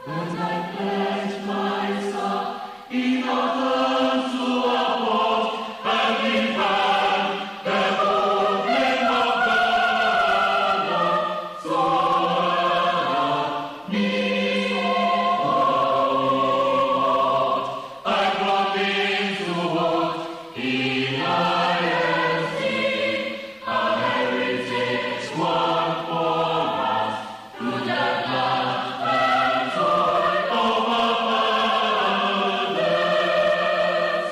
And I pledge myself in order to uphold and defend the whole name of God. So help me, Lord. I promise to hold in ISD our heritage won for us through the blood and toil of our fathers.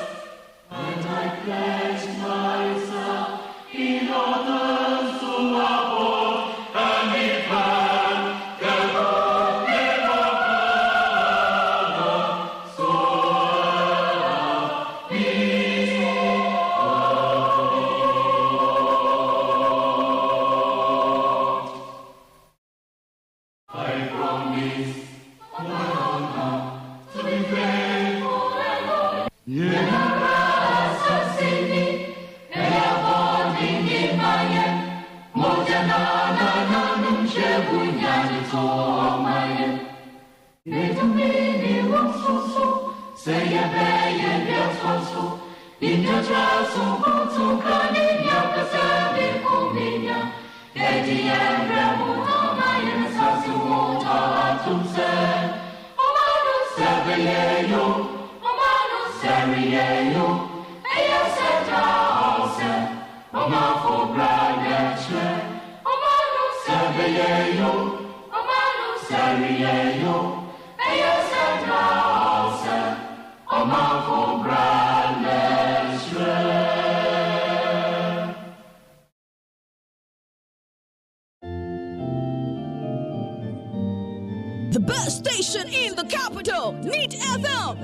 And I pledge myself in order to uphold and defend the good name of God. So help me, I promise my honor to be faithful and loyal. Sasini, Eabodingi Mayen, Mojanana Nanum Shebunyani Tomayen. Netumini Wonsusu, say a bay and Yatwasu, in your trasu, Kutukani, Yakasani, Kuminya, Edi and Ramuta Mayen Sasu Water Atumsen, Omanu Sabayeyo, Omanu Sariyeyo, Eya Seta Ose, Omafo Braneche, Omanu Sabayeyo, Omanu Sariyeyo, Eya Seta Ose, Omafo Braneche. The best station in the capital, Neat FM.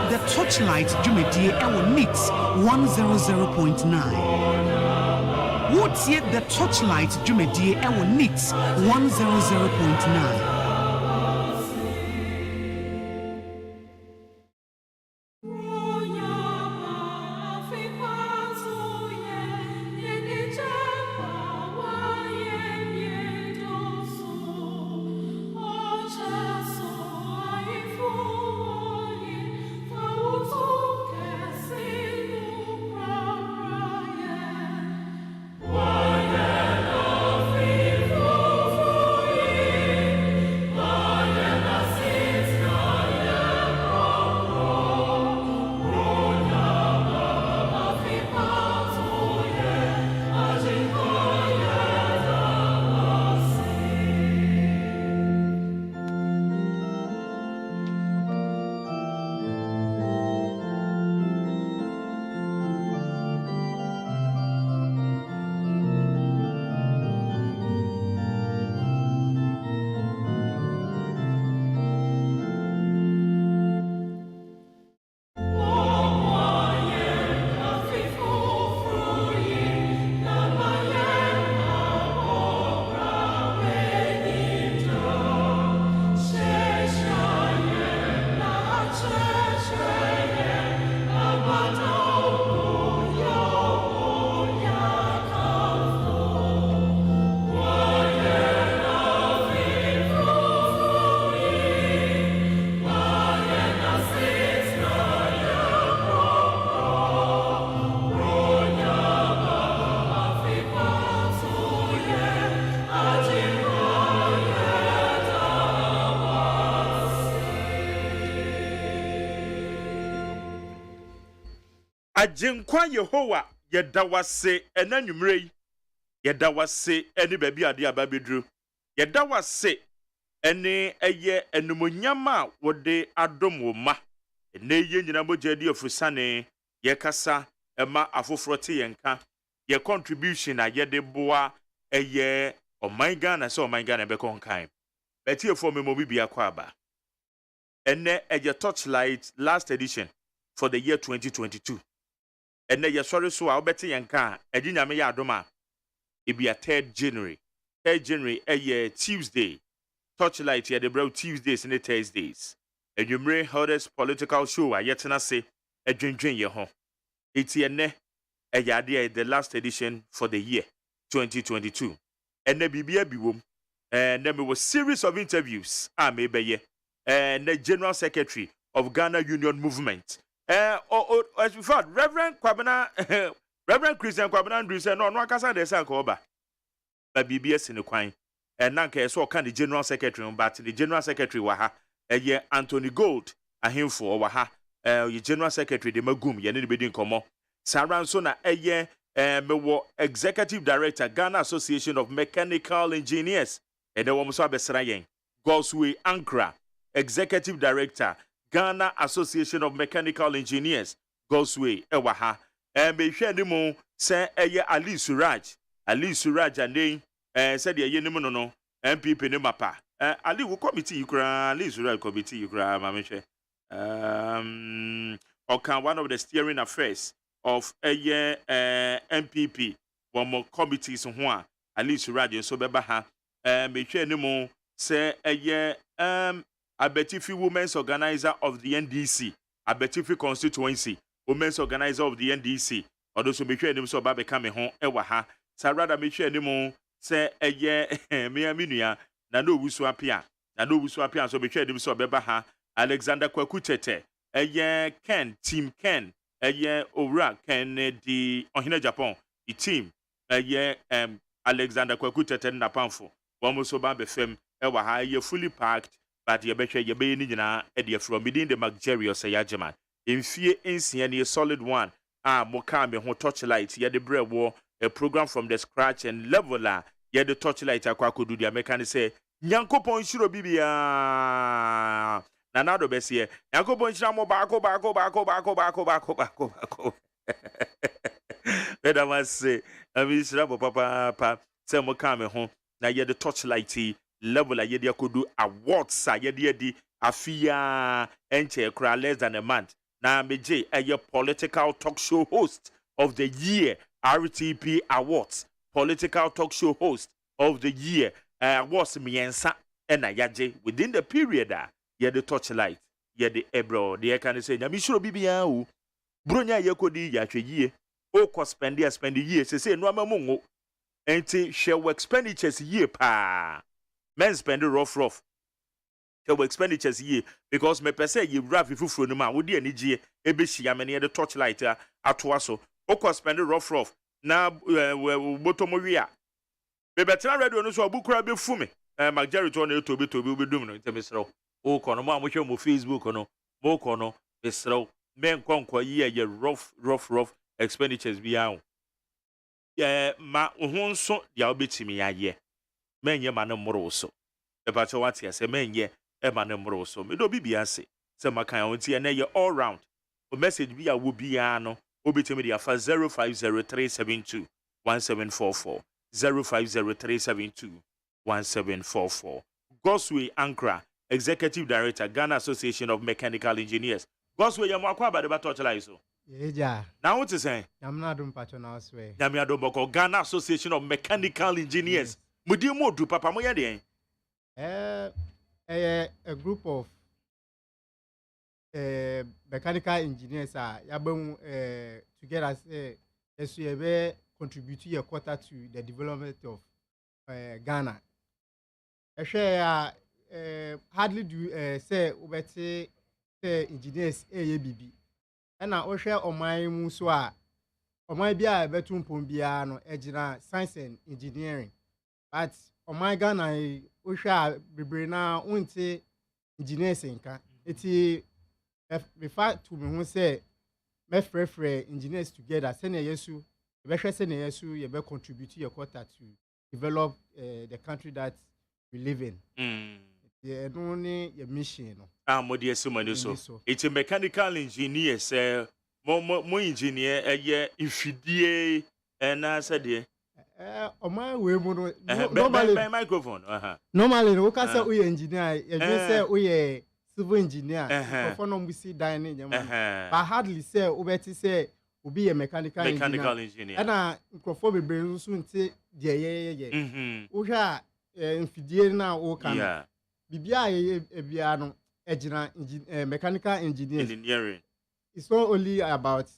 The Torchlight Jumedie Ewo Nits 100.9. What's yet the Torchlight Jumedie Ewo Nits 100.9. Agyenkwa Yehowa yɛda wase ɛna nwumre yi yɛda wase ɛne baabi ade aba bedru yɛda wase ɛne ɛyɛ enumonyam a wɔde adom wo ma ɛnɛ yɛ nyina mogya di afusane yɛkasa ɛma afoforo te yɛnka yɛ contribution a yɛde boa ɛyɛ ɔman Ghana sɛ ɔman Ghana bɛkɔ nkan bɛtie fo memo bibia kɔ aba ɛnɛ ɛyɛ Torchlight last edition for the year 2022 ɛnɛ yɛ sɔre so a wobɛte yɛnka ɛdi nyame yɛ adom a ebia 3rd January ɛyɛ Tuesday Torchlight yɛde brɛ Tuesdays ne Thursdays adwumre holders political show a yɛtena se adwendwen yɛ ho eti ɛnɛ ɛyɛ ade the last edition for the year 2022 ɛnɛ bibia biwom ɛnɛ me was series of interviews a mebɛyɛ ɛnɛ General Secretary of Ghana Union Movement as we thought Reverend Christian Kwabena Andrew said no akasa de say ankoba ba bibia sine kwan nanka yeso oka the General Secretary but the General Secretary wa ha Anthony Gold ahemfo wa ha General Secretary de magum ye ne be di nkomo saran so na mewo Executive Director Ghana Association of Mechanical Engineers de wo so abesra yen Gosway Ankra Executive Director Ghana Association of Mechanical Engineers Gosway ewa ha me hwe ni mu se Ali Suraj and said ye ni mu no MPP ni mapa Ali wo committee kura Ali Suraj committee kura ma me hwe one of the steering affairs of MPP one more committees ho a Ali Suraj so beba ha me hwe ni mu se Abetifi Women's Organizer of the NDC, Abetifi Constituency, Women's Organizer of the NDC, or those who make sure them so babe come home, ewaha, Sarada make sure them say mea minia, Nano Wuswapia, so make sure them so bebaha, Alexander Kwakutete, Ken, Team Ken, Ora, Ken, the Ohina Japan, the team, Alexander Kwakutete Napanfo, one so babe fem, ewaha, fully packed. But you betcha you be in from within the luxurious AGYEMANG. In fear in a solid one. Mokame ho Torchlight, ye the bread war, a program from the scratch and leveler, ye the Torchlight aquaco do the American say, Yanko Pon Shuro Bibia Nanado Bessie, Yanko Pon Shamo Bako. Better must say, I miss Rabo Papa, say Mokame home, now ye the Torchlight. Level a yedia could do awards a yedia afia enche cry less than a month. Now meje a political talk show host of the year RTP Awards. Political talk show host of the year awards miensa and yaje within the period ye the Torchlight ye the ebro the can say na mi sure bibia o bronya ye kodi ya hwe o ko spend year say no amamungo enti share expenditures year pa men spend rough. Your expenditures ye because me per se ye rough if you no man would any G ebeshia many the Torchlight atwaso. Oko spend rough. Na botomoria. Be better radio no so bukura be fumi. Magjari to no to be dum no temesro. Oko no ma mo hwe mo Facebook no. Mo ko no besro. Men konkwa ye rough expenditures bi awo. Ma ho nso ya obetimi ya ye. Menye mane mmoro so ebacho wate ase menye e mane mmoro so me do bibia se se makan onti na ye all round o message bi a wo bia no obetimi dia fa 0503721744 0503721744 Gosway Ankra Executive Director Ghana Association of Mechanical Engineers Gosway yam akwa ba de ba Torchlight so Eja. Now what is saying Yamna dum pacho na oswe. Yamia do boko Ghana Association of Mechanical Engineers. Yes. Mudi mo do papa mo yade a group of mechanical engineers are together as we contribute a quarter to the development of Ghana. Hardly do say ubete engineers AABB and I share on my muswa on my bia betum pombia no ejina science and engineering. But on my Ghana, we shall be now unti engineers inka. Iti refer to me who say me frɛ engineers together sɛnea yesu yɛbɛhwɛ sɛnea yesu yɛbɛ contribute your quota to develop the country that we live in. Yeah, no ne your mission no. Modi esumani so. It's a mechanical engineer mo engineer ifidie na said on my way no normally microphone normally no ka say we engineer you say we civil engineer for no we see dan ne nyama but hardly say obeti say obi a mechanical engineer na nkrofo bebre nso nti de ye wo hwa infidie na wo kan bibia ebia no ejina mechanical engineering. It's not only about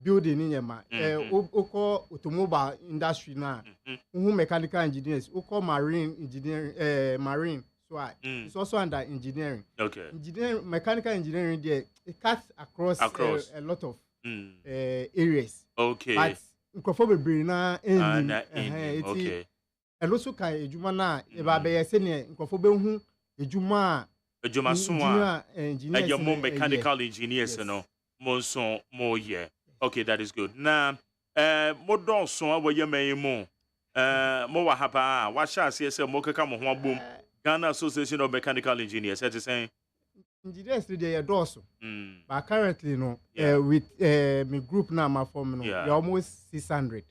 building in yema oko automobile industry na mechanical engineers oko marine engineering marine so it's also under engineering. Okay. Engineering, mechanical engineering there it cuts across. A lot of areas. Okay. But nkrofo bebre na okay. And also kan ejuma na e ba be yese ne nkrofo be hu ejuma so engineers your mechanical engineers no monson mo yeah. Okay, that is good. Now mo don so awoye man mu mo wa hapa wa sha se mo keka mo ho abom Ghana Association of Mechanical Engineers that is saying engineers they are doso. But currently no with my group now my form no you're almost 600.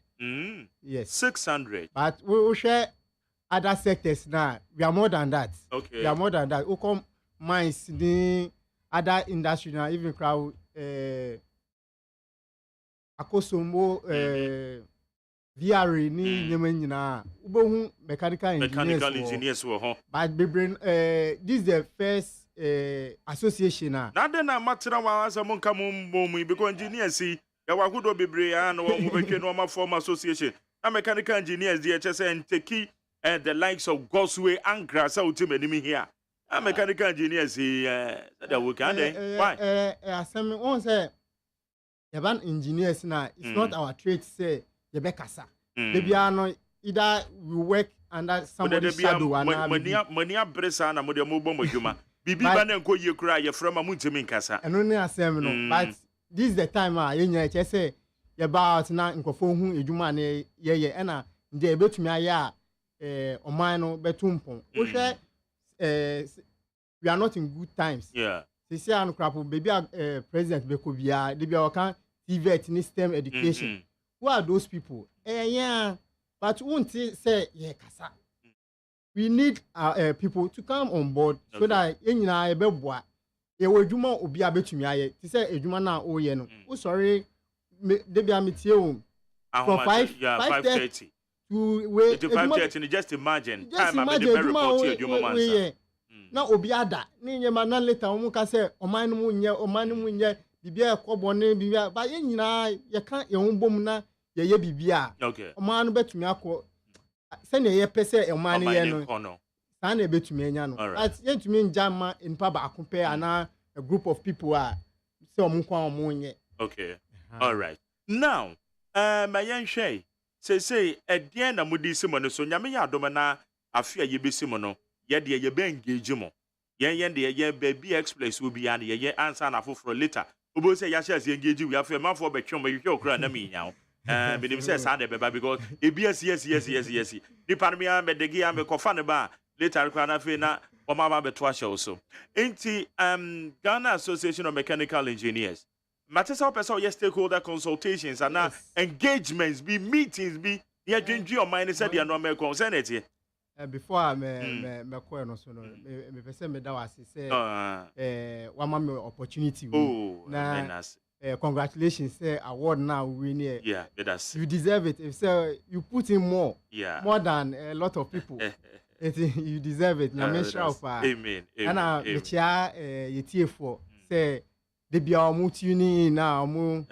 Yes. 600. But we share other sectors now. We are more than that. Okay. We are more than that. We come mines, the other industry now, even crowd Akosombo VRE ni nyema nyina. Ubo mechanical engineers wo ho. But this is the first association now. Na de na matira wa asa mon ka mo because engineers see yawakudo bebre ya no wo betwe no ma form association na mechanical engineers dey say and take the likes of Gosway and Grasa ultimately here na mechanical engineers that we can why asem on say yaban engineers na it's not our trade say yebekasa they be no either we work under somebody's shadow and money abresa na mo de mo bo modwuma bibi ba na nko ye kura ye frama muntimi nkasa eno ne asem no but this is the time yenya che say ye ba na nkofo hu edwuma na ye na nde betumi aya oman no betumpon wo hwe we are not in good times. Yeah. They say an crapo baby president bekobia they be our TVET in STEM education. Who are those people? Yeah, but won't say yeah kasa. We need people to come on board so that enyina ebeboa e wadwuma obi abetumi aye. They say edwuma na o ye no. Oh sorry, they be ametie o. From 5:30 to wait. 5:30 just imagine time I made the report to edwuma na obi ada ni nyema na later omu ka say oman mu nye bibia ekobone bibia ba ye nyina ye kan ye humbom na ye bibia oman no betumi akọ se na ye pese oman ye no sa na betumi anya no but ye tumi njama npa ba akope ana a group of people are say omu kwa omu nye. Okay. All right. Now my young shay say edien na mudi simo no so nyame ya adoma na afia ye besimo no ye de ye be engage mo yen de ye baby express will be and ye answer na for later obo say ya share engage we afia man for betwom be hwe okra na me nyawo be dem say sa de beba because yes the parmia me degi am ko fa ne ba later kwa na fe na o ma ba beto ahye so enti Ghana Association of Mechanical Engineers matesa person yes stakeholder consultations and engagements be meetings be ye dwendwe o man say de no me concern it before me call no so no me pese me da wase say wa ma me opportunity na congratulations say award now we win yeah that's you deserve it if say you put in more than a lot of people you deserve it na me sure fa amen ana me chia yetie for say they be omu tuni na omu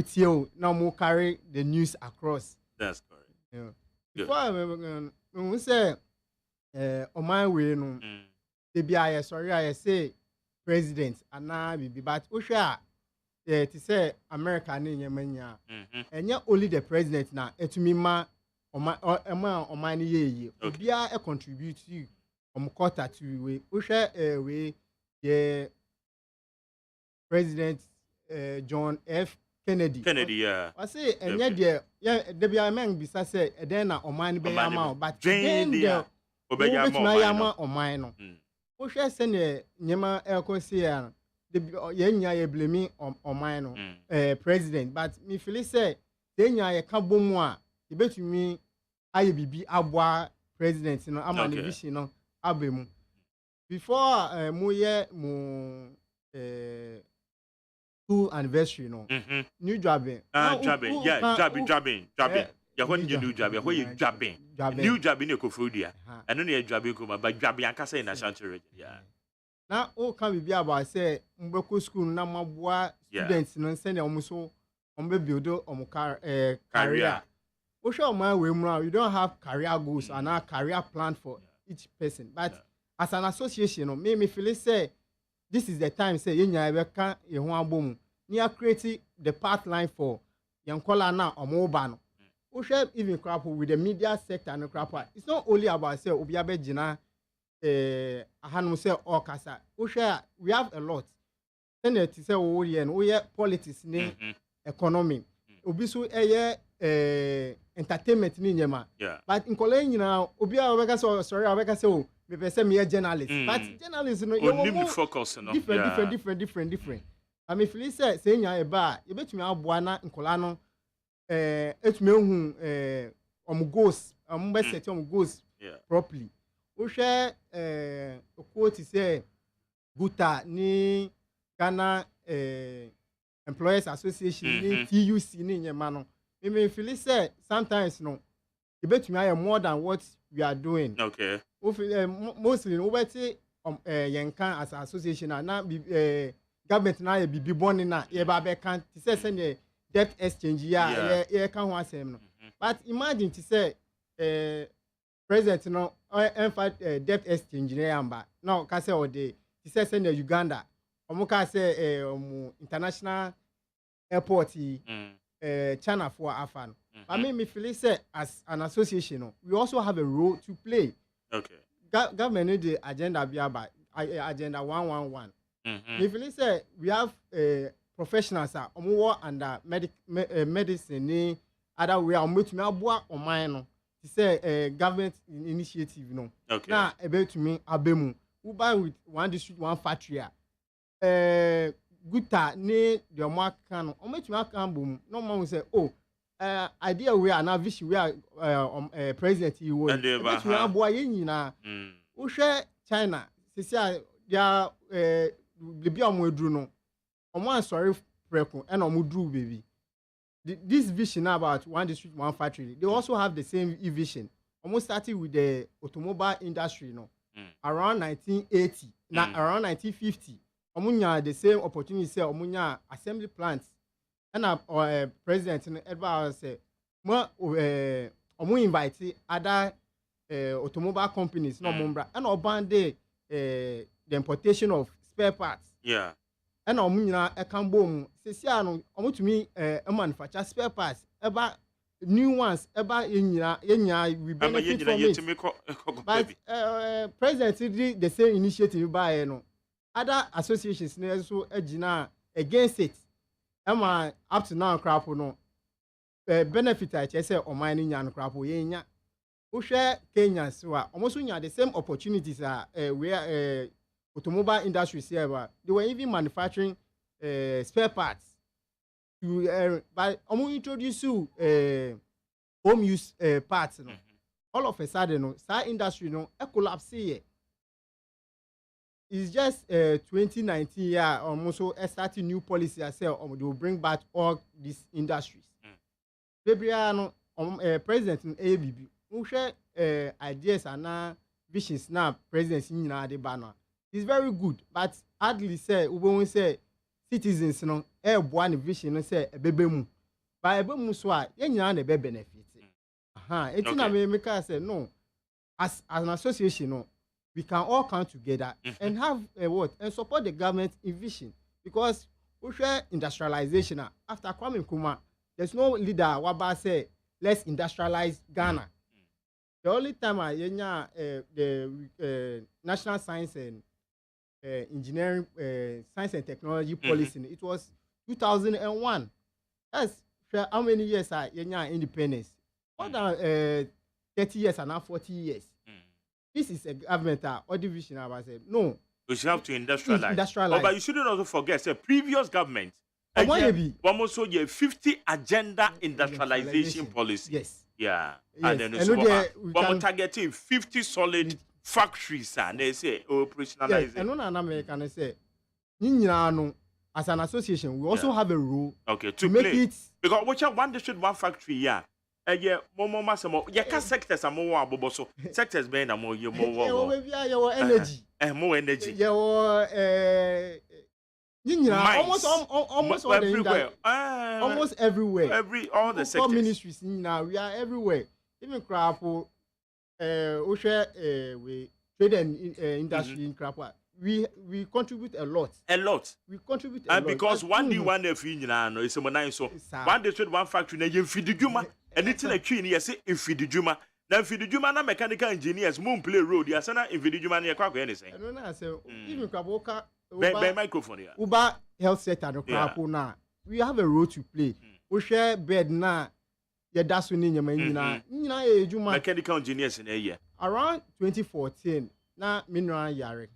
tie o na omu carry the news across. That's correct. Yeah. Before we say on my way no they be I sorry I say president ana bibi but ohwa to say America na nyamanya enya only the president na etumi ma o man ye obia e contribute to quarter to we ohwa we the president John F. Kennedy. Yeah. I say and yet there be a man bisa say then na oman be yama but then the obeyama oman no. Wo hwe se ne nyema ekosi ya yenya ye blame oman no president but me feel say yenya ye ka bomu a e betumi aye bibi aboa president no ama ne vision no abemu before mo ye mo anniversary no new jabbing jabbing ya when you new jabbing when you jabbing new jabbing e kofodia eno na jabbing ko ba jabbing akasa in Ashanti yeah na o kan bibia about say mbeko school na maboa students no send them so ombe build career o show my way you don't have career goals and a career plan for each person but as an association no me feel say this is the time say yenya be kan e ho abom near create the pathline for yankola na omoba no we share even crap with the media sector and crap it's not only about say obi abegina ahanum say okasa we share we have a lot then it say we here no we politics ni economy obi so entertainment ni nyema but nkola nyina obi abeka so sorry abeka say o me person me journalist but journalist no you need focus no different I mean feel say nya e ba e betumi aboa na nkola no etumi ehun goals be set goals properly we share quote say guta ni Ghana Employers Association ni TUC ni nyema no me feel say sometimes no e betumi aye more than what we are doing okay mostly we say yenkan as an association na government na ye bibi boni na ye ba be kan ti say ne debt exchange ya ye kan ho asem no but imagine ti say president no debt exchange na yamba no ka say o dey ti say ne Uganda omo ka say international airport China for afan I mean me feel say as an association no, we also have a role to play. Okay. Government need the agenda be about agenda 111. Me feel say we have professionals omo under medicine ni other way ometumi aboa oman no to say government initiative no. Okay. Na ebetumi abemu we buy with one district one factory guta ni the omo kan no ometumi akan bom no man say oh idea we are now vision we are president you want betumi aboa yen nyina wo hwe China sisi dia bia omo eduru no omo ansori preko and omo duru baby this vision about one district one factory they also have the same vision almost started with the automobile industry no around 1980 na around 1950 omo nya the same opportunity say omo nya assembly plants and president advise say mo omo invite other automobile companies no mombra and oban the importation of spare parts and omo nyina e kan bom sesia no omo tumi manufacture spare parts eba new ones eba yenya we benefit from it but president did the same initiative by no other associations na so agina against it Emma up to now crap no benefit I say o man nya crap yenya wo hwe Kenya so almost nya the same opportunities where automobile industry here they were even manufacturing spare parts to by introduce home use parts no all of a sudden no that industry no collapse here. It's just 2019 almost starting new policy as well they will bring back all these industries. February president in ABB who share ideas and visions now presidents in the banner. It's very good, but hardly say we won't say citizens no one vision no say ebebemu. But ebemu so yenya na be benefit. It's na me make say no as an association no we can all come together and have and support the government in vision because we share industrialization after Kwame Nkrumah there's no leader waba say let's industrialize Ghana. The only time the national science and engineering science and technology policy it was 2001. That's how many years are independence? More than 30 years and now 40 years. This is a government or division. I say no. We should have to industrialize. Oh, but you shouldn't also forget the previous government. Almost 50 agenda industrialization policy. Yes. Yeah. Yes. And then we're targeting 50 solid factories and they say operationalizing. Yes. And one American say, as an association, we also have a role to make play. it because which one district, one factory, yeah. Sectors are more aboboso. Sectors being a more energy. More energy. Almost everywhere. Almost everywhere. All the sectors. Ministries now we are everywhere. Even Krapo, we trade and industry in Krapo. We contribute a lot. We contribute a lot. And because one day one if you know it's a nice so one day one factory na you feed the juma and it's in a tree you say if feed the juma. Now feed the juma na mechanical engineers moon play road ya sana if feed the juma na kwako anything. No na say even Krapo by microphone here. Uba health sector no Krapo na we have a role to play. We share bed na ya daso ni nyama nyina e juma mechanical engineers in a year. Around 2014 na mineral yare.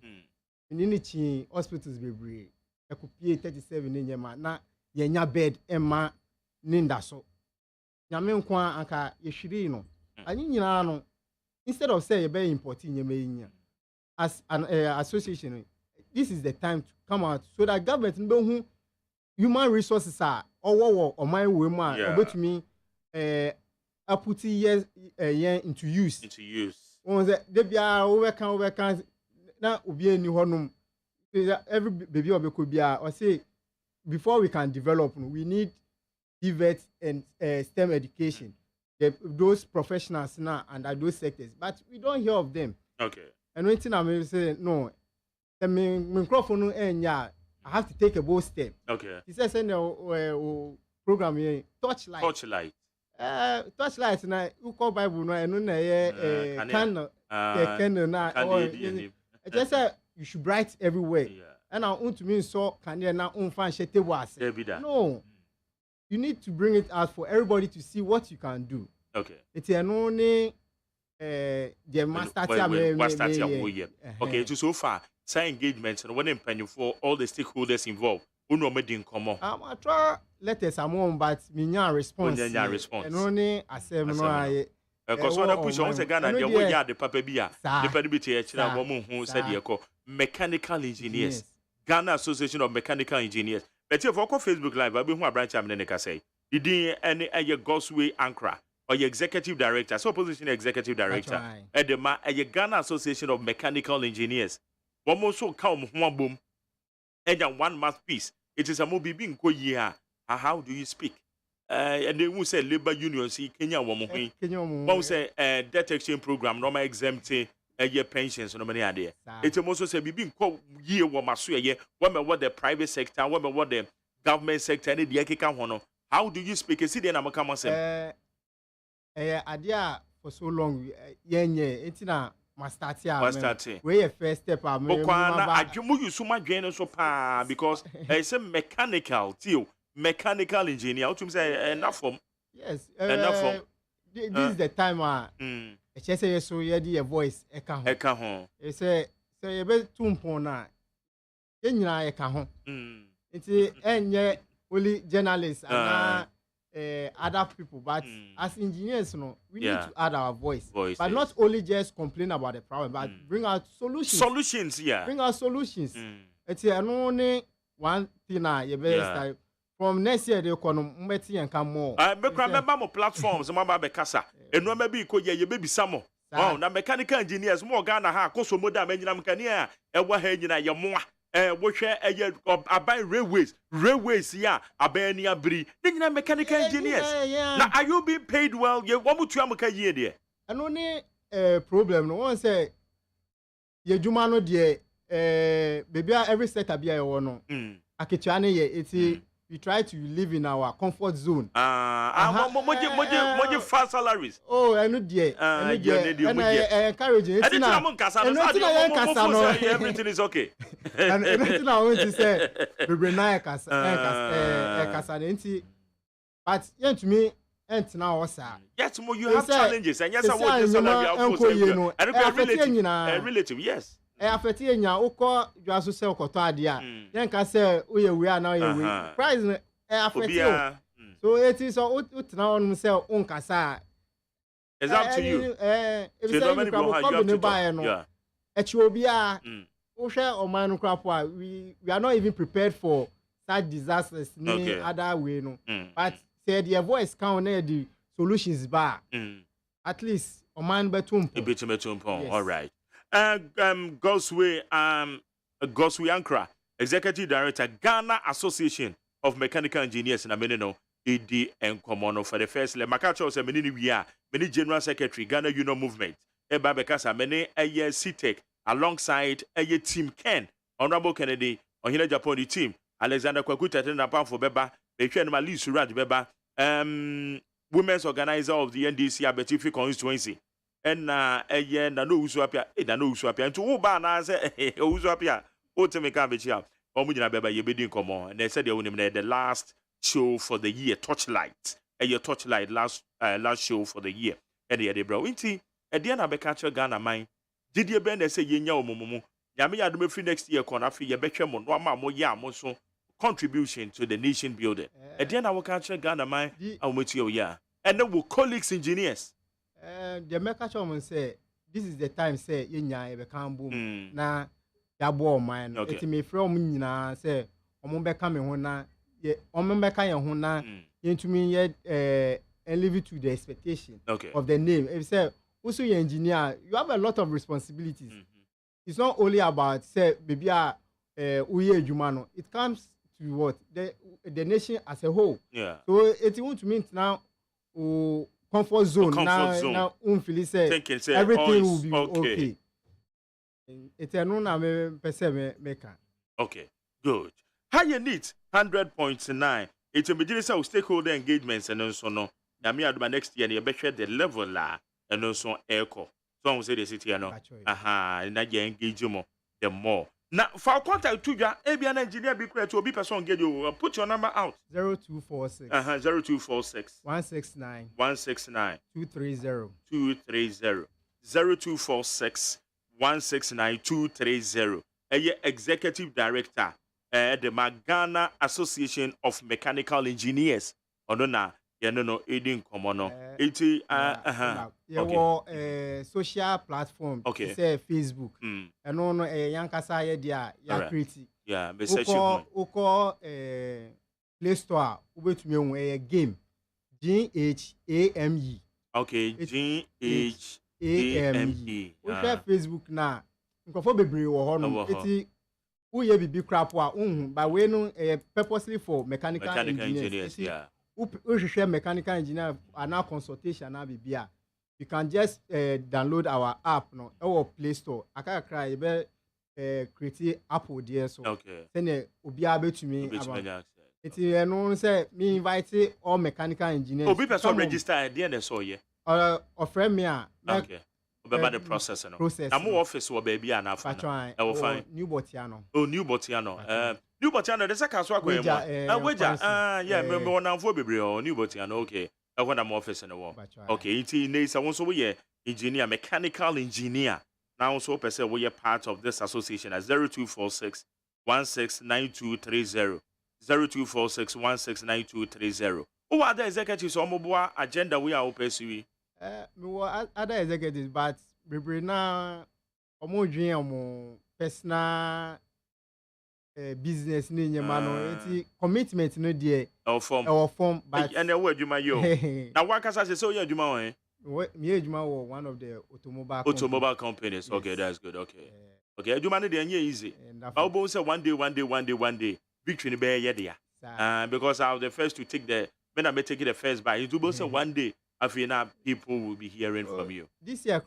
In hospitals bebree ekupie 37 nyema na yenya bed ema ninda so nyame nkwa anka yehwiri no anyi nyina no instead of say you be importing nyema yinya as an association this is the time to come out so that government no hu human resources are owo oman we ma obetumi put years into use on the bia we can na obi eni honum every baby obeko bia or say before we can develop we need DVET and STEM education those professionals now under those sectors but we don't hear of them and when I say no the microphone enya I have to take a bold step he says send program here torchlight na you call Bible no eno na can na I just said you should bright everywhere. And I want to mean so can you now find no. You need to bring it out for everybody to see what you can do. It's an only the master okay, so far, sign engagements and when in for all the stakeholders involved. I try letters among but minya response. And only assembly. Because when I push on Ghana, they will yard the papa beer, the pedibity, woman who said mechanical engineers, Ghana Association of Mechanical Engineers. But if I Facebook Live, I'll be one branch I'm going to say. Did any Gosway Ankara or your executive director, so position executive director, at the Ghana Association of Mechanical Engineers. One more so come one boom, and one mouthpiece. It is a movie being go year. How do you speak? And they will say labor union see Kenya woman. One say debt exchange program, normal exempting year pensions, no many idea. It's also say being called year one masu year, what the private sector, what the government sector, and the Yakika Hono. How do you speak? A city and I'm come say idea for so long, it's not must start where your first step you so much so because it's a mechanical too. Mechanical engineer, what you say enough from? Yes, enough from. This is the time I say so you voice eka ho. You say you be tumpo na. You nyina eka ho. It's enye only journalists and other people but as engineers we need to add our voice. But not only just complain about the problem but bring out solutions. Bring out solutions. It's only one thing you better from next year, they come and come more. I remember more platforms, my Bekasa, and no maybe could ye baby some. Oh, now mechanical engineers more Ghana ha, Coso Moda, Benjamin Cania, and what head your more, which I buy railways, yeah, a Benia Bri, then mechanical engineers. Now, are you being paid well? You want to make a year there? And only problem, no one say, ye Jumano, dear, baby, every set up here or no. Akichane, it's we try to live in our comfort zone. Moji fast salaries. Oh, I know dear. And I encourage you. Everything is okay. And anything I want to say, but yeah, to me, and now also. Yes, you have challenges, and yes, I want to salary. And relative, yes. After nya ukọ you aso sell koto ade a yen ka say we are now we price after so it is so utna on sell unkasa it's up to you if you say you come to buy no echi obi a wo hwe oman krapo a we are not even prepared for such disasters ni other way no but say their voice count na the solutions ba at least oman betum all right. Gosway Ankra, Executive Director, Ghana Association of Mechanical Engineers in Amenino, ED and Common for the first Makacho was a many General Secretary, Ghana Union Movement, Eba Bekasa, many a year CTEC, alongside a year Team Ken, Honorable Kennedy, on here Japan team, Alexander Kwakuta, and Apan for Beba, Bechen Mali Suraj Beba, Women's Organizer of the NDC, Abetifi constituency. And na no uswapia no uswapia nti wo ba na say uswapia o teme ka be chia o mu nyina beba ye bedi nkomo and they said they will name the last show for the year Torchlight Torchlight last show for the year and they bro nti e de na be ka che Ghana man didie be na say ye nya omomomo nyame ya do free next year kon afi ye behwe mo no ama mo ya mo so contribution to the nation building e de na wo ka che Ghana man awometu yo ya and then we colleagues engineers. The maker chum say this is the time say ye nya e be kan boom na ya bo man it me from nyina say omo be ka me ho na ye omo be ka ye ho na yentumi ye and leave it to the expectation of the name. If say also your engineer, you have a lot of responsibilities. It's not only about say baby uye jumano. It comes to what the nation as a whole. Yeah. So it won't mean now comfort zone. Now feel say everything will be okay. It's a no na me pese me can. Okay, good. Higher needs 100.9. It's a major stakeholder engagements and so no. Now me aduma next year you better the level la and also echo. So I say the city no. Na you engage more the more. Now for contact to ya ABN engineer be clear to be person get you put your number out 0246 0246 169 169 230 0246 169 230. Executive Director the Ghana Association of Mechanical Engineers. Odona no edin komono. Iti social platform. Okay. Say Facebook. And no yankasa ye dia ya create. Yeah, be search you. Oko Play Store ubetumi ohun game GHAME. Okay, GHAME. We share Facebook na nkofo bebre wo ho no. Iti uye bibi crap wa by way no purposely for mechanical engineers. Yeah. We share mechanical engineer and now consultation now be here. You can just download our app no our Play Store. I can cry be create Apple there so. Okay. Then obi abetumi about. It no say me invite all mechanical engineers. Obi person register at the end of so yeah. Or friend me okay. About the process no. I'm office or baby and after. I will find New Botiano. Oh, New Botiano. New Botiano, the second swag. Yeah, remember one of Fobibri or New Botiano. Okay, I want an office in the wall. Okay, it is also we engineer, mechanical engineer. Now, also, per se, we are part of this association at 0246 169230. 0246 169230. Who are the executives on mobile agenda we are pursuing? Other executives, but we now personal business in Yamano, commitment no dear our form, but and the word you may yo. Now, what can I say? So, you know, one of the automobile companies. Okay, that's good. Okay, okay, you manage the easy. I'll both say one day, victory in the Bay, because I was the first to take the when I may take it the first by it both say one day. I feel now people will be hearing from you. This year,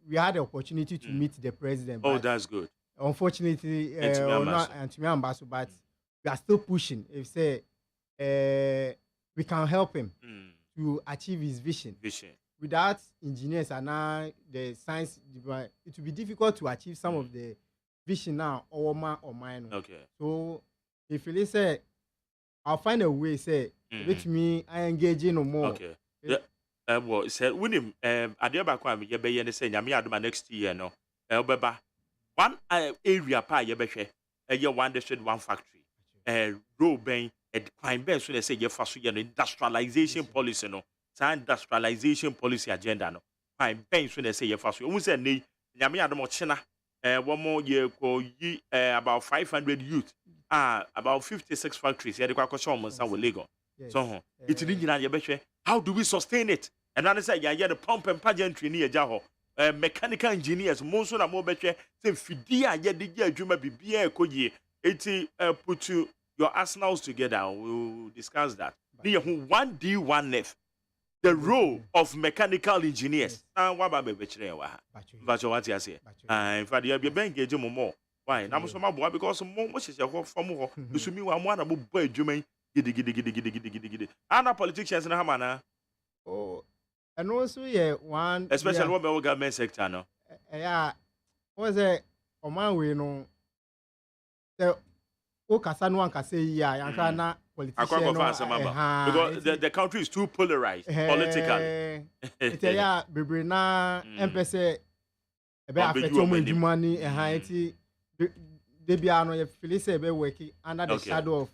we had the opportunity to meet the president. Oh, that's good. Unfortunately, not Antimi Ambassador, but we are still pushing. If say we can help him to achieve his vision. Without engineers and now the science, it will be difficult to achieve some of the vision now or mine. Okay. So if you say, I'll find a way. Say, with me, I engage in no more. Okay. Well, said when him adeɛ baako a yɛ bɛyɛ ne sɛ nyame adoma next year no ɛbɛba one area pa yɛbɛhwɛ ɛyɛ one district one factory row bɛn kwan bɛn so na sɛ yɛfa so yɛ no industrialization policy no saa industrialization policy agenda no kwan bɛn so na sɛ yɛfa so ohun sɛ ne nyame adoma ɔkyena wɔn yɛ kɔ yi about 500 youth about 56 factories yɛde kɔ akɔhyɛ wɔn nsa wɔ Lagos so it ni nyinaa yɛbɛhwɛ how do we sustain it. And I say, yeah, the pump and pageantry near Jaho, mechanical engineers, most of them will be say, Fidia, yet the year, you may be beer, could ye, 80 put your arsenals together. We'll discuss that. Near who 1D, 1F, the role of mechanical engineers. And what about the veteran? But what you say, in fact, you have been engaging more. Why? Now, so my boy, because more much is your work for more. You see me, one about boy, Jimmy, giddy. And politicians in Hamana. Oh. And also, yeah, one especially what about government sector, no? Yeah, was a man we know the Okasano can say, yeah, I'm trying to politician because the country is too polarized politically. Yeah, Bibrina, Empese, about money, and Haiti, Debiano, Felice, working under the shadow of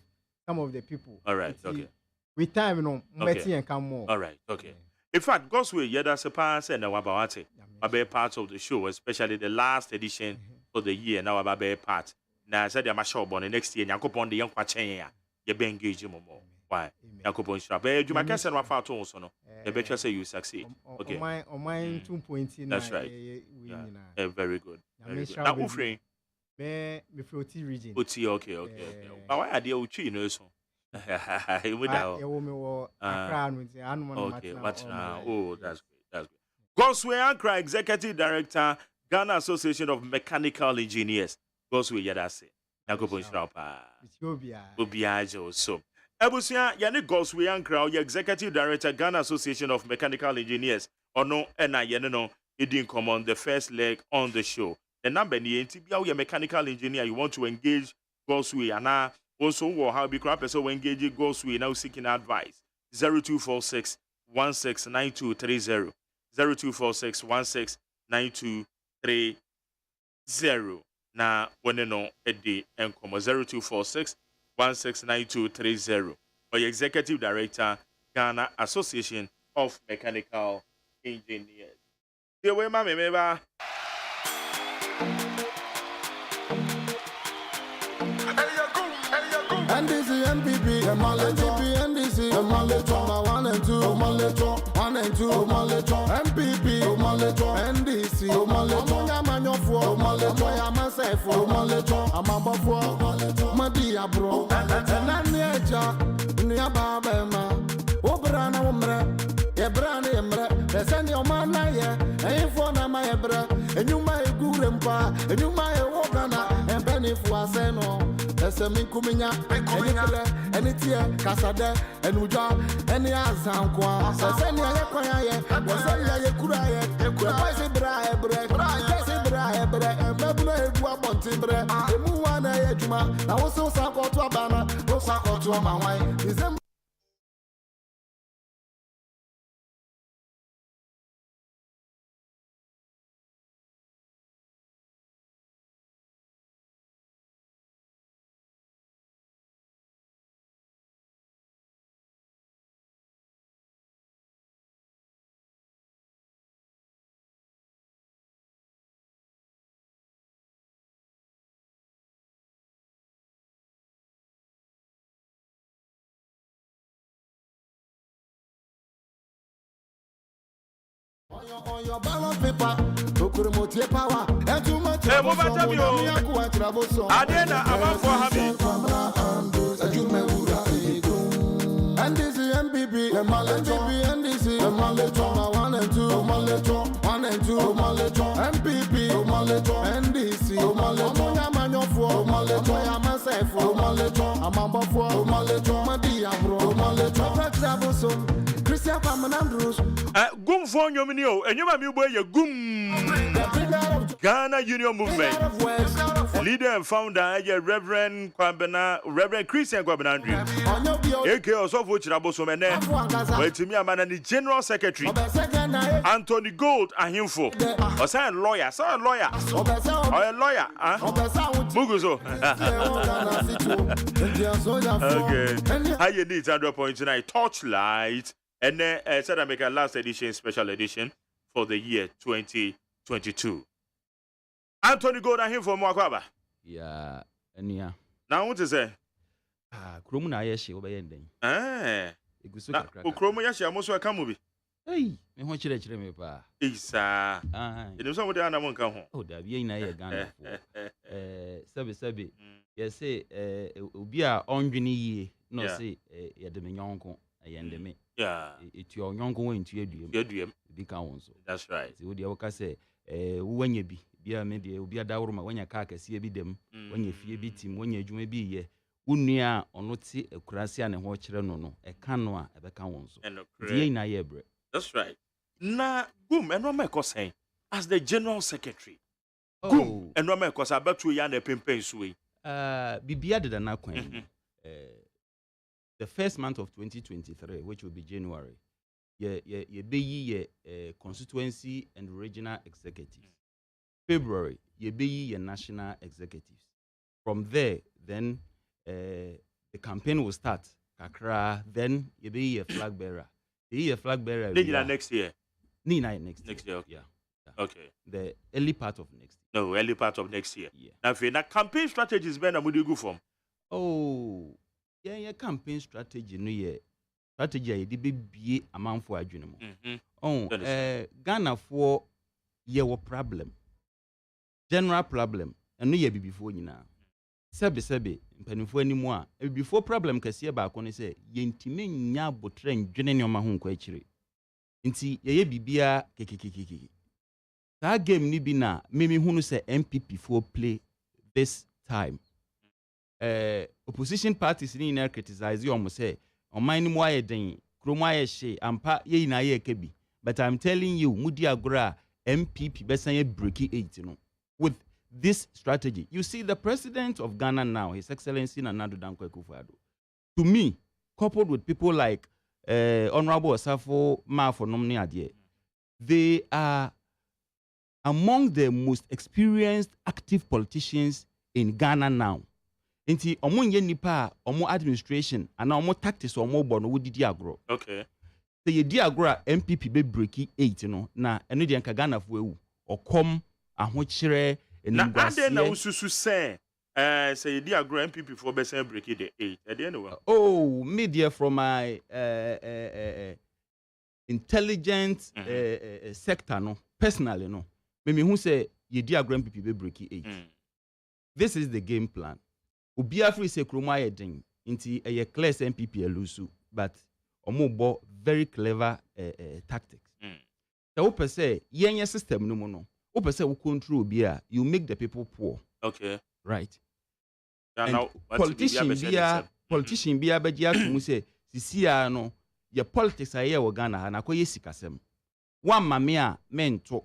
some of the people. All right, okay. With time, you know, Betty and come more. All right, okay. In fact, God's way, yeah, that's a pass and now about it. I be part of the show, especially the last edition of the year. Now I be part. Now I said I'm sure the next year. You go on the young Kwachenya. You be engaged more. Why? You go on shop. You might say no far too so no. You better say you succeed. Okay. On mine 2.9. That's right. Very good. Very good. Now, Ufre. Me from Oti region. Oti, okay. But why are they Uchi, you know so? Okay, what now? Oh, that's great. Gosway Ankra, Executive Director, Ghana Association of Mechanical Engineers. Gosway, yeah, that's it. Nakopo Shrapa. Obiajo. So, Ebusia, Yanni Gosway Ankra, Executive Director, Ghana Association of Mechanical Engineers. Or no, and I know it didn't come on the first leg on the show. The number, the NTB, your mechanical engineer, you want to engage Gosway, and also, how be crap so engage goes we now seeking advice. 0246 169230. 0246 169230. Now, when you know a day and come 0246 169230. Or Executive Director, Ghana Association of Mechanical Engineers. Dear way, mammy, maybe. NDC, MPP, MPP, NDC, Maleton, 1 and 2, Maleton, 1 and 2, Maleton, MPP, Maleton, NDC, Maleton, Yamanofo, Maleton, Yamasefo, Maleton, Amabafo, Madia Bro, and Naneja, Niababema, Obrana Umre, Ebrana Emre, the Senor Manaya, and Fona Mayebra, and you may Gurempa, and you may Wogana, and Benny Fuaseno. Semi Kuminya, any tear, Casade, and Uja, any Azankwa, Sasania Yakwaya, Wasania Kuraya, Kuraya Bra, and Babula Guapontimbre, and Muana Yajuma, I was so Sako to Abana, no Sako to my wife. On your ballot paper, Tokurumotie power, and too much. Adena, I'm for having. And this is MPP, NDC, 1 and 2, 1 and 2, MPP, NDC, Yamanofo, Yamasefo, Omalecho, Amambafo, Omalecho, Madia, bro, Omalecho, Christian Pamanandrus. Gum for Yominio, and you may be a gum. Ghana Union Movement. Leader and founder, Reverend Christian Kwabenandri. AK also for Chirabosomene. Wait to me, a man and the General Secretary. Anthony Gold and Info. Or say a lawyer, or a lawyer, Muguzo. Okay. How you need 100 points tonight? Torchlight. And then said I make a last edition, special edition for the year 2022. Anthony Gold and Info Mwakwaba. Yeah, and Now what is it? Kromuna Yeshi obeyending. Ukromo Yashi, I'm also a camubi. Hey, me want you to me, pa. Isa. It is somebody I won't come home. Oh, there be a Ghana. Sabi. Yes, say, Ubia on Guinea, no say, Yademinyonko, a yandeme. Yeah, it's your young going to your dream. That's right. So, what the Oka say, when you be maybe be a dowruma when your car can see a bit them, when you fear beat him, when you may be ye. Unia or not see a Crasian and watch no, a canoa, a becawons. And a yebre. That's right. Na boom, and Roma saying, as the General Secretary. Oh, and Roma cause I bet you yan a pimpin sway. Be added an acquaint. The first month of 2023, which will be January, ye be constituency and regional executives. February, ye be national executives. From there, then the campaign will start. Kakra, then ye be a flag bearer. A flag bearer. Next year. Next year. Yeah. Okay. The early part of next year. No, early part of next year. Yeah. Now, for that campaign strategy is better. Would you go from? Oh. Yeah, campaign strategy no ye. Strategy I did be a man for a junior. Oh, Ghana for your problem. General problem. And no ye be before you now. Sebi, penifo anymore. Before problem kasi ba ko ne say yentime nya botren dwene ne oma ho nkwachire. Nti ye bibia kekekekeke. That game ni bi na me hunu say MPP for play this time. Opposition parties ni na criticize you almost say on mine mo aye den kromo aye hye ampa ye na ye kabi, but I'm telling you mudi agora MPP besan ye break 8 no with this strategy. You see the president of Ghana now, His Excellency Nana Addo Dankwa Akufo-Addo, to me, coupled with people like Honorable Osafo Mafo Nomni Adie, they are among the most experienced active politicians in Ghana now. Inti omo nye nipa omo administration and omo tactics omo bono wo didi agro. Okay. So ye di agro MPP be breaki 8 no na eno de nka Ghana fo ewu okom ahokyere eningwase. Na ade na ususu say say di agro MPP for be say breaki the 8. At the end of oh, media from my intelligence sector no personally no. Me who say ye di agro MPP be breaki 8. This is the game plan. Ubia free se kroma ye den inti a clear MPP elusu, but omo very clever tactics. The open say yenye system no no. Open say we control bia, you make the people poor. Okay. Right. Yeah, now politician bia begia to mu say sisia no ye politics aye wo Ghana na koye sikasem. One mame a mento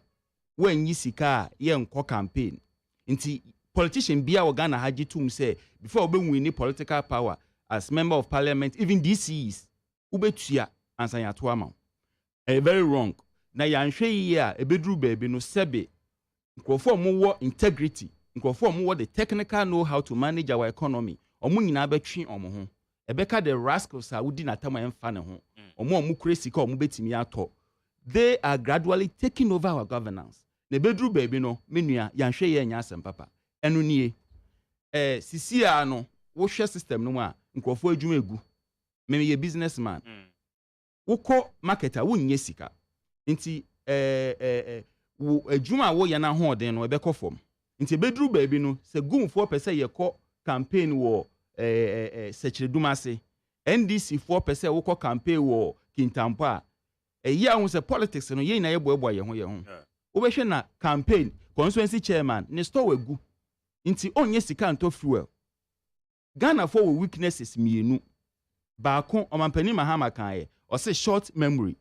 when yi sika ye nko campaign. Inti politician bia wo Ghana haji tum say before we win political power as member of parliament, even DCs ubetua ansanya to ama. Very wrong. Na yanhwe yi a ebedru baby no sebe nkrofo mo wo integrity, nkrofo mo wo the technical know how to manage our economy. Omo nyina betwe omo ho. Ebeka the rascals a wudi na tama emfa ne ho. Omo crazy ka omo betimi ato. They are gradually taking over our governance. Na ebedru baby no menua yanhwe ye nya asem papa. Enu nie sisia no wo hwe system no a nkrofo adwuma egu me ye businessman woko marketer wo nye sika nti wo adwuma wo ye na ho den no ebekọ fom nti bedru baabi no se gumfo pese ye kọ campaign wo sechiredumase NDC 4% woko campaign wo Kintampo a eya hu se politics no ye na ye boebo ye ho wo behwe na campaign constituency chairman ne store wegu nti onye sika nto fuel Ghana for weaknesses mienu. Baako omampani Mahama kan or say short memory.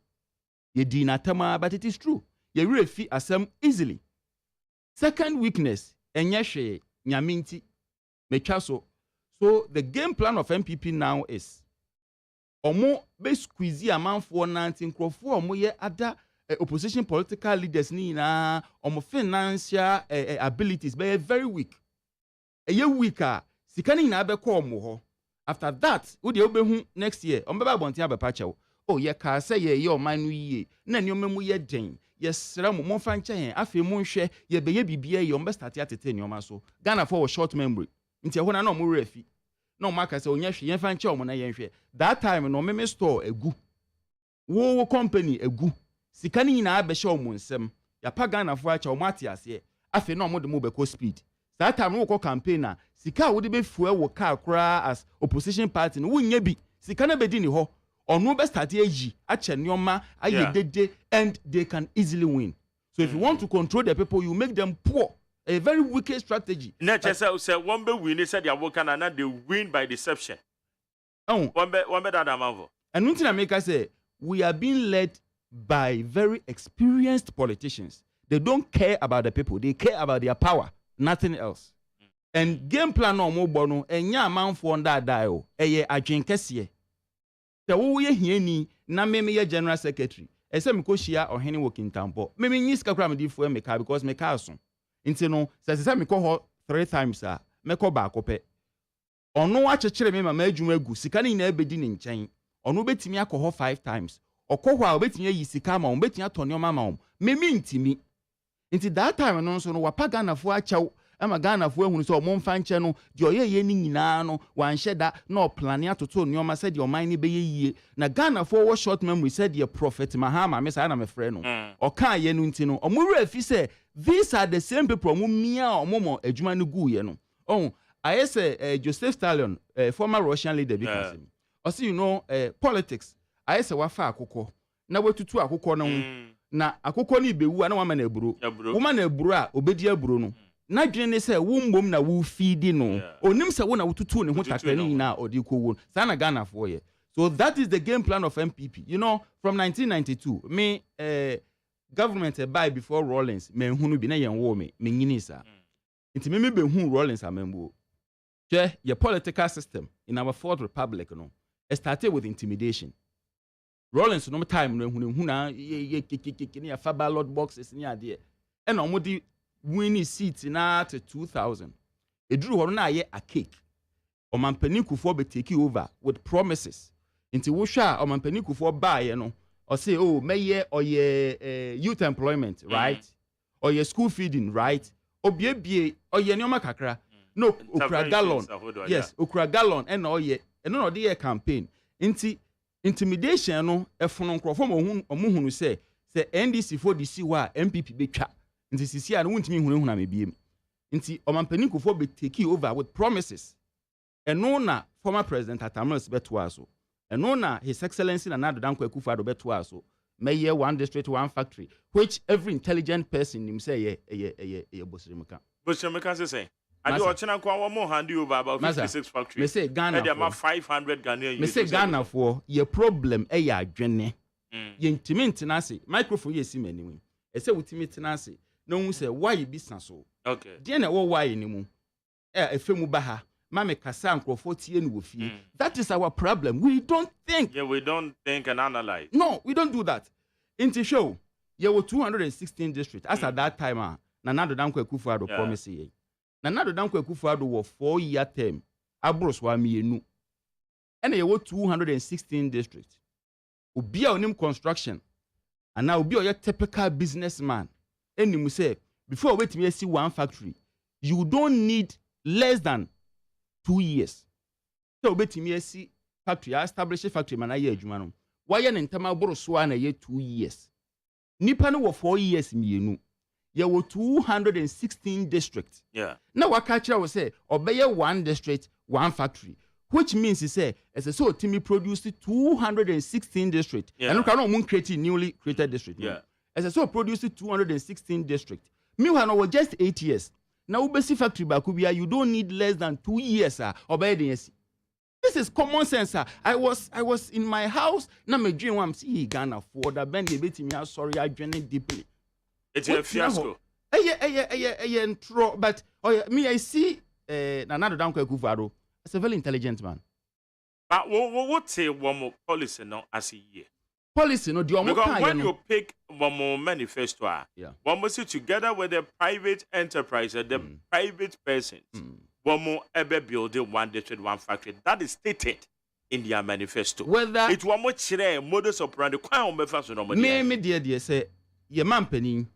Ye di natama, but it is true. Ye refi asem easily. Second weakness, enyeshe nyaminti mechaso. So the game plan of MPP now is omo be squeeze a man for 19 crofo omo ye other opposition political leaders ni na omo financial abilities be very weak. Ye weaker sikani na be ko omo ho. After that, wo de obehu next year omo be abonti abepa chew. Oh ye ka say ye oman no yie na nneoma mu ye den. Yesra mo monfa nchen afi mo nhwe ye be ye bibia ye omo start atete nneoma so. Ghana for short memory. Nti ehona na omo refi. No maka say onye hwe yenfa nche omo na yenhwe. That time no meme store egu. Wo company egu. Sika ni na abehye omo nsem. Ya pa Ghana fo acha omo ate ase. Afi na omo de mo be ko speed. That time wo ko campaign na sika wo de be fue wo car kra as opposition party no wo nya bi. Sika na be di ni ho. Onu be start eji ache nneoma ayedede and they can easily win. So if you want to control the people, you make them poor. A very wicked strategy. Nature say one be win, said they work and they win by deception. Oh, one be that amavo. And nothing I make us say we are being led by very experienced politicians. They don't care about the people, they care about their power, nothing else. And game plan no mo bono enya man for that dio. Eye adwen kese. Se wo ye hiani na meme ye general secretary. Ese me ko hia ohene working tampo. Meme nyi sika kra me di fu e meka because meka aso. Nti no se me ko ho 3 times a me ko ba akopɛ ono wa kyekere me mama adwuma agu sika ni na ebedi ne nkyɛn ono betimi akɔ ho 5 times ɔkɔ ho a obetimi ayi sika ma obetimi atɔ ne ɔma ma me ntimi nti that time no nso no wapa Ghana fo akyɛw ama Ghana fo ehunu sɛ ɔmo mfa nkyɛ no de ɔyɛ ni nyinaa no wanhyɛ da na ɔplane atoto ne ɔma sɛ de ɔman ni bɛyɛ yie na Ghana fo wɔ short memory sɛ de prophet Mahama me sa na me frɛ no ɔka ye no nti no ɔmo wura fi sɛ these are the same people ɔmo mia ɔmo mo adwuma no gu ye no oh I say Joseph Stalin former Russian leader because also you know politics I say wafa akokɔ na watutu akokɔ no na akokɔ ni bewu na wama na eburo woma na eburo a obedi eburo no na dwene ne sɛ wo mbom na wo feedi no onim sɛ wo na wotutu ne ho takrani na odi kowo sa na Ghana for ye. So that is the game plan of MPP. You know, from 1992 me government buy before Rawlings me hunu bi na yen wo me nyini sa nti me be hu Rawlings amembo che your political system in our fourth republic no it started with intimidation. Rawlings no time no hunu na ye ya fa ballot boxes ni ade e na omodi winning seats na to 2000 eduru ho na ye a cake omampani kufo be take over with promises nti wo hwa omampani kufo baaye no or say oh meye or ye youth employment right or ye school feeding right obiebie or ye nyoma kakra no okra gallon yes okra gallon and or ye no dey campaign nti intimidation no efono nkrofo omuhunu say NDC for DC wa MPP betwa nti sisi a no wuntimi hunu na mebiem nti omampani kufo be take over with promises eno na former president Atamas beto aso eno na his excellency Nana Dankwa Akufo-Addo beto aso meye one district one factory which every intelligent person him say ye bosiremeka say ade ochena kwa wo mo hand over about 56 factories me say Ghana there are 500 Ghanaian me say Ghana for your problem ye adwene ye ntimi ntenase microphone ye si manimu e say wutimi tenase no hu say why business so okay dey na wo why ni mu efemu ba ha mame kasa nkrofo tie no wofie that is our problem. We don't think and analyze. No, we don't do that. Inti show there were 216 districts as at that time Nana Dankwa Akufo-Addo promise ye Nana Dankwa Akufo-Addo was 4-year term abros wa mienu and there were 216 districts obi a onim construction and now obi a typical businessman enimu say before wait me see one factory you don't need less than 2 years. So betimi see factory establish a factory man aye adwuma no why ye ntama boro so na ye 2 years nipa no 4 years mienu ye wo 216 districts na waka kira wo say obeye one district one factory which means he say as a so timi produce 216 districts and no mun create newly created district as a so produce 216 districts meanwhile no just 8 years na ubesi factory baako bia you don't need less than 2 years obedience. This is common sense. I was in my house na me dream am see Ghana for that bend betimi sorry I journey deeply. It's a fiasco. But me I see Nana Dankwa Akufo-Addo as a very intelligent man. But what say one more policy no as a year? Policy no because when you pick one more manifesto, one must sit together with the private enterprise and the private persons. One more ever building one district, one factory. That is stated in their manifesto. Whether it one more chile modus operandi, quite on first no me dear say ye man penny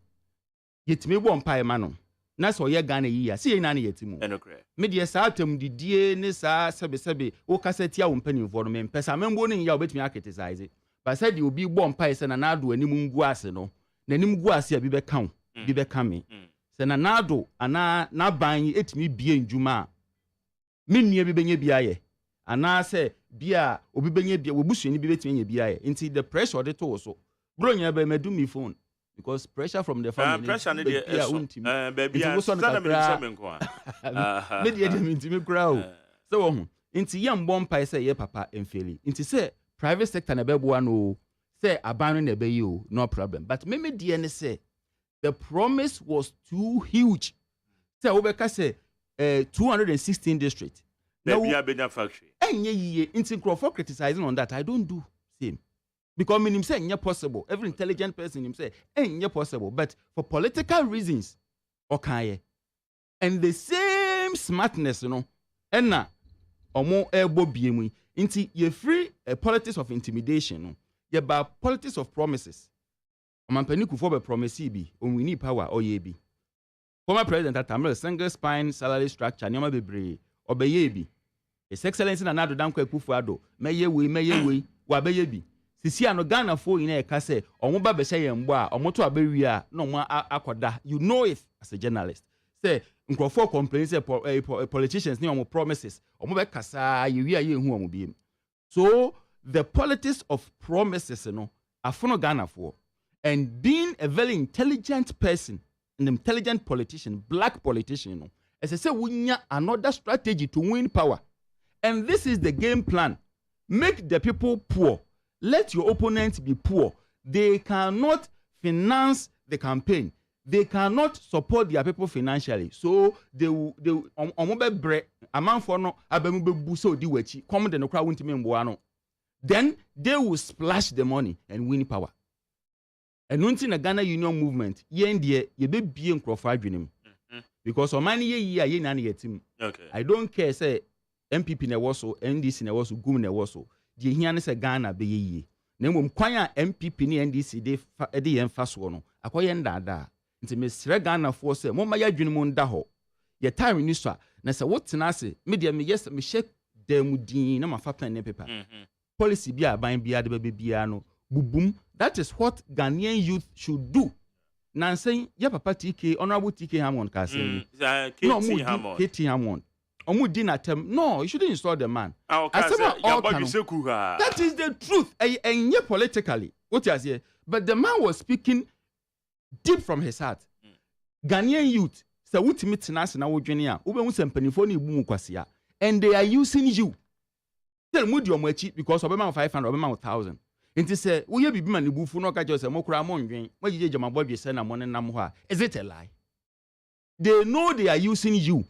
yet me one pie mano. That's why ye Ghana year. See nani yetimu. Me dear satum di die ne sa sebe o kasetia penny for me. Pesa memboning ya bet me criticize it. But said you be one pie sen anado any munguase no. Nenim guasi be count. Be coming. Sena nado ana na ban etimi bie njuma menua bi benye biaye ana se bia obi benye bia wobusuani bi betimi nye biaye nti the pressure de to so bro nya be medu me phone because pressure from the family pressure ne de baby send me nko me de ntimi kura o so wo hu nti yam bompai se ye papa emfeli nti se private sector na be bo no se aban na be yi o no problem but me de ne se the promise was too huge. Say Obeka say 216 districts. Now we have a factory. In Crawford criticizing on that. I don't do same. Because him say it's possible. Every intelligent person him say it's possible. But for political reasons, okay. And the same smartness, and na omo ebo biemu. Inti ye free politics of intimidation, ye ba politics of promises. Omampani Kufuor promise bi on we need power or ye bi. Former president Atamel single spine salary structure nyoma bebre obeye bi. His Excellency Nana Dankwa Akufo-Addo meye we wa beye bi. Sisi ano Ghana fo yin e ka say omo ba be hye yembo a omo to abewi a na omo akoda. You know it as a journalist. Say Nkrofo complain say politicians ni omo promises omo be kasa yewi a ye hu omo bi. So the politics of promises afono Ghana for. And being a very intelligent person, an intelligent politician, black politician, as I say, we need another strategy to win power. And this is the game plan. Make the people poor. Let your opponents be poor. They cannot finance the campaign. They cannot support their people financially. So they will then they will splash the money and win power. And until the Ghana Union movement, ye be being Crawford dream. Because on many ye nani team. Okay. I don't care say MPP ne waso, NDC ne waso, GUM ne waso. Die hiane se Ghana be ye. Nemo kwanya MPP ni NDC de emfaso no. Akoye ndada. Nti mesre Ghana for say mo ma ya dwene mo nda ho. Ye time ni so na se wotena ase me de me yes me shake dem din na mafa pen ne paper. Policy bi aban bi ade be bia no. Bubum. That is what Ghanaian youth should do. Nansen, ya papa TK, Honorable TK Hammond can say. No, KT Hammond. Omu din atem. No, you shouldn't install the man. That is the truth. And yeah, politically, what you say. But the man was speaking deep from his heart. Ghanaian youth, say what meet nas na wodwene a, ube hu sempanifo ni bu kwasea. And they are using you. Tell me your mochi because obema 500, obema 1,000. Inti say wo ye bibi ma ne bufu no ka je say mokura mo ndwen magije jama bodwe say na mo ne nam ho a is it a lie? They know they are using you.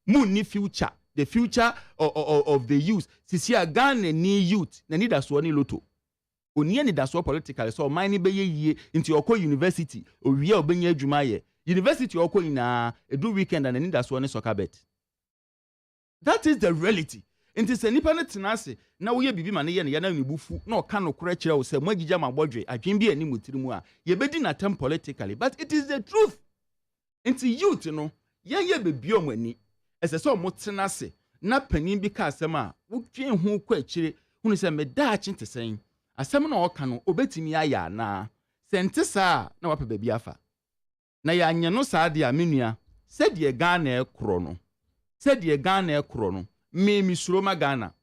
Munni future, the future of the youth. Sisi a Ghana ni youth na need aso ni loto. Oni need aso politically so man ni be ye into okọ university owie obenya adwuma ye. University okọ ina edu weekend and need aso ni soccer bet. That is the reality. Inti se nipa ne tenase na wo ye bibi ma ne ye ne ya na nbufu na o ka no kora kire wo se magija mabodwe adwen bi ani mutirimu a ye bedi na tem politically but it is the truth. Inti youth no ye bebi omani ese so mo tenase na panin bi ka asem a wo twen hu kwa kire hunu se me da achi ntesen asem na o ka no obetimi aya na sente sa na wapa baby afa na ya anye no sa de amenua se de Ghana ekro no se de Ghana ekro no me suroma Ghana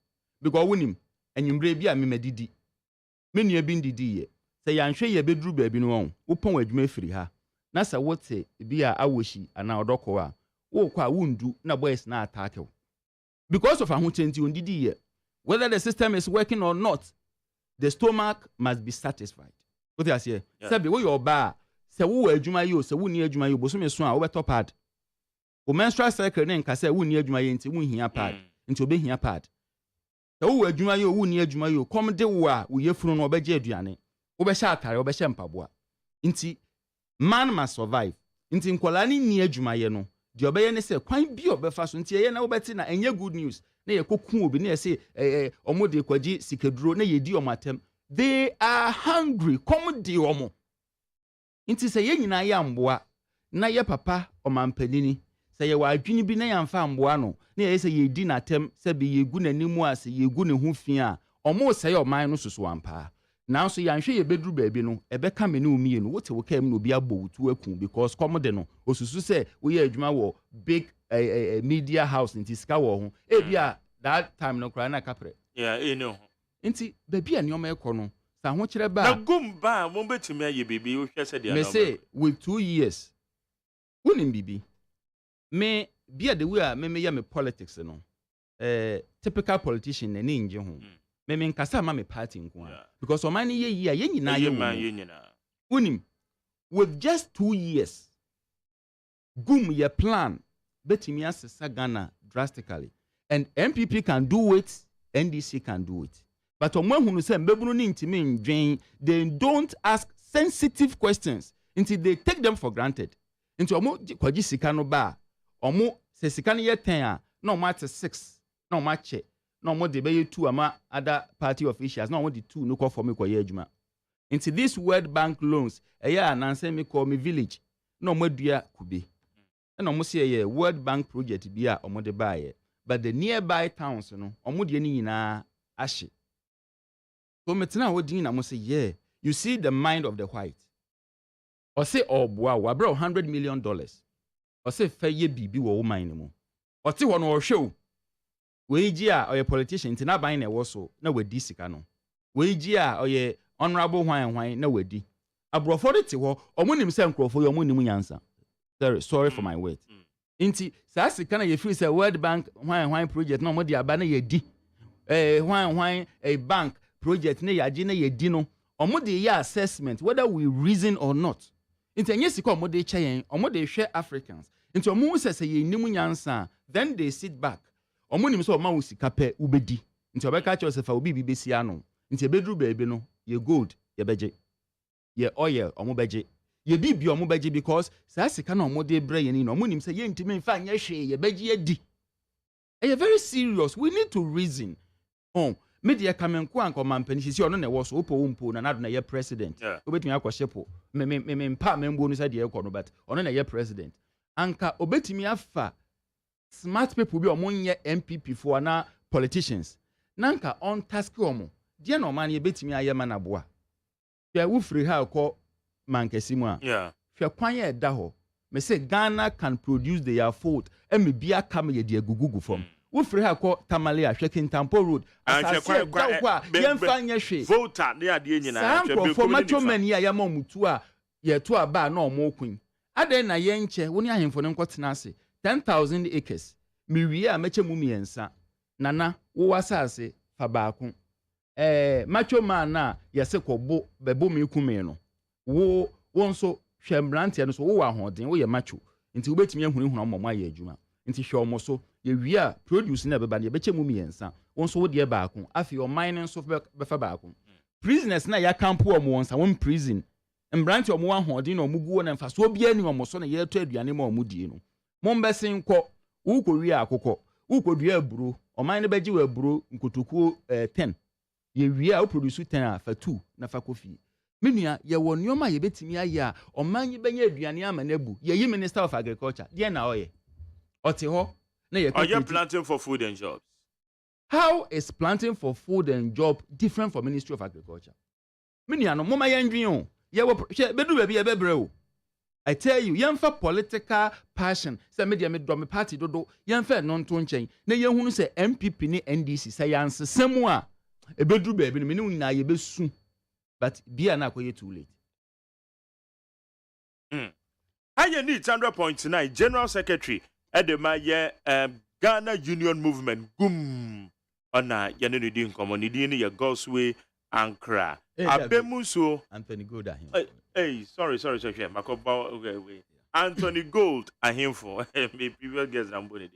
because wonim enyimbre bi a me medidi me nua bi ndidi ye se yanhwe ye beduru baabi no won wo pon adwuma firi ha na sa wote bi a awoshi ana odoko a wo kwa wundu na boys na attack you. Because of ahunchenti ondidi ye. Whether the system is working or not, the stomach must be satisfied. What you say? Say we your ba, say wo adwuma yi o, say wo ni adwuma yi o, boso me so a wo beto pad. O menstrual cycle ne nka say wo ni adwuma yi nti wo hia pad. Nti obe hia pad. Say wo adwuma yi o, wo ni adwuma yi o, kom de wo a wo yefunu no obegye aduane. Wo be sha atare, wo be sha mpaboa. Nti man must survive. Nti nkola ni adwuma ye no. The obey ne say kwan bi obefa so nti ye na wo beti na enye good news. Na ye kokun obi na ye say omode kwaji sikeduro na ye di omatem. They are hungry. Come di omo. Nti say ye nyina ya mboa na ye papa omampanini. Say ye wa adwini bi na ya mfa mboa no. Na ye say ye di natem say be ye gu nanimu ase ye gu ne ho fi a omo say oman no susu ampa. Now so yanhwe ye bedru baabi no ebeka me ne omie no wote wo kam no obi abowutu akun because come de no osusu say we ye adwuma wo big media house nti sika wo ho e bia that time no kra na kapre no nti baabi a neoma ekọ no sa ho kire ba na gumba mo betimi aye bibi wo hwe se dia me say with 2 years unim bibi me bia the way me ya me politics no typical politician na nje ho me nkasa ma me party nko because o man ye yi a ye nyina ye unim with just 2 years gum ye plan betimi asesa Ghana drastically and MPP can do it, NDC can do it, but o mahunu say mbebunu ni ntimi ndwen, they don't ask sensitive questions until they take them for granted. Into omo kwaji sika no ba omo se sika no ye 10 a na omo at 6 na omo ache no more de be 2 ama other party officials no more the 2 no call for me koye adwuma into this World Bank loans ananse me call me village no more dua kube na omo say ye World Bank project bi a omo de bae but the nearby towns no omo de ni nyina ahye so metena wo din na mo say yeah you see the mind of the white or say oboa wa bro $100 million or say fa ye bibi wo wo mind mo or ti ho no o hwe we ji a oye politician nti na ban na ewo so na wadi sika no we ji a oye honorable hwan na wadi abrofo de ti ho omunim se nkrofo yo omunim nyansa sorry for my words nti sa sika na ye free say World Bank hwan project na omodi aba na yedi hwan a bank project na yaji na yedi no omodi ya assessment whether we reason or not nti enye sika omodi cheyen omodi hwe Africans nti omu se ye nim nyansa then they sit back omunim so ma wo sika pe ubedi nti obeka cha osefa obi bibesi ano nti ebedru baabi no ye gold ye beje ye oil omu beje ye bibi omu beje because sa sika na omu de bre ye ni no omunim se ye ntimi mfa anya hwe ye beje ye di e very serious we need to reason media kamenko anko mampani sisi ono na wo so opo wompo na nado na ye president obetumi akoshepo me mpa membo no sa de ekọ no but ono na ye president anka obetumi afa smart people bi omonye MPP for na politicians nanka on task omo die na oman ye betimi ayema na boa hwe wufri ha ko mankasi mu a hwe kwan ye da ho me say Ghana can produce their food me bia kam ye de agugugu from wufri ha ko tamale a hwe Kintampo road asase da kwa ye mfa nye hwe voter ne ade nyina hwe for macho man ya ya mamutu a ye to aba na omo kun ade na ye nche woni ahemfo ne nkotena ase 10,000 acres. Miwie a meche mu miensa. Nana, wo wasase fa baako. Macho man na yese kobo bebo me kume no. Wo nso hwembrante no so wo wa hoden wo ye macho. Nti wo betimi ahunihuna mmom aye adwuma. Nti hwe omo so ye wie a produce na beba ne beche mu miensa. Wo nso wo de baako. Afi o mine nso befa baako. Prisoners na ya campo omo wonsa won prison. Mbrante omo wa hoden na omo guo na mfa so bia ni omo so na ye to aduane ma omo die no. Mombesin ko ukowi akoko ukodua aburo oman ne beji wa aburo nkotokuo 10 ye wie a produce 10 a fa 2 na fa kofi menua ye wo nioma ye betimi aye a oman ye benya aduane ama na bu ye minister of agriculture de na oye ote ho na ye planting for food and jobs. How is planting for food and job different from Ministry of Agriculture? Menua no moma ye ndwen o ye wo bedu ba bi ye bebre o. I tell you, yemfa political passion. Say media me do me party dodo. Yemfa non to nchen. Na ye hunu say MPP ni NDC say yanse semu a ebedru ba bi no me na ye besu. But bia na akoye too late. Aye need 100.9 General Secretary Edema ye Ghana Union Movement gum ona ye no di nkomo ni di ni ye God's Way Ankara. Abemu so Anthony Gold ahim. Hey, sorry, Makoba okay. Anthony Gold ahimfo. Me previous guest Ramboni.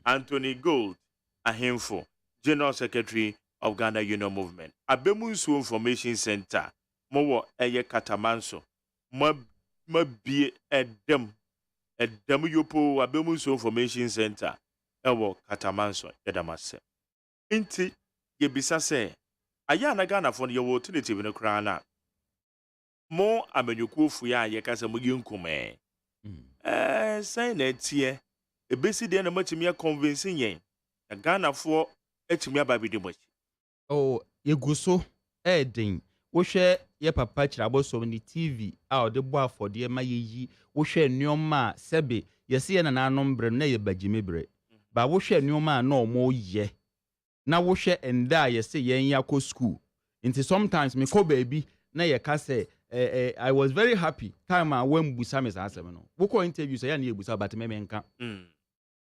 Anthony Gold ahimfo. General Secretary of Ghana Union Movement. Abemu so Information Center. Mo eye Katamanso. Mo bi edem yopo Abemu so Information Center. Ewo Katamanso yedamase. Inti yebisa se aya na Ghana fo ye wo alternative no kra na mo amenyuku fu ya ye kasa mo yinkume say na tie ebesi de na matimi convince yen na Ghana fo etimi ababidi mo Oh yeguso den wo hwe ye papa kirabo ni TV a ode bo afode ma yeyi wo hwe nneoma sebe yesi ye na nanom bre na ye bagimebre ba wo hwe nneoma na omo ye na wo hwe enda yesi yen yakọ school into sometimes me ko baby na ye ka say I was very happy time when busa me say asem no wo ko interview say ya na ye busa but me nka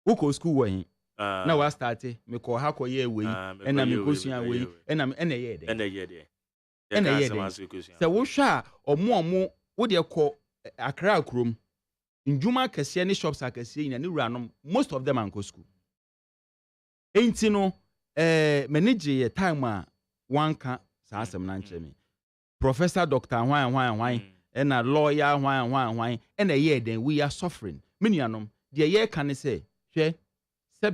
wo ko school wo hin na wa start me ko ha ko ye we na me ko sua we na ye de se wo hwa omo wo de ko Accra krom njuma kase ne shops akase ina ne wuranom most of them anko school enti no manage ye time a wanka sa asem na nche me Professor Dr. Hwan na lawyer Hwan na ye den we are suffering menuanom de ye kan say hwe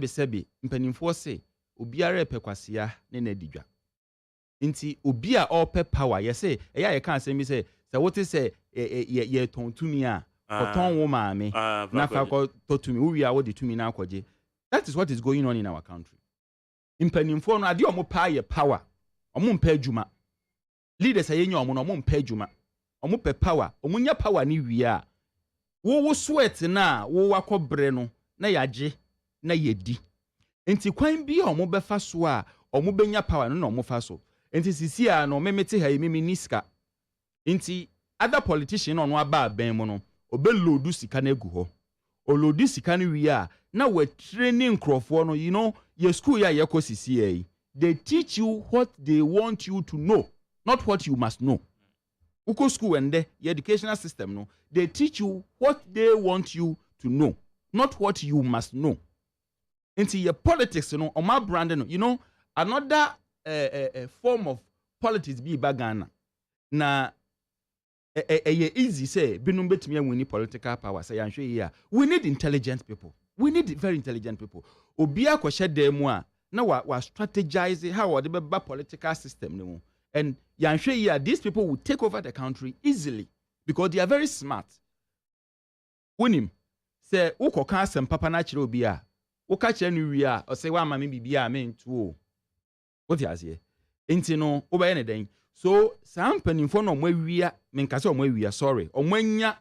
sebe mpanimfo se obiara epekwasea ne na didwa nti obi a all power ye say ye kan say me say what is say ye tontumi a koton wo maame na fa ko totumi wo a wo de tumi na akwaje. That is what is going on in our country. Mpanimfo no ade omo pa ye power omo mpa adwuma leaders ayenye omo no omo mpa adwuma omo pe power omo nya power ni wi a wo sweat na wo wakobre no na yaje na yedi enti kwan bi omo befa so a omo benya power no na omo fa so enti sisi a no memete ha mimi niska enti other politician no aba ben mu no obelodu sika na egu ho olodu sika no wi a na we training crofo no your school ya yeko sisi they teach you what they want you to know not what you must know. Uko school and the educational system no they teach you what they want you to know not what you must know. Into your politics on my brand no another form of politics be bagana na easy say binum betimi win political power say yanhwe here we need intelligent people. We need very intelligent people. Obia kwahye dem a na wa strategize how the political system no. And yanhwe here these people will take over the country easily because they are very smart. Wonim say ukoka asem papa na kire obi a uka kire no wi a o say wa mama bibia me ntuo. What you say? Enti no obaye ne den. So some penifo no mwawia menkase omwawia sorry omwanya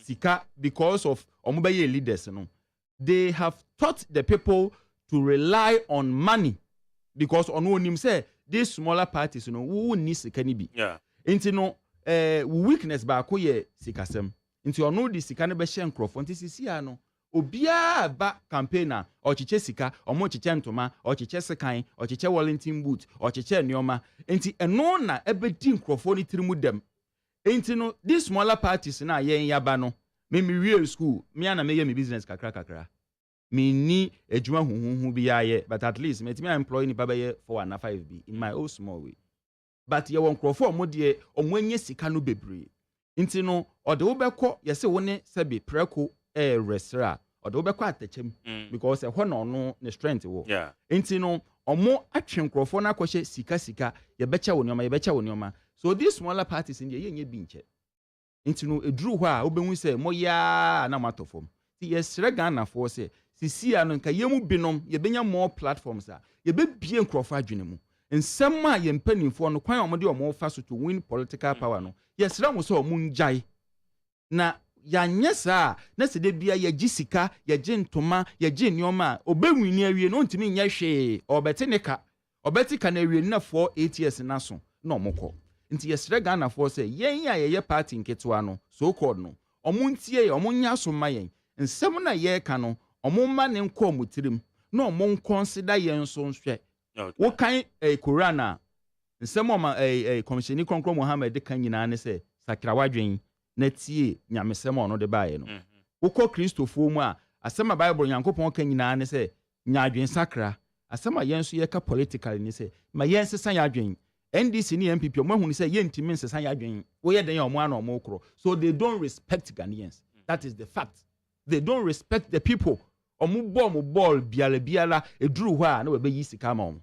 sika because of omobaye leaders no. They have taught the people to rely on money because on onim say these smaller parties who need sika ni bi. Yeah. Enti no weakness ba ko ye sikasem. Enti ono di sika ne be hye nkrofo enti sisi a no obia ba campaigner ochiche sika omo chiche ntoma ochiche sekan ochiche Wellington boot ochiche nioma enti eno na ebedi nkrofo ni tirimu dem enti no these smaller parties na yen yaba no me real school me ana me ye me business kakra me ni adwuma huhuhu bi aye but at least me employ ni baba ye 4 and 5 bi in my own small way but ye won nkrofo omo de omo anya sika no bebre enti no ode wo bekọ ye se wo ne sebe preko resra odo obekọ atachem because ho no ne strength wo enti no omo atwe nkrofo na akọhye sika ye becha wo nioma so these smaller parties in ye nye bi nche enti no eduru ho a obenwu se moya na matofom ti yesre Ghana for se sisi a no nka yemu binom ye benya more platforms a ye be bie nkrofo adwene mu nsem a ye mpanimfo no kwan omode omo fa so to win political power no yesre mo so omo njai na yanyesa na sede bia ye gisika ye gentoma ye genioma obewini awie no ntimi nya hwe obete neka obeti ka na awie na 8 years na so na omokọ nti yesre Ghana for say yen ya ye party nketwa no so called no omuntie omunya so mayen nsem na ye ka no omo ma ne nko mutirim na omo consider yen so nhwe Okay. wo kan Quran a nsem oma komisheni konkro Muhammad kan nyina ne se sakra wadwen na tie nyamesem ono de baaye no wo ko Kristofo mu a asema Bible Nyankopɔn kan nyina ne se nyaadwen sakra asema yen so ye ka political ne se ma yen sesa yadwen NDC ni MPP omo hu ne se yen ntimi nsesa yadwen wo ye den ya omo ana omo kro so they don't respect Ghanaians. That is the fact. They don't respect the people. Omo ball biala eduru ho a na we be yi sika ma omo.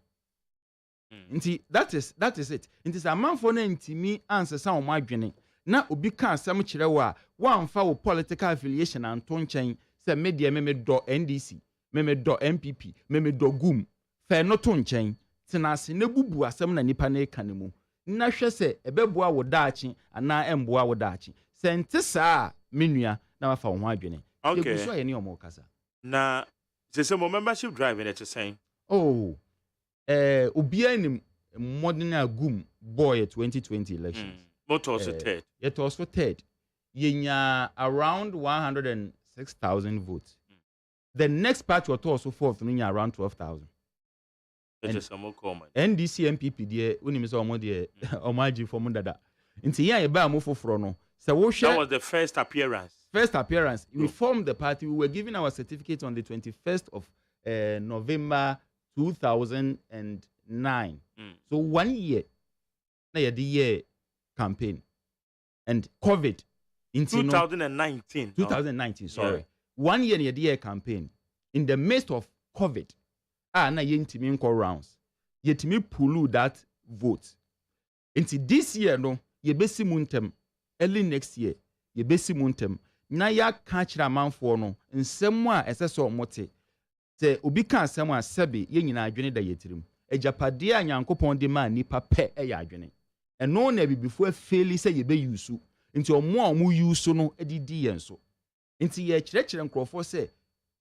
Nti that is it. Nti sa manfo na ntimi ansesa omo adwene na obi ka asem kire wo a wamfa wo political affiliation anto nchen se media me do NDC me do MPP me do gum fe no to nchen tenase na bubu asem na nipa na eka ne mu na hwe se ebeboa wo daachi ana emboa wo daachi se nte saa menua na wafa wo adwene. Okay. So ye ne omo kasa Na say mo membership drive in it saying obia nim modern gum boy 2020 elections. Motor so third. It was for third. Yenya around 106,000 votes. The next party was also fourth, around 12,000. It is some common. NDC MPP die unim so omo die omaji for dada. Nti ya eba mo foforo no. So that was the first appearance. We formed the party. We were given our certificate on the 21st of November 2009. So 1 year na the year campaign and COVID in 2019. 2019, sorry. Yeah. 1 year na the year campaign in the midst of COVID. Na yentimi nko rounds. Yetimi pulu that vote. Into this year no ye besi muntem early next year ye besi muntem na ya ka kira manfo no nsem a eseso omote se obi ka nsem a sebe ye nyina adwene da yetirim ejapade a Nyankopɔn de ma nipa pe e ya adwene eno na bibifo afeli se ye be yusu nti omo yusu no edidi yen so nti ye kyerɛkyerɛ nkrofo se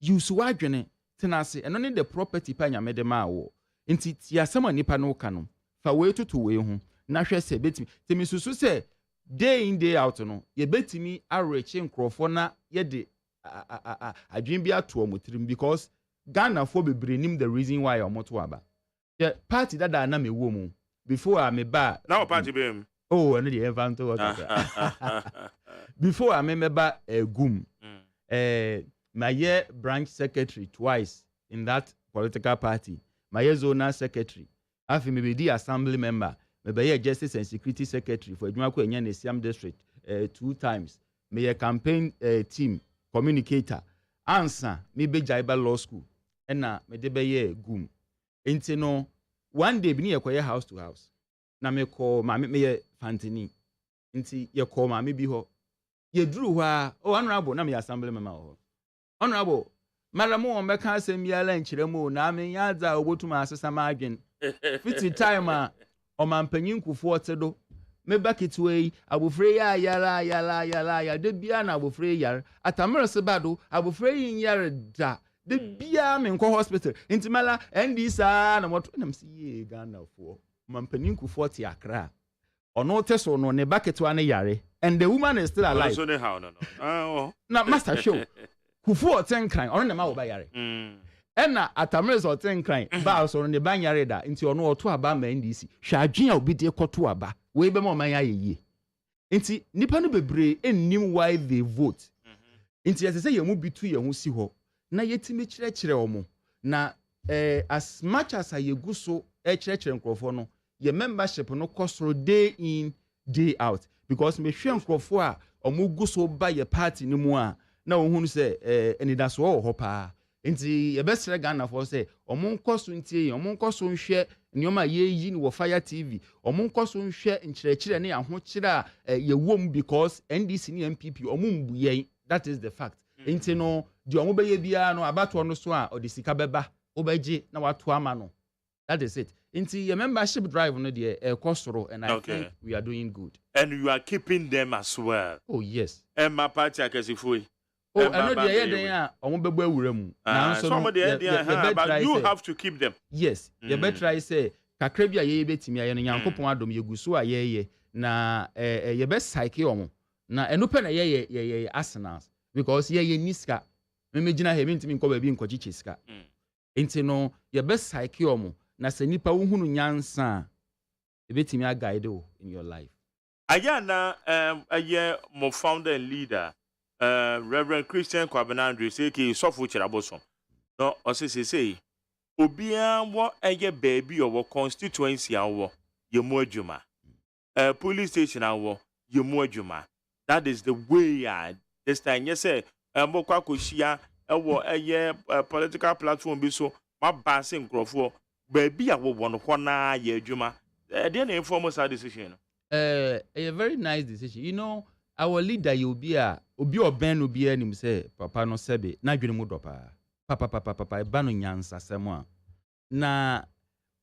yusu wa adwene tenase eno ne the property pa nyamede ma wo nti ti asem a nipa no ka no fa we tutu we hu na hwɛ se betimi temi susu se day in day out no ye betimi areche nkrofo na ye de adwen bi ato omotrim because Ghana for bebre nim the reason why omoto aba the party that na me wo mu before I me ba now party be him and the event before I me ba gum my year branch secretary twice in that political party my year zonal secretary afi me be the assembly member me be justice and security secretary for Adwumako Enya na Siam district 2 times me ye campaign team communicator answer me be Jaiba law school na me de be ye gum enti no one day bi ne ye house to house na me call ma me ye fantini enti ye call ma me bi ho ye duru ho a honorable na me assembly member ho honorable malamu on be kan asem biala nkyeremu na me yaza obotuma asesa ma adwen fiti time a o mampanyin kufu otedo me baketwe abofre ya yala de bia na abofre yar atamere se bado abofre yin yar da de bia me nko hospital intimala ndi sa na moto na msi Ghana fo mampanyin kufu oti akra ono teso no ne baketwa ne yare and the woman is still alive so how no na master show kufu otenkran ono na ma wo ba yare ena atamere so otenkran ba so no ne ban yare da nti ono oto aba ma NDC hwa adwen a obi de koto aba we be ma man ayeye nti nipa no bebre ennim why they vote nti yese ye mu bitu ye hu si ho na yetimi kyerɛkyerɛ omo na as much as ayegu so kyerɛkyerɛ nkrofo no ye membership no kosoro day in day out because me hwe nkrofo a omo gu so ba ye party ni mu a na ohunu se enidaso wo ho pa nti ye besere Ghana for say omo nkoso ntie omo nkoso nhwe nyoma ye yi ni wo Fire TV omo nkoso nhwe nkyerɛkyerɛ ne ahokyerɛ a ye wom because NDC ni MPP omo mbuye that is the fact nti no di omo beye bia no abato no so a odi sika beba obegye na wato ama no that is it nti your membership drive no de kosoro and I think we are doing good and you are keeping them as well. Oh yes my party akasifoi I know the idea omo bebo awura mu na so some of the idea but you have to keep them. Yes you better try say kakra bia ye betimi aye no Nyankopon adom ye guso a ye na ye be psyche omo na enope na ye arsenals because ye niska me gina he mentimi nkɔ ba bi nkɔgye kyesika enti no ye be psyche omo na sɛ nipa wo hunu nyansa ebetimi aguide o in your life. Ayana mo founder and leader Reverend Christian Kwabena Andrew say ki sofo chiraboso no osese obia wo eye baby or constituency awo ye mu adwuma police station awo ye mu adwuma. That is the way this time you say mo kwa koshia ewo eye political platform bi so ma ba se nkrofo baby awo won ho na ye adwuma dey na inform us decision. A very nice decision. You know, our leader you be oben obi anim say papa no sebe na dwene mu dopa. Papa ba no nyansa semwa. Na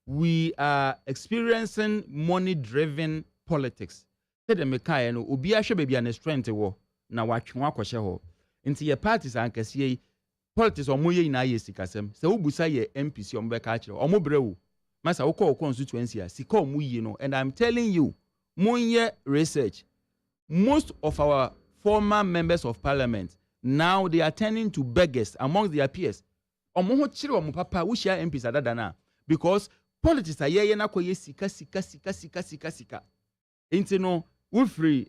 we are experiencing money driven politics. Say dem kai no obi ahwe baby an strength wo na watwe akɔhye ho. Nti ye parties ankase politics omoye na ye sikasem. Se obusa ye MPC ombeka akire. Omobrewu. Masa wokɔ constituency a sika omuyi no, and I'm telling you Monye research. Most of our former members of parliament now they are turning to beggars among their peers. Omo chire omo papa we share MPs adadana because politics are ye na koye sika. Enti no we free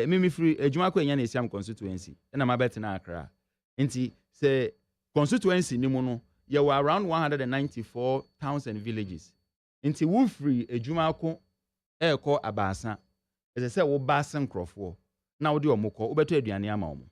mimi free adwuma ko enya na esiam constituency. Na mabet na Accra. Enti say constituency ni mu no ye were around 194 towns and villages. Enti we free adwuma ko eko abasa ese se wo basen krofo na wo de omukọ wo beto aduane ama omo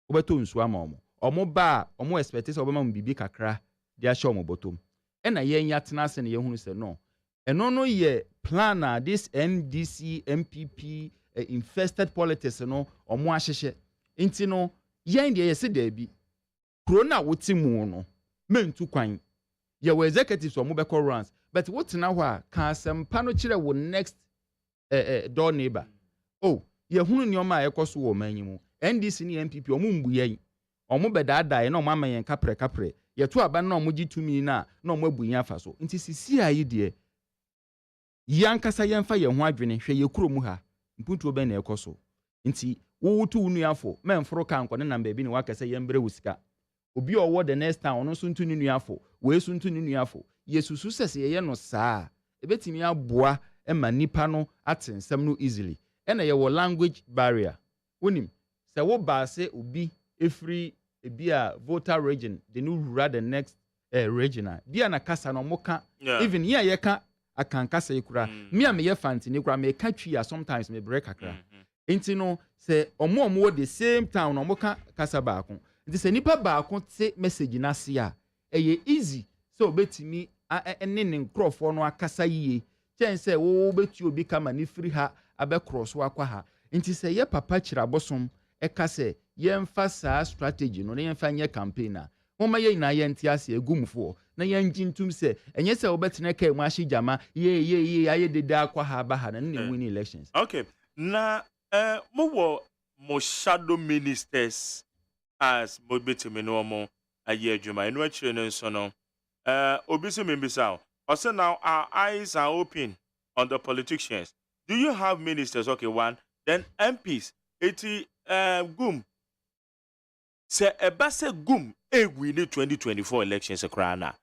wo beto nsu ama omo omo ba omo expect se obema mbibi kakra de ahye omo botom e na ye nya tena se ne ye hunu se no eno no ye plan this NDC MPP infested politics no omo ahyehye nti no ye de ye se da bi pro na wo timu no mentu kwan ye wo executives omo be runs but wo tena ho a ka sempa no kire wo next door neighbor. Oh, ye hunu nioma ekoso wo manyimu. NDC ni MPP omu mbu yen. Omu bedada na omu amayen kapre. Ye to aba na omu gitumi na omu abunya fa so. Nti sisi ayi de yankasa yemfa ye ho adwene hwe ye kuro mu ha. Mpuntu obe na ekoso. Nti wo wutu unu afo, memforo kan kone na mba bi ni wakasa yembre wusika. Obi owo the next time ono so ntu ni nu afo, we so ntu ni nu afo. Yesusu sese ye no saa. Ebetimi aboa ema nipa no atensem no easily ena ye wo language barrier wonim se wo ba se obi efri ebia voter region the new rura the next regional bia na kasa no moka even here ye ka akankasa ikura me am ye fanti ni kura me ka twi sometimes me break akra enti no se omo wo the same town no moka kasa baako enti se nipa baako te message na se a eye easy so obetimi ene ne nkrofo no akasa yie say wo betu obi kama ni free ha abe cross akwa ha nti say ye papa kira bosom e ka say ye mfa saa strategy no ye mfa nye campaign a moma ye na ye nti ase egumfo na ye njintum say enye say wo betene kai mu ahye jama ye aye dede akwa ha ba ha na ne win elections. Okay, na mo shadow ministers as mo betumi no mo aye adwuma eno akire no nso no obi so membisa. Also now our eyes are open on the politicians. Do you have ministers? Okay, one. Then MPs. Eti gum. Se ebase gum we need 2024 elections akrana.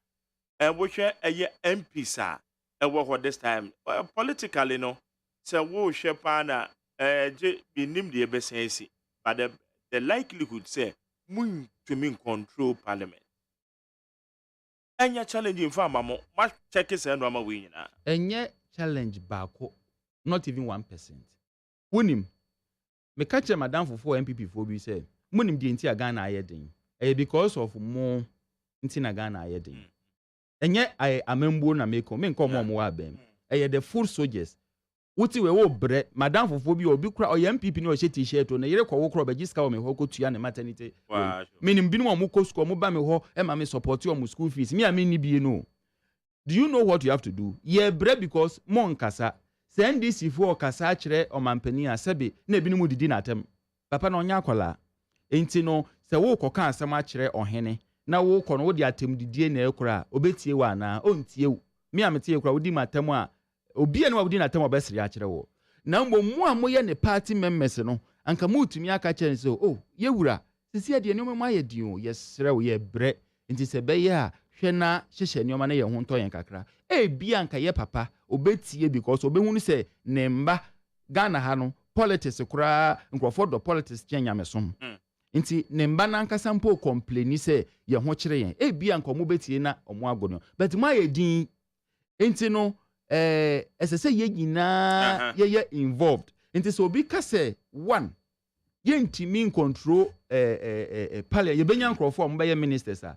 And we share MPs are what this time politically no. Se wo shepana je binim the ebesensi. But the likelihood say mun to mean control parliament. Enya challenge for mama ma check it and mama we nyina enye challenge baako not even 1%. Wonim me catch madam for MPP for bi say monim die nti aga na ayeden because of mo nti na aga na ayeden enye amembo na meko me nko mo abem the full soldiers wuti we wo bre madam fofo bi obi kura o MPP ni o hye t-shirt o na yere kwa wo kura obagiska o me ho kotua ne maternity menim binu mo ko school mo ba me ho e ma me support o mo school fees me am ni bie no. Do you know what you have to do? Ye bre because mo nkasa send this for kasa kire o mampani asebe na binu mu didi na atem papa na onya akola enti no se wo koka asem a kire ohene na wo kɔ no wo di atem didie na ekura obetie wa na ontie wo me am tie ekura wo di matem a obi ene wabudi na tem obesiri akire wo na mbo mu a moye ne party members no anka mutumi aka kire so oh ye wura sisi ade nneɛma mu ayɛ dio yɛsrɛ wo yɛ brɛ nti sɛ bɛyɛ a hwɛ na hyehyɛ nneɛma na yɛ ho ntɔ yɛn kakra bia nka yɛ papa obetie because obehunu sɛ ne mba Ghana ha no politics koraa nkrɔfo do politics kyɛn nyamesom nti ne mba nankasa mpo complaini sɛ yɛ ho kyerɛ yɛn bia nka ɔmo betie na ɔmo agono but mo ayɛ din nti no ɛsɛ sɛ yɛ nyinaa yɛ involved nti sɛ obi ka sɛ one yɛntimi control parliament yɛbɛnya nkrɔfo a mbɛyɛ ministers a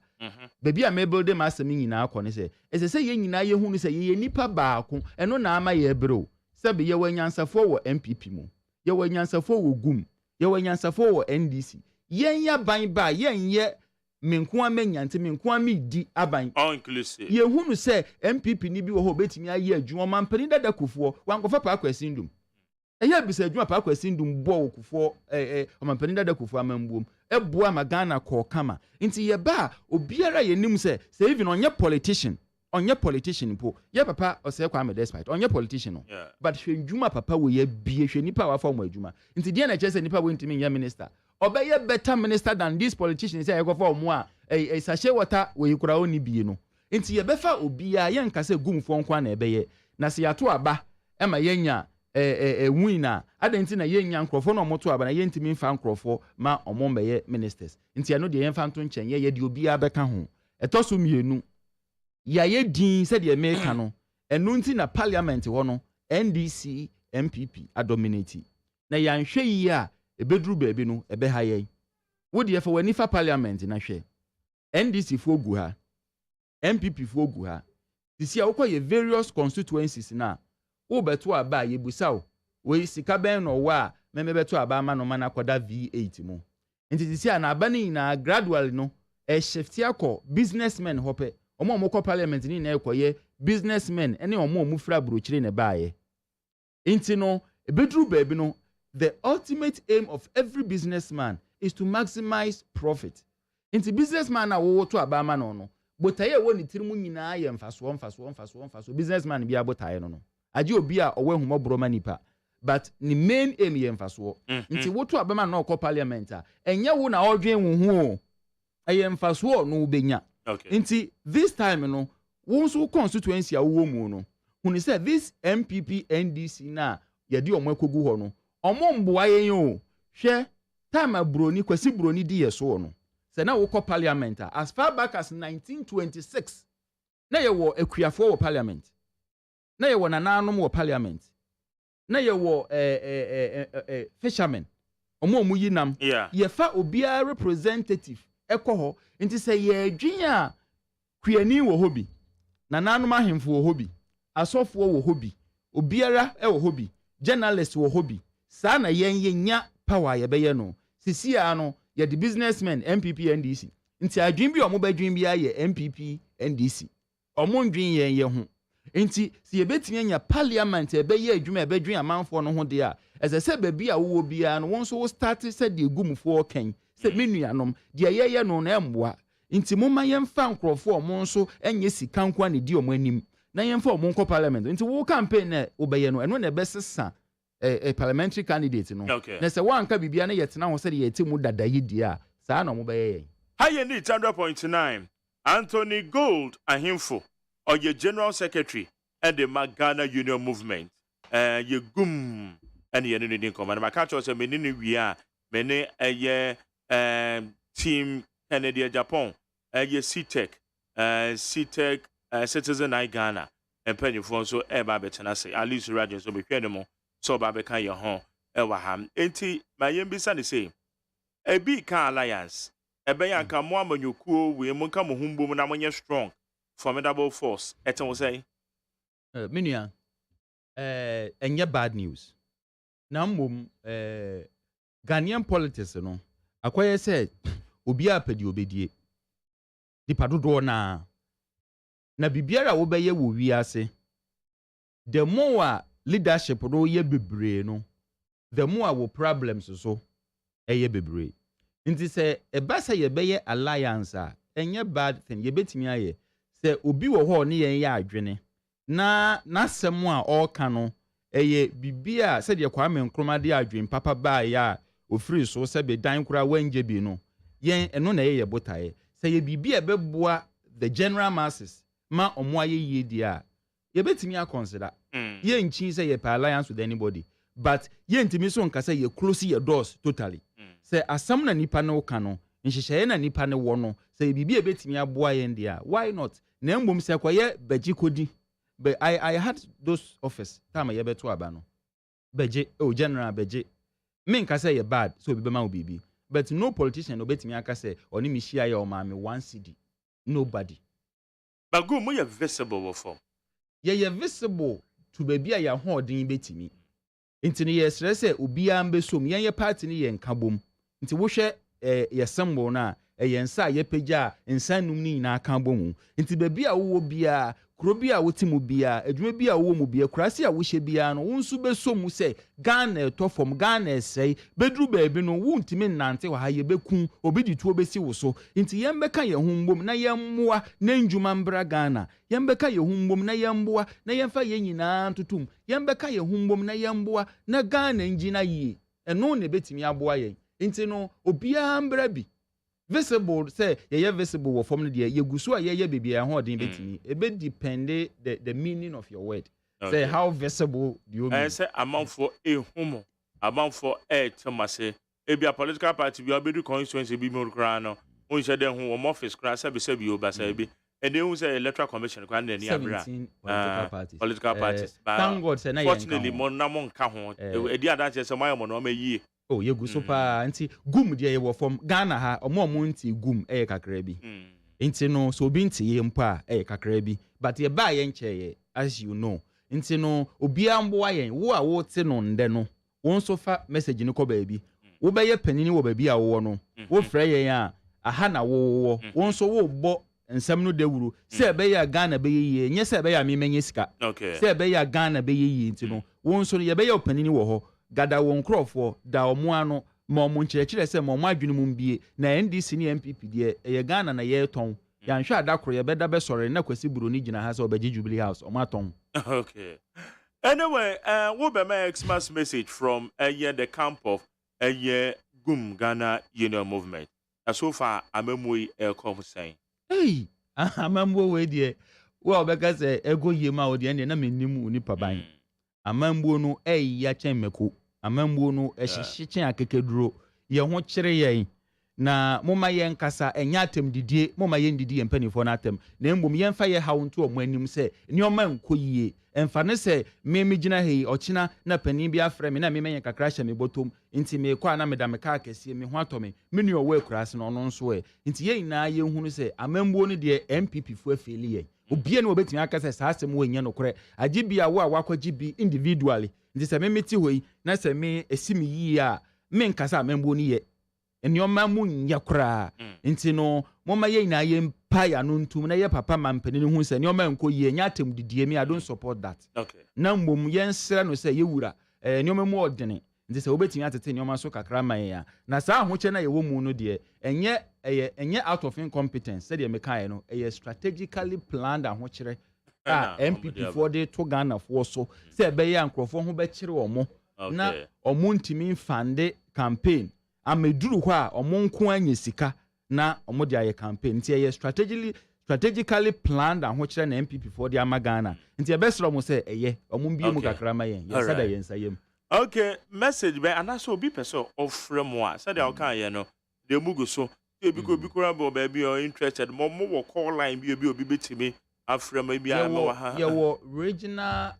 baabi a mebel dem asɛm nyinaa akɔ ne sɛ ɛsɛ sɛ yɛ nyinaa yɛhu ne sɛ yɛyɛ nipa baako ɛno na ama yɛ brɛw sɛ be yɛwɔ nyansafo wɔ MPP mu yɛwɔ nyansafo wɔ gum yɛwɔ nyansafo wɔ NDC yɛnyɛ ban ba yɛnyɛ menko amenya nti menko amedi aban all inclusive yɛhu no sɛ MPP ni bi wɔ hɔ betimi ayɛ adwuma mampani dada kufuo wankɔfa pa akwasindum ɛyɛ bisa adwuma pa akwasindum bɔ wɔ kufuo mampani dada kufuo amambuom ɛboa ma Ghana kɔ kama nti yɛba obiara yɛnim sɛ even ɔnyɛ politician po yɛ papa ɔsɛ kwa me despite ɔnyɛ politician no but hwɛ ndwuma papa wo yɛ bie hwɛ nipa wa fa mo adwuma nti deɛ na kyerɛ sɛ nipa wo ntimi nyɛ minister ɔbɛyɛ better minister than these politicians sɛ yɛkɔfa ɔmo a sachet water wo yikura oni bie no nti yɛbɛfa obia yɛnka sɛ gumfo nko na ɛbɛyɛ na sɛ yato aba ɛma yɛnya wina adanti na yɛnya nkrɔfo na ɔmo to aba na yɛntimi mfa nkrɔfo ma ɔmo mbɛyɛ ministers nti ɛno deɛ yɛmfa nto nkyɛn yɛ de obia bɛka ho ɛtɔ so mienu yɛayɛ din sɛ deɛ meka no ɛno nti na parliament hɔ no NDC MPP adominate na yɛanhwɛ yi a ebeduru baabi no ɛbɛha yɛn wo deɛ fa wani fa parliament na hwɛ NDC fo gu ha MPP fo gu ha sisi a wokɔ yɛ various constituencies na wo beto aba yebusaw we sika bɛn no wa meme beto aba ama no mana kɔda V8 mu nti sisi a na aba ni na gradually no shift akɔ businessmen hɔpɛ ɔmo kɔ parliament ni na ɛkɔyɛ businessmen ɛne ɔmo fra brochire ne baaye nti no ebeduru baabi no the ultimate aim of every businessman is to maximize profit nti businessman na wo to aba ama no botaye wo ni tirimu nyinaa yɛ mfaso businessman bi abotaye no agye obi a ɔwɔ ahumɔboro ma nipa but the main aim yɛ mfaso nti wo to aba ma na ɔkɔ parliament a ɛnyɛ wo na ɔdwen wo ho ɛyɛ mfaso no benya nti this time no wo so constituency a wo mu no huni sɛ this MPP NDC na yɛde ɔmo akogu hɔ no ɔmo mboa yɛn o hwɛ time abroni kwasi broni di yɛ so no sɛ na wo kɔ parliament as far back as 1926 na yɛwɔ akuafo wɔ parliament na yɛwɔ nananom wɔ parliament na yɛwɔ fishermen ɔmo yi nam yɛfa obiara representative ɛkɔ hɔ nti sɛ yɛdwen a kuani wɔ hɔ bi nananom ahemfo wɔ hɔ bi asɔfoɔ wɔ hɔ bi obiara ɛwɔ hɔ bi journalist wɔ hɔ bi saa na yɛnya power yɛbɛyɛ no sisi a no yɛde businessmen MPP NDC nti adwen bi ɔmo bɛdwen bi ayɛ MPP NDC ɔmo ndwen yɛn ho nti si yɛbɛtumi anya parliament ɛbɛyɛ adwuma ɛbɛdwen amanfoɔ no ho de a ɛsɛ sɛ baabi a wowɔ biara no wɔn nso wo start sɛ de gumfoɔ kɛn sɛ menuanom deɛ yɛyɛ no na ɛmboa nti moma yɛmfa nkrɔfoɔ ɔmo nso ɛnyɛ sika nko a ne di ɔmo anim na yɛmfa ɔmo nkɔ parliament nti wo campaign na wobɛyɛ no ɛno na ɛbɛsesa parliamentary candidate no na sɛ wanka bibia na yɛtena ho sɛ de yɛte mu dada yi die a saa na ɔmo bɛyɛ yɛn High need 100.9 Anthony Gold ahemfo or General Secretary and the Ghana Union Movement. Ye gum and ye didn't come. And my catch was a many we are many a year team Canada Japan, a year CTEC, Citizen I Ghana, and Penny Fonso, Babet, and I say, at least Radians will be credible, so Babekan your home, Ewaham. Enti, my young son is saying, a big car alliance, a bayanka more when you cool, we won't come home, woman, I'm strong. Formidable force. Eton will say, Minia, and bad news. Now, Ghanaian politics, no. Acquire said, Ubia pedi obedie. The Padudo na Bibiara obeye wo wiase. The more leadership ro ye bebre no, the more wo problems so eye bebre. Nti se ebasa ye beye alliance a enye bad thing ye betimi aye. Se obi wo ho ne yen ya adwene na nasem a ɔka no eye bibia se de Kwame Nkrumah de adwen papa ba ya ofiri so se be dan kura wanje bi no yen eno na ye botae say ye bibia beboa the general masses ma omo aye yie dia ye betimi a consider ye nchi say ye pa alliance with anybody but ye ntimi so nka say ye close your doors totally say asam na nipa no ka no nhihye na nipa ne wo no say bibia betimi aboa yen dia why not na mbom say kwaye baji kodi but I had those offers time ye beto aba no baji general baji me nka say ye bad so bi be ma obibi but no politician no betimi aka say oni mi hia ye o ma me 1 cedi nobody. But go mo ye visible for. Ye visible to baby a ya holding betimi. Inti ne ye sere se obi a mbesom ye party ne ye nka bom. Inti wo hwe ye symbol na ye nsa ye pagya nsa num ni na aka bom. Inti baby a wo bia kuro bi a wotimu bia adwuma bi a wo mu bia kurase a wo hye bia no wonsu besom se Ghana to from Ghana sei bedru baabi no wontimi nnante wa ha ye beku obi dituo besi wo so nti yembeka ye humbom na yemmoa na ndwuma mbra Ghana yembeka ye humbom na yemboa na yemfa ye nyina ntotum yembeka ye humbom na yemboa na Ghana ngina yi eno ne betimi aboa ye nti no obia mbra bi visible say ye visible wo form no de ye gusu a ye bibia ho odin betimi e be depend the meaning of your word. Okay. Say how visible do you mean? I say amount for a homo amount for a tomase e be a political party bi obedu constituency bi mo kra no on say den ho office kra say be o ba say bi and then say electoral commission kra na ni abra political parties thank God say na fortunately mo na mo nka ho e di adanse say mo no ma yie. Oh, ye guso pa nti gum de ye wo from Ghana ha omo nti gum kakra bi nti no so obi nti ye mpo a kakra bi but ye ba ye nche ye as you know nti no obi amboa ye wo a wo te no nde no won so fa message ni ko ba bi wo be ye panini wo ba bi a wo no wo frɛ ye a aha na wo won so wo bo nsɛm no dawuru sɛ be ya Ghana be ye nye sɛ be ya memenye sika sɛ be ya Ghana be ye nti no won so ye be ye panini wo ho gada won krofo da omo ano ma omo nkyerɛkyerɛ sɛ ma omo adwene mu mbie na NDC ne MPP de ye Ghana na ye ton ya nhwe adakoro ye beda be sɔre na kwasi buro ni gina ha sɛ obegye Jubilee House omo aton. Okay. Anyway, we be my Xmas message from the camp of Gum Ghana Union Movement. So far amemoi come saying. Hey, amambo we de well because ego yema o de na mennim uni paban. Amambo no ya chen meko amambo no ehyechen akekeduro ye ho kyere yen na moma yen kasa enya atem didie moma yen didie mpanifo na atem na mbom yen fa ye hawo nto omo anim se nioma nkoyie emfa ne se me gina hei ochina na panin bi afre me na me menye kakra hye me botom nti me kwa na me da me ka akese me ho atome me nu owo akurase no no nso nti yen na ye hunu se amambo no de MPP fu afeli yen obie no obetimi aka se saa asem wo nya no kore agi bia wo a wakwaji bi individually nti se me meti hoi na se me esimi yi a me nkasa amambo ni ye enioma mu nya kora nti no moma ye na ye mpa ya no ntum na ye papa mampani hu se enioma nko ye nya atem didie me I don't support that. Okay. Na mbom ye nsra no se ye wura enioma mu odene nti se obetimi atete enioma so kakra man ya na saa ahoche na ye wo mu no de enye out of incompetence said ye meka ye no strategically planned ahokere MPP for the to Ghana for so se be ya nkrofo ho be kire omo na omo ntimi fande campaign ameduru ho a omo nko anya sika na omo de aye campaign nti ye strategically planned ahokere na MPP for the Ghana nti e besro mo se omo mbie mu kakra ma yen ye sada yen sayem. Okay, message be anaso obi person of fremo a said o kan ye no de mugo so e bi ko bi kura bo baby or interested mo wo call line bi obi betimi afremo bi a ma ha ye wo regional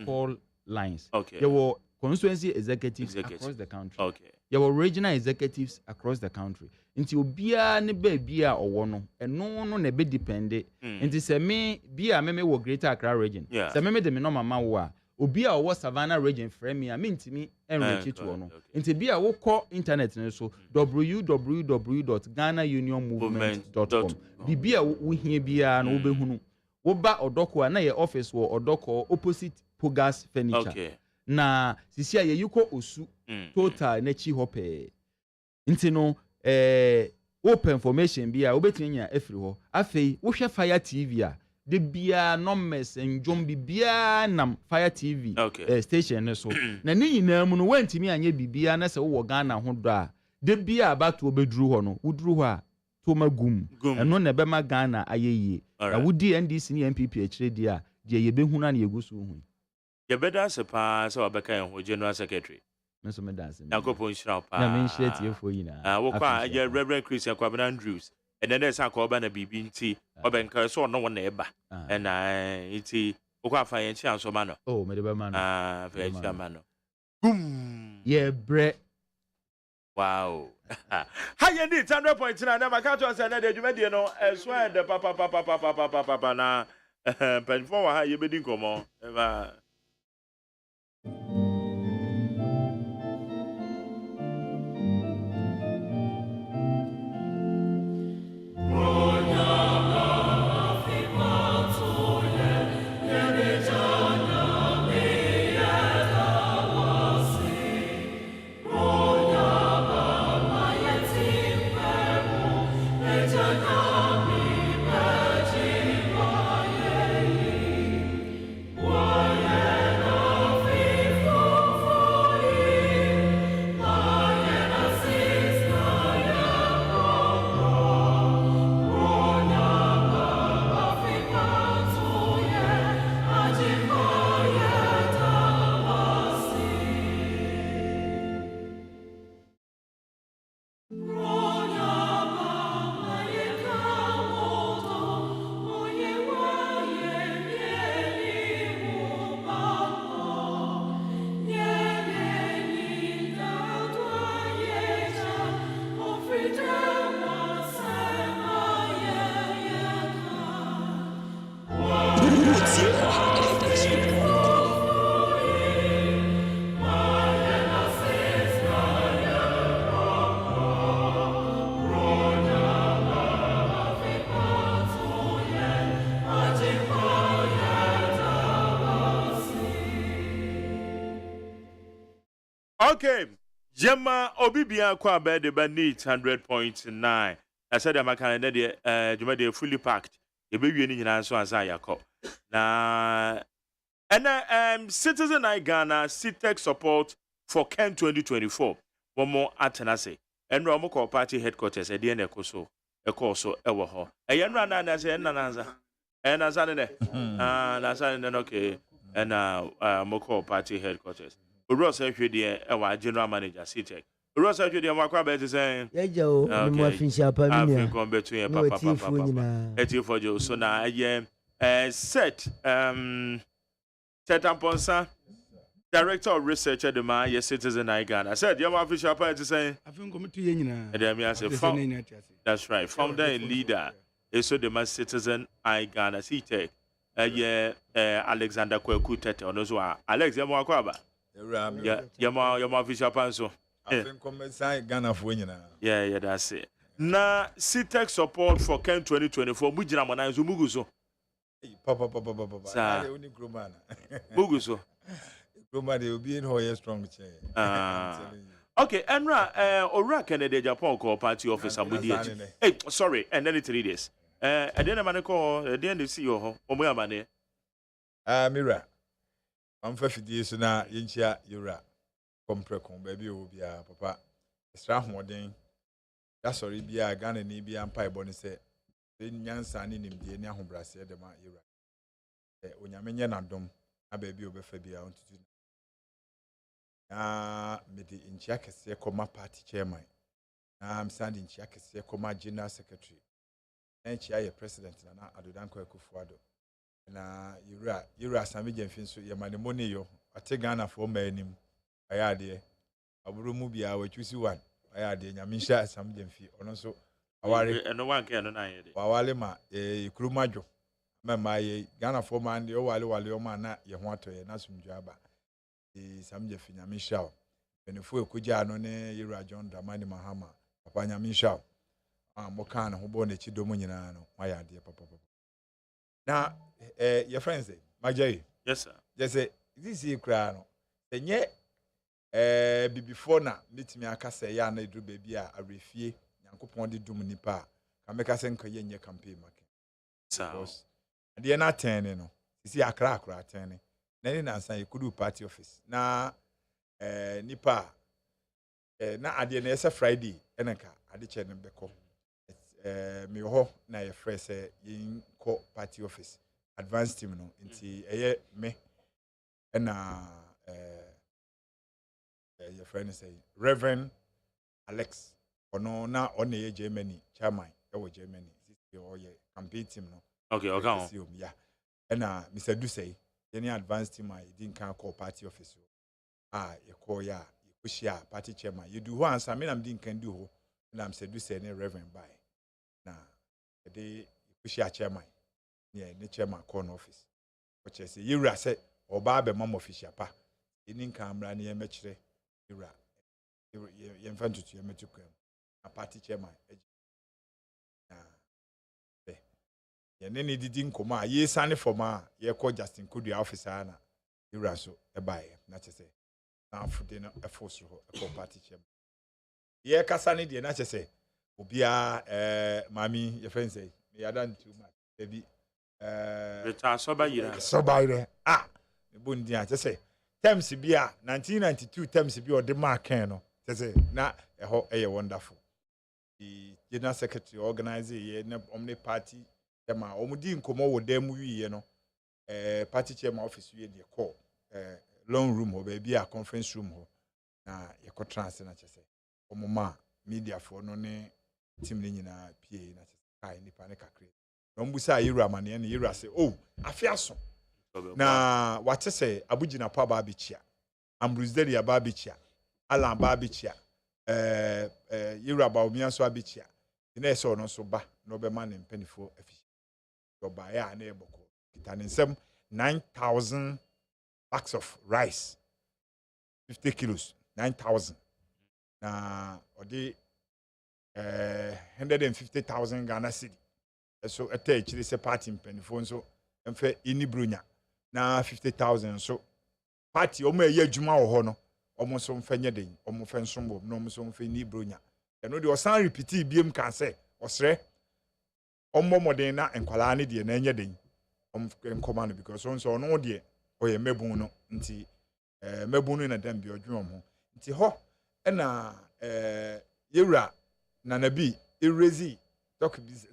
call lines. Okay. Ye wo constituency executives across the country. Okay. There were regional executives across the country. Nti obia ne baby a owo no eno no na be depende. Nti se me bia me wo Greater Accra region. Se me de me no mama wo a obia owo Savannah region frame me a me ntimi enreach to no. Nti bia wo call internet ne so www.ghanaunionmovement.com. Bibia wo hie bia na wo behunu. Wo ba odoko na ye office wo odoko opposite Pogas Furniture. Okay. Na sisi a ye yuko osu total na chi hope nti no open information bia obetumi nya afiri ho afei wo hwe Fire TV a de bia numbers njom bia nam Fire TV station ne so na ni nyina mu no wantimi anya bibia na se wo Ghana ho do a de bia abato obeduru ho no wuduru ho a to magum eno na be ma Ghana ayeye na wudi NDC ni MPP akire dia de yebehuna na yegusu hu yebeda se pa se obeka en ho general secretary meso me dance yakopon shira pa na me nhire tie fo yina wo kwa ye Reverend Christian Kwabena Andrews and then there's a ko ba na bibi nti obenka so no wona eba and iti wo kwa fa yen chi anso ma no oh me de be ma no fa chi ma no gum ye bre wow ha ye ni 100.9 na maka to say na de dwumade no so and papa na pen for ha ye bedi nkomo eba Okay, Jema Obibia kwa bed the need 100.9. I said I'm a kind of Juma fully packed. The baby in so as I call. Na and Citizen I Ghana CTEC support for Ken 2024. One more atenase. And Romoko party headquarters at the end so a course so ever ho. A young run as an answer. And as an okay. And Moko party headquarters. Ross Equity, our general manager, CTEC. Ross Equity, my crab is saying, Yajo, no more fish up. I think come between Papa for Joe. So now, set upon sir, director of research at the man, yes, Citizen I Ghana. I said, you're my fish up to say, I think come to you. That's right, founder and leader. So the man Citizen I Ghana, CTEC. Alexander Kweku Tete, on those one. Alex, you're more crab. You're my fish up and so. I think come inside Ghana for you now. Yeah, that's it. Na CTEC support for Ken 2024. Mujina Manazo Muguso. Papa. I only Grumana. Muguso. Grumana, they will be in Hoya strong chair. Okay, Enra, Ora Canada Japan call party office. Hey, sorry, and then 3 days. I didn't man call, I didn't see your home. Mira. I'm 50 years now, Incha, Yura. Comprecon, baby, will be a papa. Extra modern. That's already be a gun and be a pie bonnet said. Then young son in him, the Nahu Brassia, the man, Yura. When you're many and dumb, a baby will be Fabia on to me the Inchaka Coma party chairman. I'm standing Chaka Coma general secretary. And Chia president, and I do not Kufuado. Na yura samije mfinso ya manemone yo ategana for manim ayade aburu mu bia we choose one ayade nyamisha samije mfi ono so aware no one can na yede awale ma ikrumajo mama ye Ghana for man de wale o ma na ye ho atoye na sumdwa aba samije fi nyamisha benefo ekoja no ne yura John Dramani Mahama papa nyamisha mo kan ho bo na chidomo nyina no ayade papa na your friends say Majay. Yes sir. Just say this is cry no enye before na metimi aka say ya na edru baby a arefie Nyankopon de dum nipa ka meka say nka ye nye campaign make so and ye na 10 no sisi akra 10 na ni na san ye kudu party office na nipa na ade na ese Friday enaka ade che ne beko me ho na ye fresh yin ko party office advance team no nti me na your friend say Reverend Alex ono na ono ye Germany chairman Germany or ye campaign team no okay yeah na Mr. Dusey any advance team I didn't can call party office you call ya you push ya party chairman you do once I mean I'm didn't can do na Mr. Dusey any Reverend by na they push ya chairman yeah the chairman call office which is you say oba be mom official pa any camera na ye mechire you infant to you metukem a party chairman ye ne ne didi nkoma ye sane forma ye call Justin Kudu officer na yura so e bae na chese na afude na e force ho e party chairman ye kasa ne de na chese obia mami ye friend say me adan too much baby beta soba yira me bondi a chese terms bia 1992 terms bia o de mark no chese na e ho e wonderful the general secretary organize ye na omni party ma omudi nkomo wo dem wiye no party chairman office we dey call long room ho be a conference room ho na ye ko trans na chese omoma media for no ne team ni nyina pa na chese kai ni pa ne kakre no mbusa yira mane ne yira say oh afiaso na wate say abugina pa ba bichia ambruzeli ya ba bichia ala ba bichia yira ba omiaso abichia ina so no so ba no be man mpanifo afi buy ya na eboko kitane nsem 9,000 bags of rice 50 kilos 9,000 na odi 150,000 Ghana cedi so attach se party mpanifo nso emfe ini brunya na 50,000 so party o ma ye adwuma wo ho no omo so mfanye den omo fe nsombo no omo so mfe ni brunya eno de o san repeat biem kan se osre omo modern na enkwala ne de na enye den nkoma no because so no de oye mebun no nti mebun na dem bi odwom ho nti ho na yewra na nabi erezi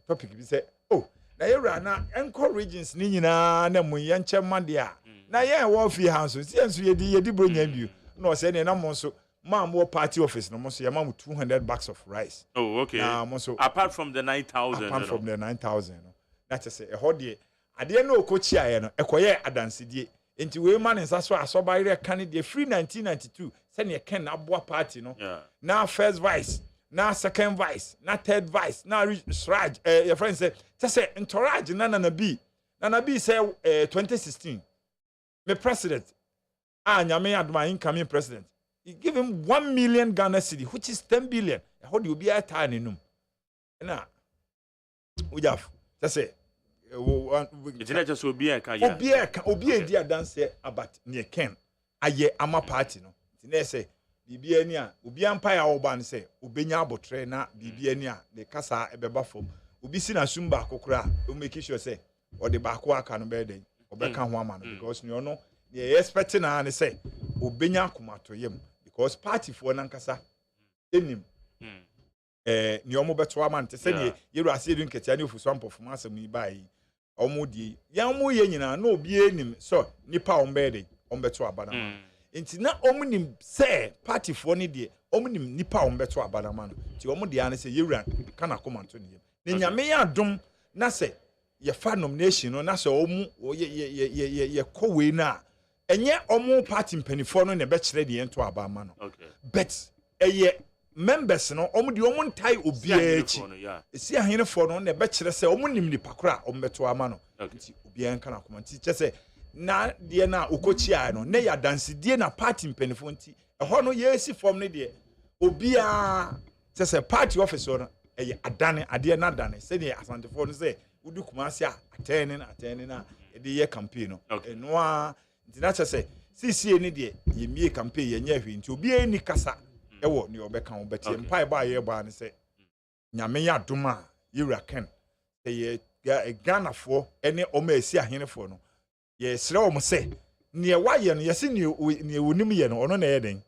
topic bi se oh na yewra na enko regions ni nyina na mu ye nchema de a na ye wo fi hanso si enso yedi bronya bi no se ne na mo so mo party office no mo so ye ma 200 bags of rice. Oh, okay. So apart from the 9,000. Apart from the 9,000, no. That is a hodie. Ade no kochia no ekoye adansidie. Enti we man nsa so asobare kan de free 1992 se ne ken aboa party no. Yeah. Now first vice, now second vice, now third vice, now Sraj your friend say entourage na bi say 2016 me president nyame adoma incoming president. He give him 1 million Ghana cedi, which is 10 billion. How do you be a tiny num? Na, we have just say, it's not just Obia dear dance about near Ken. Aye, ama party no. Tine say, Bibiania, Ubi Empire Oban say, Ubenya Botrena, Bibiania, the Casa Ebeba form. Ubi seen a Sumba Kokra, who make sure say, or the Bakwa can be day, or Beckham woman, because you know, the expecting and say, Ubenya Kumato yem. Because party for nankasa enim ni omo beto ama nte se ne yeru ase edu nketia ne ofu swamp performance mu bai omo die ya omo ye nyina na obi enim so nipa ombede ombeto abana nti na omo nim se party for ne die omo nim nipa ombeto abana ma no ti omo die ane se yeru kana komanto ne ne nyame ya dom na se ye fa nomination no na se omo ye kowe na enye omo party mpanifo no ne be kire de ento abama no but members no omo de omo ntai obia echi esi ahene fo no ne be kire se omo nim nipa kora omo beto ama no nti obia nka na koma nti kire se na de na okochi ai no ne ya dance de na party mpanifo nti eho no ye esi form ne de obia kire se party officer no adane ade na adane se ne asante fo no se udu kumase atene na de ye campaign no eno a nti na chese CCA ni de ye mie campaign ye nya hwe nti obi ani kasa ewo ne obeka wo betie mpai ba ye ba ne se nyame ya doma yewra ken ye Ghana fo ene o ma esi ahene fo no ye sere o mo se ne wa ye no ye se ne wonim ye no ono na ye den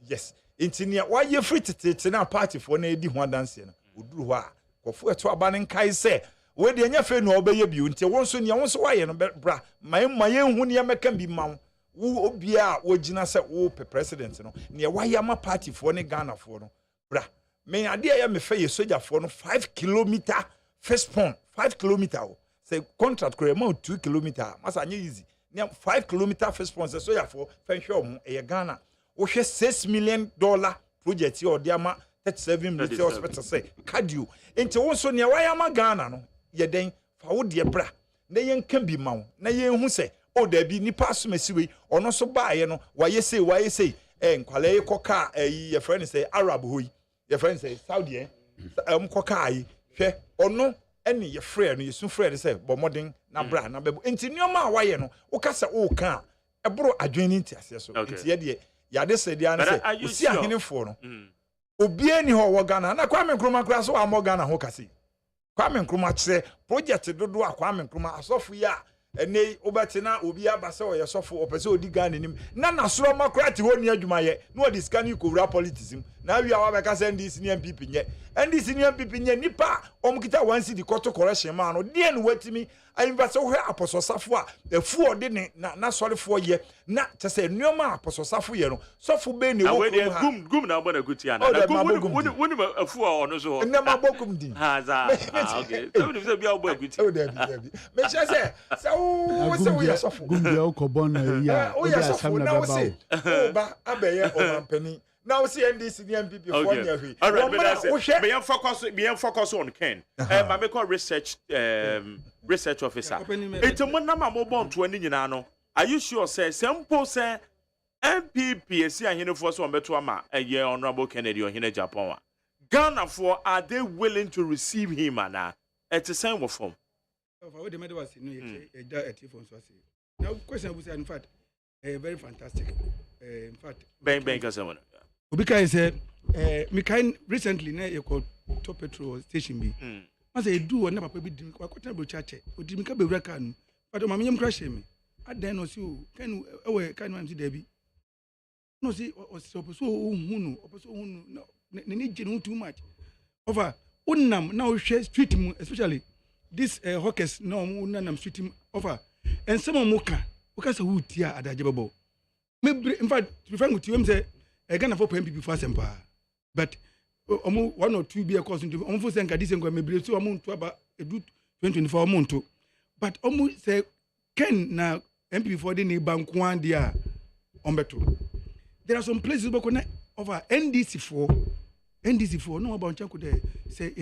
yes intinia why you free to na party for na edi ho dance no oduru ho a kofo eto aba ne nkai se we de anya fe no obeye bi nti won so ne won so waye no bra maye hu ne meka bi ma wo obia wo gina se wo president no ne waye ama party for ne Ghana for no bra me ade ya me fe ye soldier for no 5 kilometer first pond 5 kilometer say contract kore ma 2 kilometer masa anya easy ne 5 kilometer first pond say soldier for fe hwe mo e Ghana wo hwe $6 million project here or ama 37 military hospital say cardio enti won so ne waye ama Ghana no ye den fa wo de bra na yen kan bi ma wo na yen hu se o da bi nipa asomasiwe ono so baaye no waye sei nkwale koka ye friend say Arab hoyi ye friend say Saudi koka yi hwe ono ene ye frɛ no yesu frɛ say bo modern na bra na bebo enti nioma waye no wo kasa wo kan eboro adwene nti ase so enti ye de yade se dia na say osi ahenefo no obie ni ho wo Ghana na Kwame Nkrumah kra so amo Ghana ho kase Kwame Nkrumah kire project dodo Kwame Nkrumah asofu ya ene obatina obi abase o yesofo opese odi Ghana nim na nasoro makrati ho ni adwuma ye na odi scan ko wura politics na wi awa be ka send this ni MPP nye ndc ni MPP nye nipa omkita 1 city court correction ma no de no watimi ayimba se ho apososafo a efu ode ne na sorefo ye na tese nneoma apososafo ye no sofo be ne wo gum na bona gutia na gum afu a ono so na mabokum din ha za okay so ni se bia obo gutia o da bi me se wo se wo yesofo gum bia ukobon na ya o yesofo na wo se o ba abeye o mampani now see NDC the MPP for me. All right, but be focus on Ken. I make a research officer. It's a man na mo born 20 nyina no. Are you sure say simple say MPP see ahine for so beto ama a honorable Kennedy or hine Japan. Ghana for are they willing to receive him ana? It's the same form. What the matter was no now question was in fact very fantastic. In fact bang someone. Because said me kind recently na you call top petrol station bi I say do na papa bi dim kwa kwata bro chache odi ka be wura kan but ma me crash me adan no si o kan we kan am si da bi no si o so hunu no ne gene too much over unnam na o hwe street mu especially this hawkers no unnam street mu over and some moka because who tia adaje babo me in fact prefer with you say Ghana for MPP for sempa but one or two be a cause into for senka this and me bre so amount to about 2024 amount but say Ken na MPP for the bank one dia ombeto there are some places boko over NDC4 no about chanko there say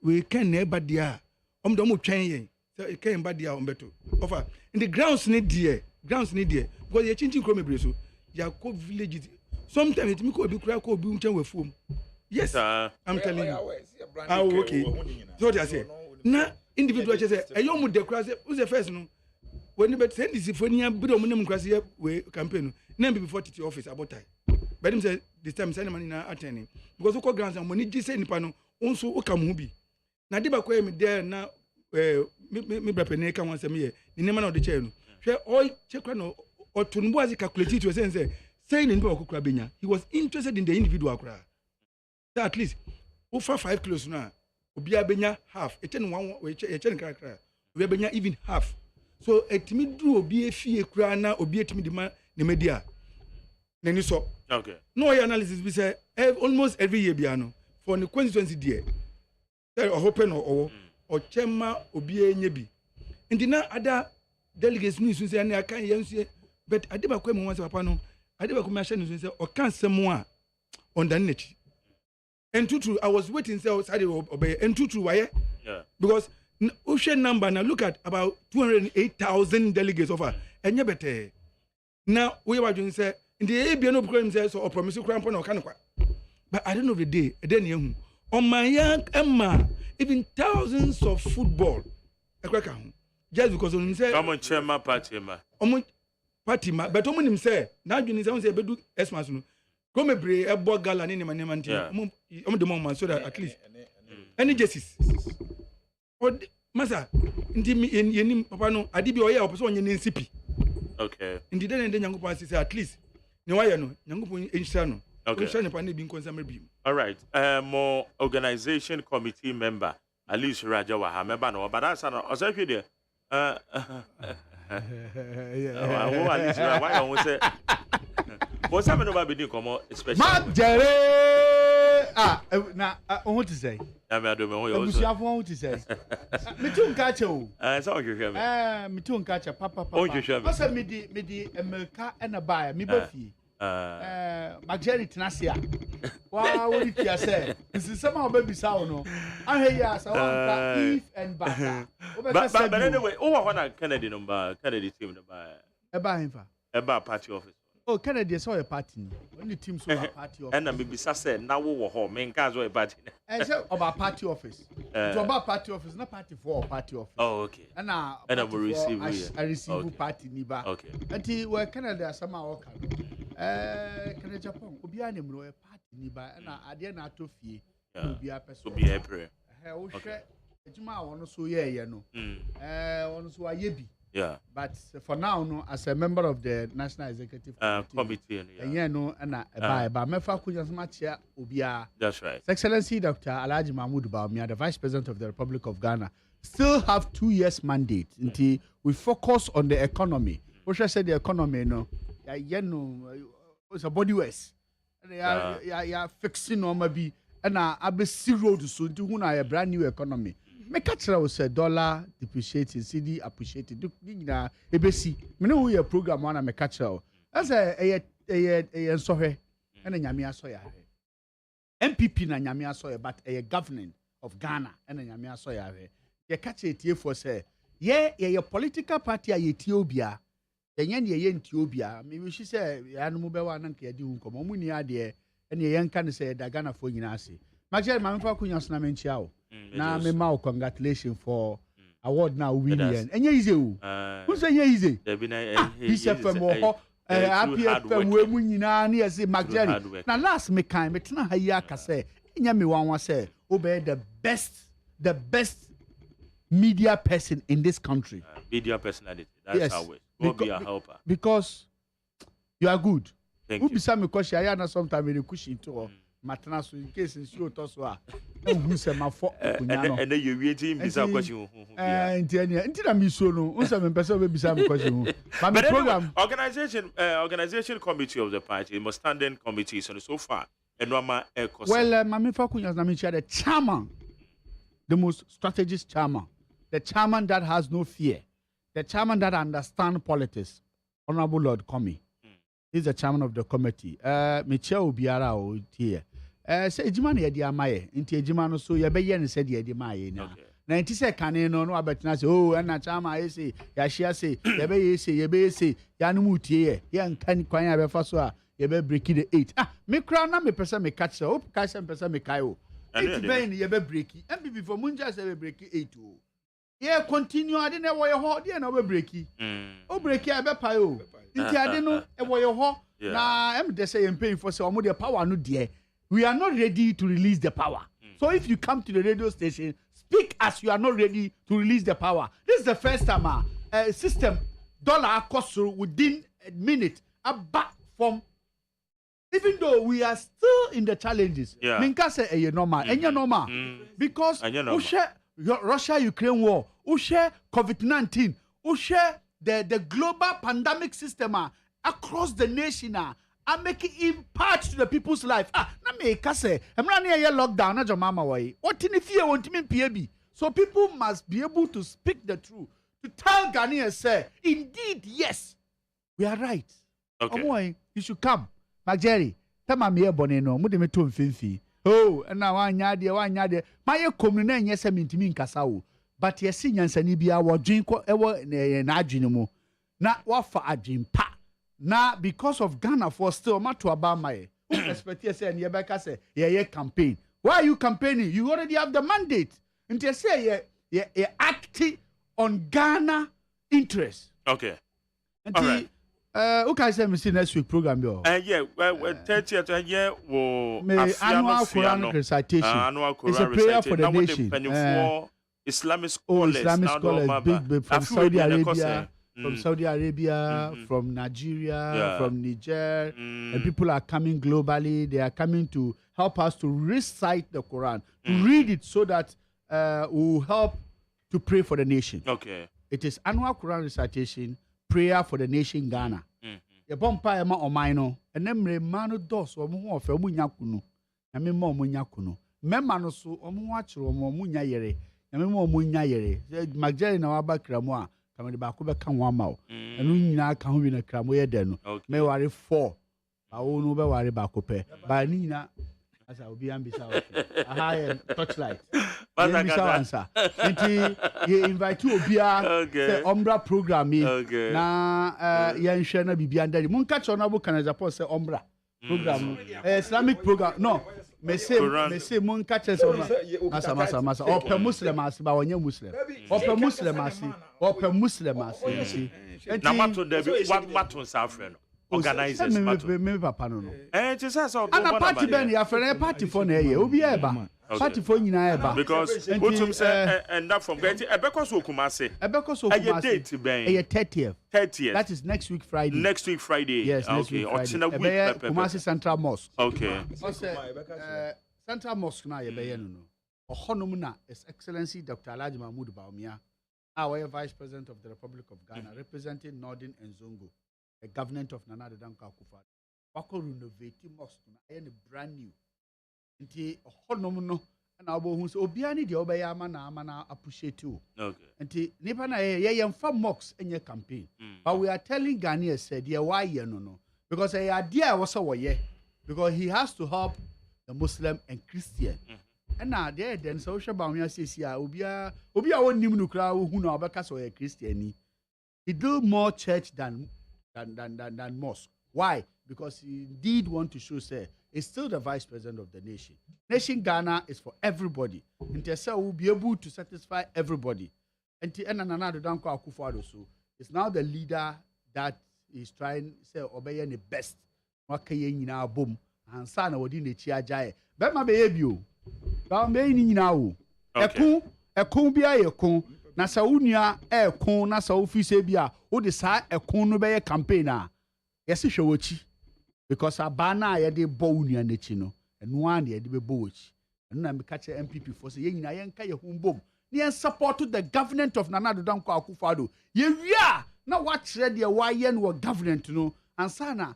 we can never dia do mo twen yen say Ken ba dia ombeto over in the grounds need there because you changing chrome bre so ya ko villages sometimes it me ko be kura ko be unchen we fom yes I'm telling you okay so what I say na individual say eyo mu de kura say who's the first no when you send this for nia bi do mu nem kura say we campaign na be before TT office about time but him say this time send money na attending because we call grants and money gi say nipa no onso o kam hu bi na de ba ko me there na me bra pene ka wan say me ni nema na o de che no hwe o che kura no o tunbu as calculate to say saying in Okukra Benya, he was interested in the individual cry. So at least over 5 kilos now, Obia Benya half, a 10 cry, Benya even half. So a timid drew Obia Fee Crana, Obia Timidima, the media. Then you saw. Okay. No analysis, we say almost every year, Biano, for the constituency dear. There are open or Chema Obia Nebi. And the other delegates news say, I can't say, but I did not come once upon. I never commission is say or can someone on the net. And true, I was waiting so I obey and true why? Yeah. Because ocean number now look at about 208,000 delegates offer and you better. Now we were doing say in the ABN program says or promise crampon or kind of but I don't know the day then you on my young Emma even thousands of football just because on say come on chairman party ma party ma but omo nim say na adwini say say bedu Xmas no come bre ebo gala ni nema nti omo de mo man so that at least any justice or masa ndi yenim papa no ade bi oya opeso onye nsipi okay ndi den nyangopo say at least ni waye no nyangopo enhira no Okay. All right. More organization committee member, at least Raja Waha, member no, but that's an also there. Why almost say what's happening about being come especially na what to say? I mean, I don't know what to say. Me too catch you. So you hear me? Me too catch papa. Oh, you hear me? What's me di America and a buyer, me buffy. Mageri Tinasia. Wow, what did you say? This is somehow baby sound. No, I hear ya, so if and butter. But anyway, what Kennedy number, Kennedy team number. About party office. Oh, Kennedy saw a party. Only team saw a party office. And maybe said now we home. Main cars were party. I said about party office. So about party office, not party for party office. Oh, okay. And now I will receive. I receive party niba. Okay. Until where Canada somehow can. Canada Japan. Obiane mro a party niba. And I dare not to fee. Obia person. Obia prayer. Okay. Ejuma wono so ye no. Wono so ayebi. Yeah. But for now, no, as a member of the National Executive Committee, no, and Mefa Kunyasmachia Ubia. That's right. His Excellency Dr. Alhaji Mahmoud Bawumia, the Vice President of the Republic of Ghana, still have 2 years mandate until we focus on the economy. What I said, the economy, no, it's a body waste. Yeah, fixing on maybe, and I be zero to soon to who a brand new economy. Me catch was say dollar depreciating, CD appreciating. Do na ebesi. Me know we program one me catch her. That's a sorry. And nyame aso ya. MPP na nyame aso ya, but a government of Ghana and nyame aso ya. Ye catch it here for say. Ye political party a Ethiopia. Ye Ethiopia. Me wish say ya no be wa na nke di hu komo mu ni ade and ye yanka ne say da Ghana fo nyina ase. Magere mamfa kunya na menchia o. Na me ma congratulations for award now winning. Enye easy o. Who say enye easy? He's a femo happy femo we mu nyina na say Magere. Na last me kan me tena ha yi aka say enye me wan say obey the best media person in this country. Media personality. That's how it. Go be a helper. Because you are good. Thank you. Who be some question I na sometimes we push into matana so in case you to so who say ma for kunya and then you waiting be some question na mi so no unsa me person we be some question but the program organization committee of the party must standing committees and so far and normal well mama for kunya na me chair the chairman, the most strategist chairman, the chairman that has no fear, the chairman that understands politics, Honorable Lord Komi. He's the chairman of the committee. Michelle Biara o here. Say ejima na yedi amaye. Nti ejima no so ye be ye ne said yedi amaye na. Na nti se kane no abetina say oh na chairman I say ya share say ye be say ya no mutie ye. Ye nkan kwan ya be fa so a ye be break the 8. Me kra na me person me catch so catch some person me kai o. It be ye be break. MPP for munja say be break 8 o. Ye continue ade na wo ye ho de na be break. O break ya be pai o. Nti ade no e wo ye ho na em de say em paying for say omo the power no there. We are not ready to release the power. So if you come to the radio station, speak as you are not ready to release the power. This is the first time system dollar cost within a minute back from, even though we are still in the challenges. Minka say e normal, normal because we share Russia-Ukraine war, we share COVID-19, we share the global pandemic system across the nation and making impact to the people's life. Na me ka say, emra na ye lockdown na jomama wai. What in fear want me PAB. So people must be able to speak the truth, to tell Ghanaians say, indeed, yes, we are right. Okay. You should come. Magere, tama me ebone no, mu de me to mfimfi. Oh, na wanya de. Ma ye komnu na enye se mintimi nkasa wo. But ye si nyansani bia wo dwen ko ewo na adwene mu. Na wafa adwen pa. Na because of Ghana for still matter about my expect you say Niebeka say yeah campaign. Why are you campaigning? You already have the mandate. And you say yeah acting on Ghana interest. Okay. And all right. Okay, say me see next week program yo. Yeah, 30th year wo annual Quran recitation. It's a prayer for the nation. Islamic scholars big from Saudi Arabia. from Saudi Arabia, from Nigeria, from Niger, and people are coming globally. They are coming to help us to recite the Quran, to read it so that we will help to pray for the nation. Okay. It is annual Quran recitation, prayer for the nation Ghana. The bompa ema omaino, and then remano dos or more of a munyakunu, and me more munyakunu. Memano so omuachu or munya yere, and me more munya yere. Magdalene na wabakramwa, coming back over Kanwamao, and we now can win a cramway then. May worry 4. I won't worry about Cope. By Nina, as I will be ambitious. A high torchlight. Answer. You invite you the Umbra program. Na Yanshana be under the moon catch on Abu Canada post Umbra program. Islamic program. No, may say moon catches on Massa or per Muslim as by one Muslim. Or per Muslim as or per Muslim as. Namato Debbie, what was our friend? Organizers. Papa no. And it says, and a party ben ya for a party for na ye obi eba party for nyina eba because what say and that from getting Ebeko so Kumase a date ben a 30th that is next week Friday yes okay or Kumasi Central Mosque okay Central Mosque na ye be ye no ohonom na His Excellency Dr. Alhaji Mahmoud Bawumia our Vice President of the Republic of Ghana representing Northern and Zongo the government of Nana Danko Akufo wako renovate mosque na aye brand new nti honom no na obo hu so obia ni de obaya ama na appreciate you okay nti nipa na ye yemfa mosque enye campaign but we are telling Ghanaians said ye why ye no because a idea was so ye because he has to help the Muslim and Christian and now there then so sheba me say obia wonim no kra wo hu na obeka so ye Christian he do more church than mosque. Why? Because he did want to show, say, he's still the vice president of the nation. Nation Ghana is for everybody. And Tessa will be able to satisfy everybody. And another Danko Akufo-Addo so is now the leader that is trying say obey the best. Wakaye nyina bom. Ansa na wodi ne chi ajae. Be ma be yebio. Ba me ni nyina wo. Ekun bia yekun. Na sa unua ekun na sa office bia wo de sa ekun no be campaign a yesi hwewochi because abana ye de bo unua na chi no eno an ye de be bo wochi eno na me ka che MPP for say ye nyina ye nka ye humbom ne ye support the government of Nana Danko Akufo-Addo ye wia na wa kire de wa ye no government no ansa na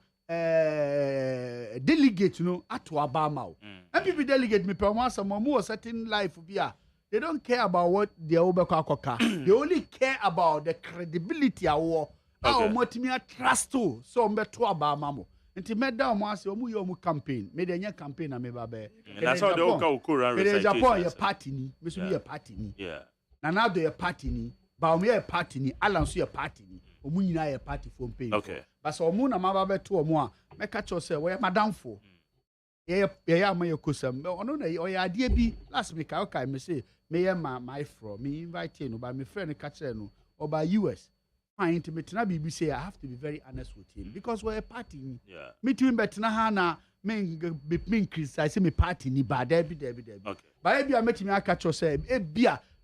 delegate no ato abama o MPP delegate me pe mo asamo mo certain life bia. They don't care about what they obeka. They only care about the credibility awo. How much me trust to so mbeto abamamo. Nti meda omo ase omu ye omu campaign. Me de nya campaign na me ba be. And that's how they all Quran recitation. Me Japan ye party ni, me so ye party ni. Yeah. Na na do ye party ni, ba omo ye party ni, Alan so ye party ni. Omu nyina ye party for pay. Okay. But so omu na ma ba be to omo a, me ka cho say we madam for. Yeah, my custom. No, idea be last week. Okay, me say, me my fro. Me invite you, but my friend catch no or by US. Fine to me, na be say I have to be very honest with him because we're a party. Yeah. Me too, but na hana me criticize me party ni bad Debbie. Okay. But if you met me, I catch you say,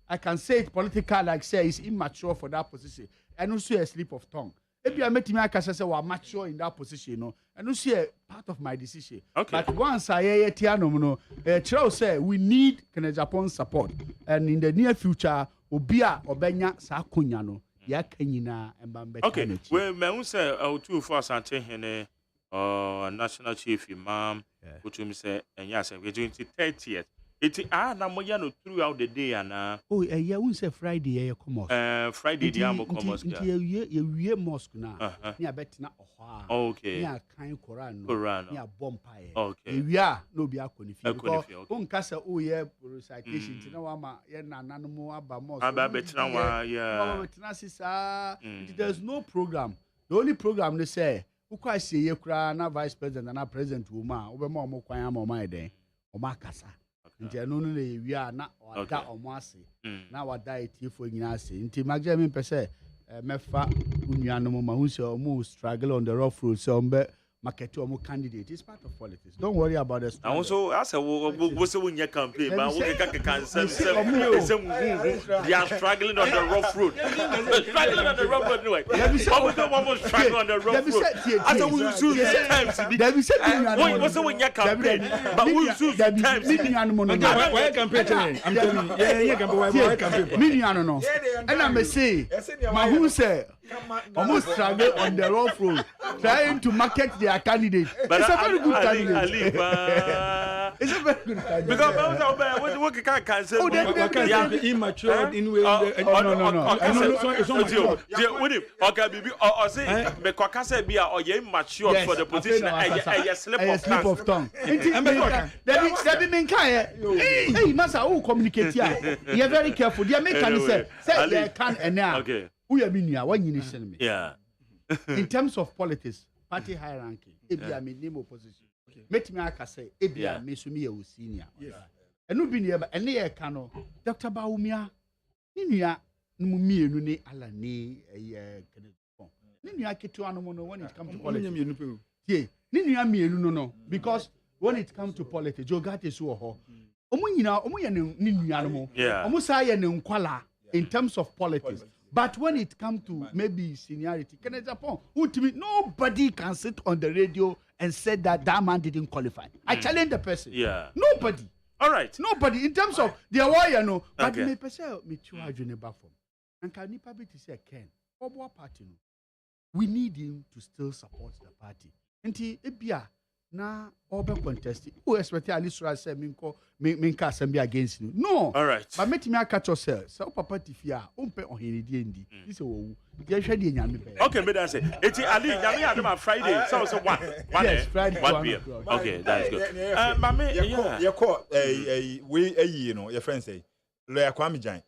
I can say it political like say it's immature for that position, and also a slip of tongue. If you met me, I can say we're mature in that position, no, and you see a part of my decision. Okay. But once I hear Tiano, say we need Japan support, and in the near future, Obia Obenya Sakunyano, Yakanyina and Bambe. Okay. Well, me say two for Sante Hene, National Chief Imam, which we say, and yes, we're doing it 30th. It's na moya no throughout the day and yeah, we say Friday ya come Friday the amo come mosque. You mosque na. Near betina ohwa. Okay. Near kind Quran. Near bompaye. Okay. We are no be akonifi. Unkasa yeah recitation tina wama ye na nanumu aba mosque. Aba betina wa yeah. Betina sisa. There's no program. The only program they say ukwa say ye kura na vice president na president woma obema omo kwan ama oman eden. Oma kasa. Nti eno no le wi na wada omo ase na wada etiefo nyina ase nti magje me pese mefa unuanom ma hu se omo struggle on the rough road so market to a candidate. It's part of politics. Don't worry about this. And also, I said, what's when you campaign? But we can they are struggling on the rough road. Struggling on the rough road anyway. One was struggling on the rough road. I said, we use times. What's when you campaign? But we use times. Why campaign? I'm telling you. Yeah, campaign. No. And I may say, my who say, almost struggle on the rough road, trying to market their candidate. But it's a very good candidate. It's a very good candidate. Because what can say? Immature in way. No. Okay, baby. Or say, me kwaka say be or you immature for the position. A slip of tongue. That mean hey, massa, who communicate here? You're very careful. They make can say you can and now. Okay. Who you mean? What you need? Yeah. In terms of politics, party hierarchy, Ebia me name opposition. Met me aka say Ebia me so me e senior. Yes. Enu bi ne ba ene ye ka no Dr. Bawumia ni nua no mienu ne ala ne Kennedy. Ni nua ketu anu no when it come to politics. Yeah, ni nua mienu no because when it come to politics, Jogate so ho. Omo nyina omo ye ni nua no mo. Omo sa ye ne nkwala in terms of politics. But when it comes to maybe seniority, nobody can sit on the radio and say that man didn't qualify. I challenge the person. Yeah. Nobody. All right. Nobody. In terms of the award, no. But me person me chua june bafom. And can nipa be to say Ken, Obo party no. We need him to still support the party. Enti ebia na obe contest. Who expect at least say minka assembly against you. No. All right. But make me catch yourself. So papa tifia umpe ohini di. This owu. Dey hwe di nyame pe. Okay, me that say. Eti Ali nyame adom Friday. So 1. Yes, Friday 1 p.m. Okay, that's good. Mama, you call we no your friend say. Lawyer Kwame Jan.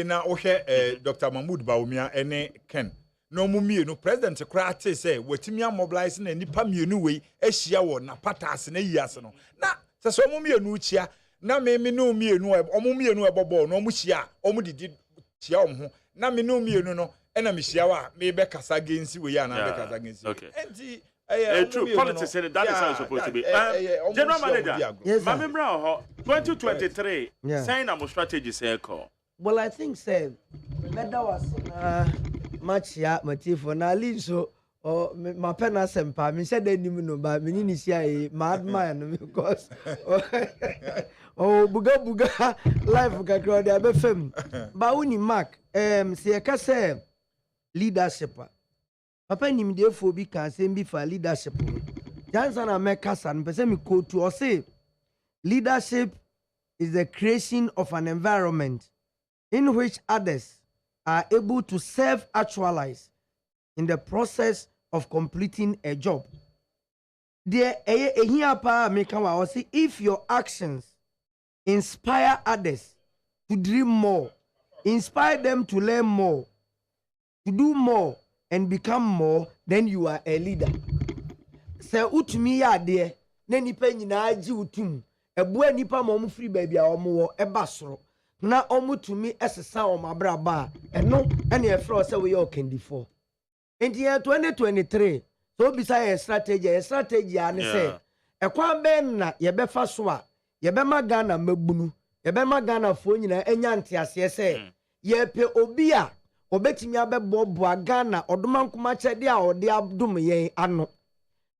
Na wo hwe Dr. Mahmoud Bawumia ene Ken. No mumienu president krate say wetimi mobilize na nipa mienu we ehia wo na patas na yiase no na se so mumienu chia na me no mienu omumienu ebobo no muhia omudidi chia omho na me no mienu no na me hia wa me be kasa gensi we ya na be kasa gensi enti true politics and that is how it's supposed to be. General Manager, Mamemra 2023 sign our strategy say call. Well, I think that was much ya motive na leave so my pen asempa me said any no ba me ni sia madman because buga life kakra dey be fam ba woni mark se ka say leadership papa nim dey fo bi kan say bi for leadership jansan na me kasa no pese me ko to say leadership is the creation of an environment in which others are able to self-actualize in the process of completing a job. There, if your actions inspire others to dream more, inspire them to learn more, to do more, and become more, then you are a leader. Say utumi ya de, ne nipa nyina agi utum, ebua nipa mo free baby a omo eba soro. Na omutumi esesa o mabraba eno ene e fro se we yo kendi for enti 2023 so bisa ye strategy ane se ekwan be na ye be fa so a ye be magana magbunu ye be magana fo nyina enya ntiase se ye pe obi a obetimi abebo Ghana odomankoma chede a ode adom yen ano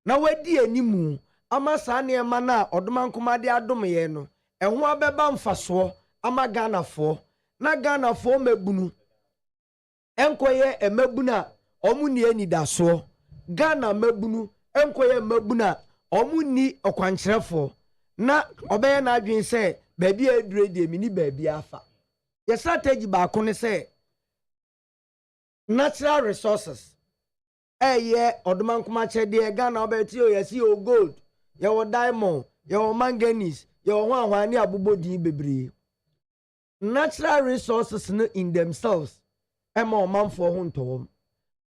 na wadi animu ama sa ne ma na odomankoma de adom yen no eho abeba mfaso ama Ghana for na Ghana for mebunu enkoye emebuna omuni enidaso Ghana mebunu enkoye mebuna omuni okwankyerefo na obeye na adwen se baabi adure de mini baabi afa ye strategy ba ko ne se natural resources eye odomankoma chede Ghana obeti o yesi o gold ye wo diamond ye wo manganese ye wo hwan ni abobodin bebre. Natural resources in themselves ema omanfo ho ntom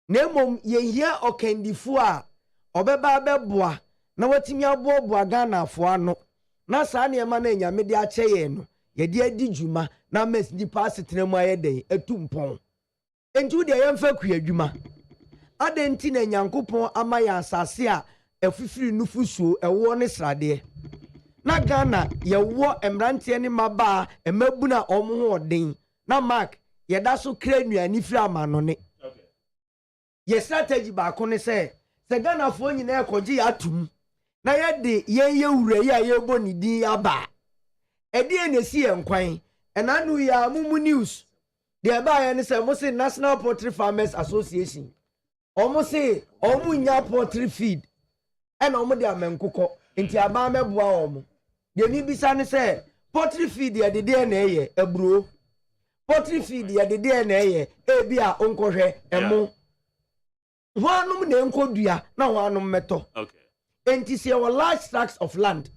na mom ye hia okandifo a obeba beboa na watimi aboa Ghana afo ano na saa ne ema na nyame de ache ye no ye de adi djuma na mes di pass tenemu ayeden atumpon entu de yemfa ku adwuma adenti na nyankopon ama ya asase a efifiri nufusuo ewo ne srade na Ghana yewo emrantie ne maba emabu na omo ho odin na mark yeda so kra nuani firi amano ne ye strategy ba ko ne se Ghana fo nyina ekogi atum na yede ye wura ye ayebo ni din aba edi enesi enkwan enanu ya mumu news de ba ya ne se mo se National Poultry Farmers Association omo se omo nya poultry feed ena omo de amenkukọ enti aba meboa omo de mi bisa ne se poultry feed ye de na eye eburo poultry feed ye de na eye ebi a onkohwe emo hwanum na enkodua na hwanum meto okay enti se our large tracts of land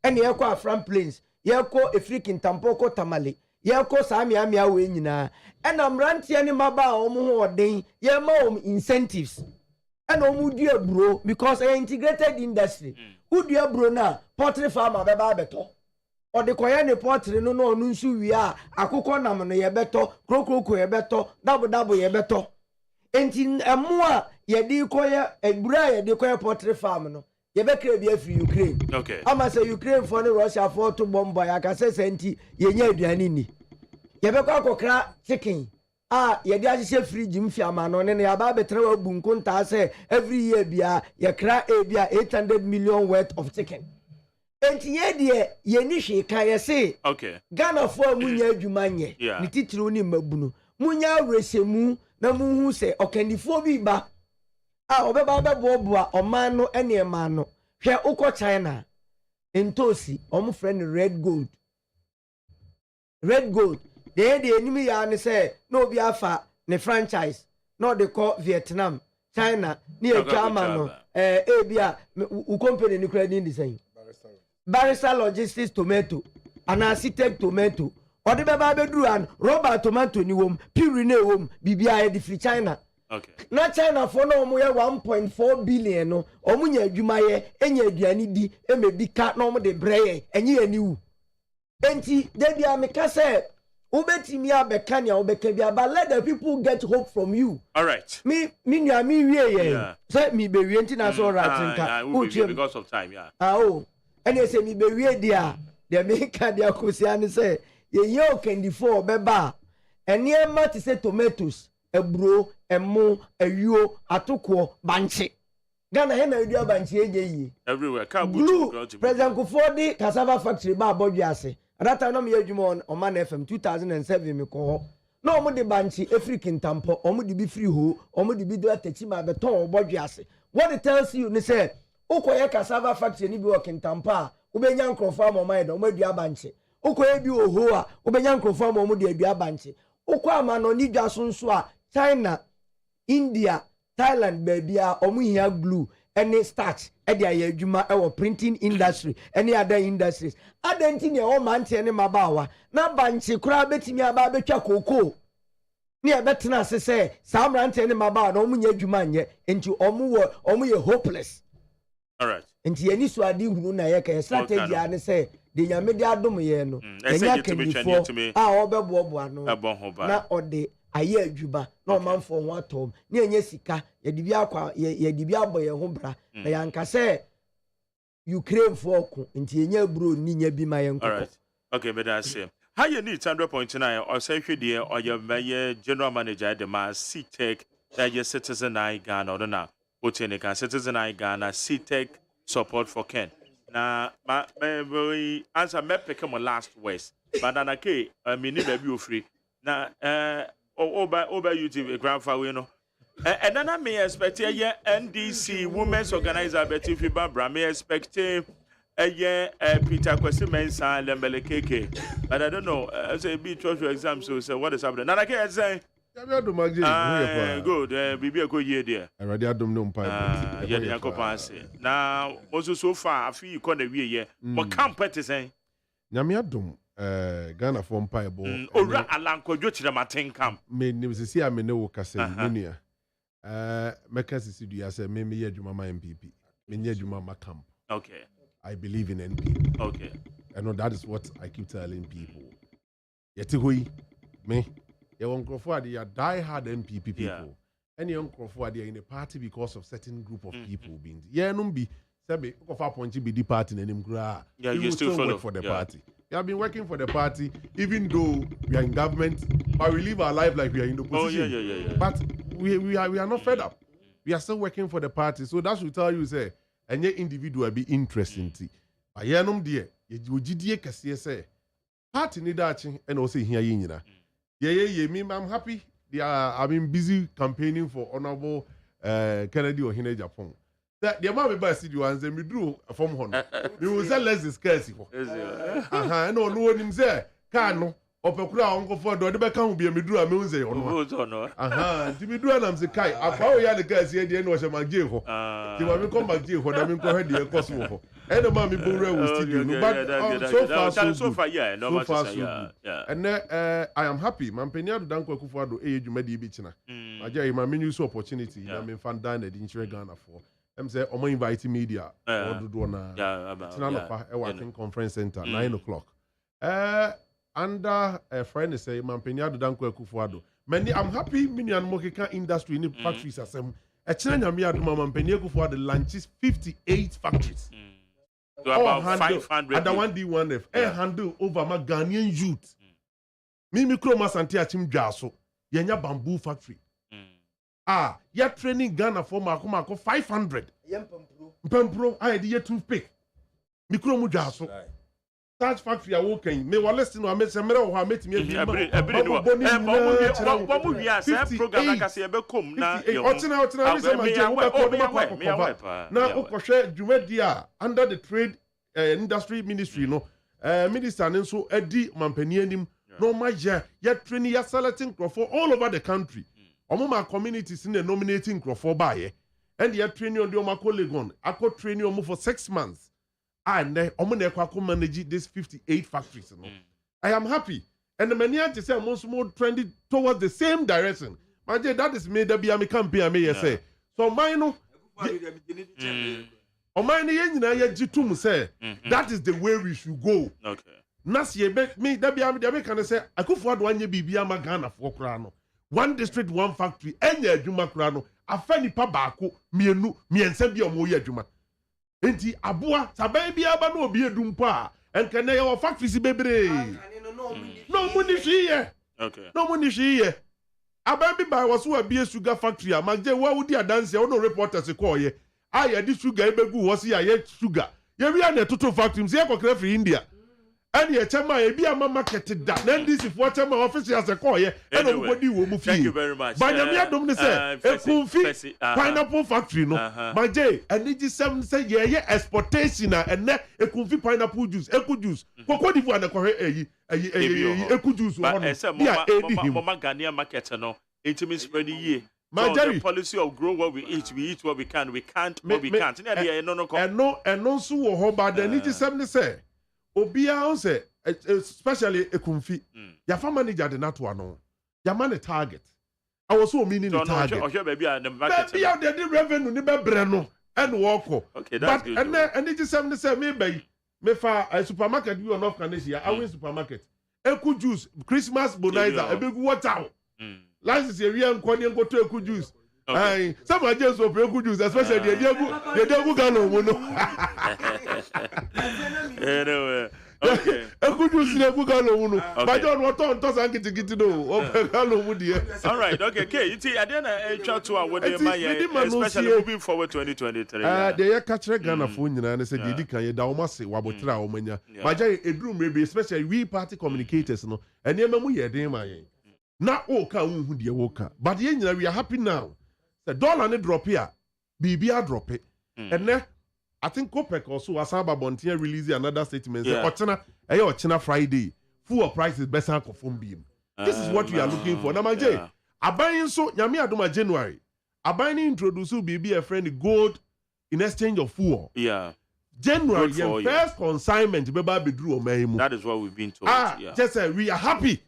ene ye kwa Afram Plains ye ko African Tampoko Tamale ye ko samia we nyina ena mrantie ne maba omo ho odin ye ma incentives ena omo dua buro because a integrated industry who dua buro na poultry farmer be ba beto ode koye ne poultry no no onu nsu wi a akukọ nam no ye beto krokroko ye beto dabo ye beto enti emo a ye di koye ebura ye di koye poultry farm no ye be kre bi afri Ukraine okay ama say Ukraine for ne Russia for to bomb ya ka say senti ye nya aduane ni ye be kwa kokra chicken ye di ahye fridge mfi ama no ne ya ba betre wa bunko nta say every year bia ye kra bia 800 million worth of chicken enti ye die ye ni hwe ka ye say okay Ghana for munya adwuma nye ni titiri ni mabuno munya resemu na muhu say okanifo bi ba obeba beboboa oman no ene ema no hwe ukọ China entosi omo friend red gold de enimi ya ne say no obi afa ne franchise no de call Vietnam China ni etwa no bia u company ni kura ni say Barrister Logistics tomato Anasitek tomato ode beba beduru an rubber tomato ni wom pure na wom bibia e di free China okay na China for no omo ye 1.4 billion no omo nya adwuma ye enya aduane di emebi ka na omo de breye enye aniwu enti de bia me ka say ubetimi abeka nia ubeka bia but let the people get hope from you all right me nua me wie ye say me be wie enti na so right nka because of time ene say me be wie dia de me ka dia kosia ne say ye ye okandifo beba ene ma ti say tomatoes eburo emu ayuo atoko banche Ghana he na edua banche eje yi everywhere ka butu President Kufodi cassava factory ba abodwe ase adata no me adwuma on Man FM 2007 me ko no omo de banche African tampo omo de bi free ho omo de bi do atachi ma beton obodwe ase what it tells you ni say ukoye cassava factory ni bi working tampa ubenya nkrofo am omo edo omo adua banche ukoye bi oho a ubenya nkrofo am omo de adua banche ukwa ama no ni dwa so nso a China, India, Thailand, baby, omuhia glue, any starch, edi ayejuma, our printing industry, any other industries. Adenti o manti any mabawa. Na banchi kura beti mi ababe koko. Ni abetna se say, Sam ranti any mabawa, no munye jumanye, into omu ye hopeless. All right. Into any swadi huna yeke, strategy ane say, the yamedia domu yeno. Enya kendi obebo no. Na ode. Aye adwuba na omanfo ho atom na enye sika ye dibi akwa ye dibi aboye ho bra na yanka se Ukraine for nti enye bro ni nya bi ma ye nkoko. All right. Okay, but that's it. How you need 100.9 or say hwe or your general manager the ma CTech that your citizen I Ghana or na otene kan citizen I Ghana CTech support for Ken. Na ma answer me pick my last words. But anake me ni baby o free. Na over YouTube grandfather, you know. And then I may expect a year NDC Women's Organizer Betty Barbara may expect a year Peter Kwesi Mensa Lembele KK. But I don't know. I say be for exam, so what is happening? And I can't say good, be a good year there. I already had them no pipe. Now, also so far, I feel you can't be here. But can't put it saying. Nyamiadum. Ghana for Piebo. Ora Alanko Jochiramatin camp. Me news I me no kase munia. Mekasi Sidu say me yejuma ma MPP. Me yejuma ma camp. Okay. I believe in NPP. Okay. I know that is what I keep telling people. Yeti hui me. You won't go for the die hard MPP people. any uncle they are in a party because of certain group of people being. Yeah, no be. Sabi, be the party and him yeah, you still work for the party. We have been working for the party, even though we are in government, but we live our life like we are in the opposition. Yeah. But we are not fed up. We are still working for the party. So that should tell you, say, and your individual be interesting. But yeah, no dear, you GDA can say, party need that and also here in Yeah, me, I'm happy. I've been busy campaigning for Honorable Kennedy or Hine Japan. The amount of best you and me drew from Honor. We will say less discuss. No one him say, Kano, or Pekura Uncle Ford, or the back can be a midru a music or no. To be doing them say, Kai, I follow you the guys here, the end was a Magio. You want me come back here for them in Corredia Kosovo. And the mommy Bure will still do. But so far, yeah, no matter. And I am happy. Mampenia Danko Kufuado, age Medi Bichina. I gave my menu opportunity. I mean, fan down at Insurance Ghana for. I'm saying, I'm inviting media. Working conference center, 9 o'clock. Under a friend say, Mampenia Danko Kufuado. I'm happy, mini and Mokika industry in the factories. A China Mia Mampenia Kufuado launches 58 factories. So about 500. And the 1D1F. Handle over my Ghanaian youth. Mimi Kroma Santia Chim Jaso. Yenya bamboo factory. You're training Ghana for Marco 500. Pempro, I had a toothpick. Mikro Mujaso. Such factory are working. May one listen to a message who I met me. Under the trade industry ministry, no minister and so Eddie Mampenianim, no major, yet training your selecting for all over the country. My communities in the nominating for buyer, and yet training on the Omako I could train you for 6 months. And I manage this 58 factories. I am happy. And the many to say most more trending towards the same direction. My dear, that is made be a campaign, I may say. So mine, that is the way we should go. Okay. Nasi me that be can say I could afford 1 year be Magana for Krano. 1 district, 1 factory, and ya Juma Krano, a fanny pabako, mienu, miense be a moya Juma. Enti abua, sabai be abano be a dumpa, and can they our factories baby? No money she okay. No money she Ababi by was who be a sugar factory, a man, why would you dance? No reporters a call ye. I had this sugar, ebegu was here yet sugar. Ye we are the total factories here for India. And ye chama be a marketed that. Then this is what my office has a call ye. And nobody will move. Thank you very much. But I don't say a coffee pineapple factory, no. My J, and it is some say yeah, exportation and a coffee pineapple juice, eco juice. What if one eco juice? Mama Ghanaian market, no. Intimate spread year. The policy of grow what we eat what we can. We can't what we can't. And no so but then it is something say. Obia say, especially a confit. Your farm manager did not know. Your man a target. I was so meaning the target. Baby, out there the revenue, never breno and walk. Okay, that's good. And it is something say, maybe, me for a supermarket, you are not Canadian. I win supermarket. Eco juice, Christmas bonanza, a big water. License area and Kwanian go to Eco juice. Aye, some are just of Eco juice, especially the Diago Gano. Anyway, okay. Eco juice in Eco Gano. But don't want to toss and get to know. All right, okay, okay. You see, I didn't try to what especially moving forward 2023. They are catching Ghana phone and say, Didi can you down massive Wabotra Omania. My jay, a room maybe, especially we party communicators, no, and never we are there, my. Not all can who dear walker, but we are happy now. The dollar drop here, BBR drop it. And then I think Copec also Asaba Bontier release another statement. Say, Ochina Friday, full price is better than phone beam. This is what we are looking for. Now, my J, I buy so Yami Adoma January. I buy introduce BB a friend gold in exchange of fuel. Yeah. January, first consignment, Beba Bedru Omeimu. That is what we've been told. Just say we are happy.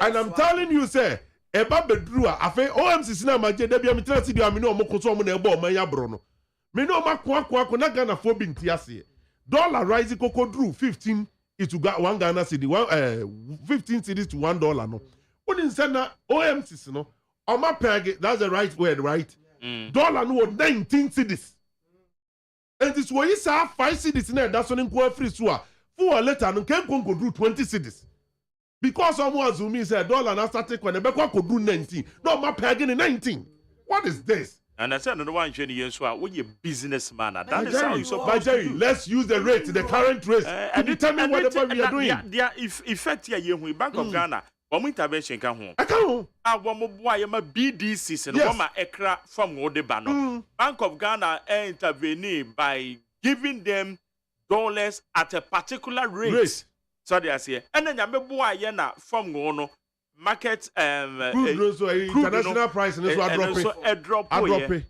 And I'm telling you, say, Eba Bedrua, afe OMC sina maje debi amitira sidi amino omokoso omo na ebo omanya brono. Me no makwa na Ghana for binti ase. Dollar rise koko drew 15 it to got 1 Ghana cedi 15 cedis to $1 no. Oni nse na OMC no Oma peg, that's the right word, right? Dollar no 19 cedis. And this way is 5 cedis in there. That's when you free so. 4 later, no can go do 20 cedis. Because someone Zumi said dollar and I started when the back could do 19. No, my pegging in 19. What is this? And I said another one, Jenny, so what you businessman? That is how you supposed to do. Let's use the rate, the current rate, to determine whatever we are doing. The effect here, you Bank of Ghana. One intervention can home. I can't. I want more boy, I'm a BDC and one my ekra from Odebano. Bank of Ghana intervene by giving them dollars at a particular rate. So they are saying, and then I'm a boy, yana from Gono market international price and so a drop.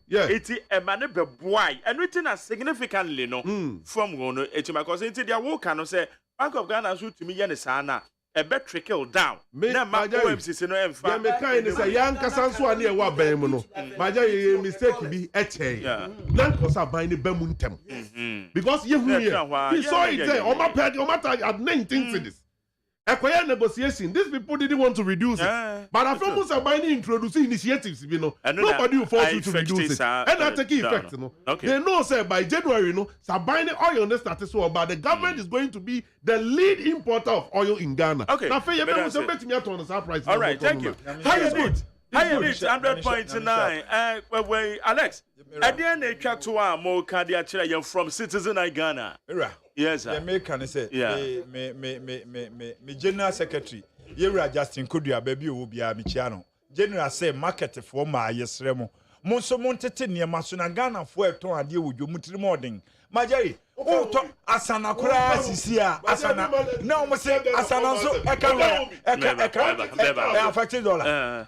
Yeah, it's a man of boy and written as significantly no from Gono. It's my cousin. Their work can say Bank of Ghana should to me Yanisana. A bet trickle down. Now, my OMC no emfa. Yeah, me kind say young kasanso ani e wa ban mu no. Maja ye mistake bi eche. Nan kosa ban ni bamuntem. Because you he saw it there. O ma pay, o ma tag at 19 cedis. Equia negotiation. These people didn't want to reduce it. But after most are buying introducing initiatives, you know, nobody will force you to reduce it. And that take effect, you know. They know say by January, you know, Sabine oil on the status so but the government is going to be the lead importer of oil in Ghana. Okay. Now you better bet me on the price. All right, thank you. High is 100.9. Wait, Alex. At the end, they chat to our more cardiac from Citizen in Ghana. Yes, sir. The American say, me General Secretary, Yera Justin Kudia, baby, will be a Michiano. General say, market for my yes, Remo. Monso Monte near Masuna Ghana for a ton deal with you, Mutri morning. Majari, oh, Asana Kura, Sisia, Asana. No, must say, Asana, so I can't affect $50.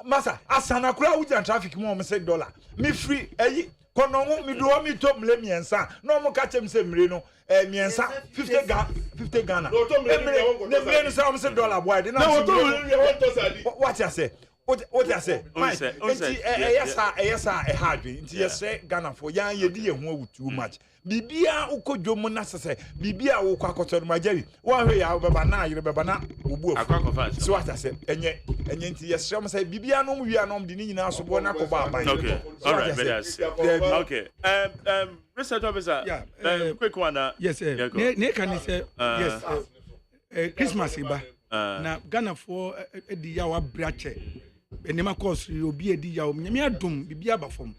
Massa, Asana Kura with traffic more, say $. Me free, eh? Kono me do me top le miensa no mo ka chem se mre no miensa 50 Ghana no to me no say am say $, boy dey na what you say what you say yes hard nti yes Ghana for yan ye di ye ho too much bibia ukodwom na sese bibia wo kwa koto majari wan hwe ya beba na yire beba na obu ofu so what you say enye nti yes am say bibia no wi anom di ni nyina so bo na ko ba ban. Okay, all right, okay. Research officer, quick one. Yes, sir. Ne can say yes. Christmas iba na Ghana for di yawa brache enema course obi edi yawo nyame adom bibia ba fom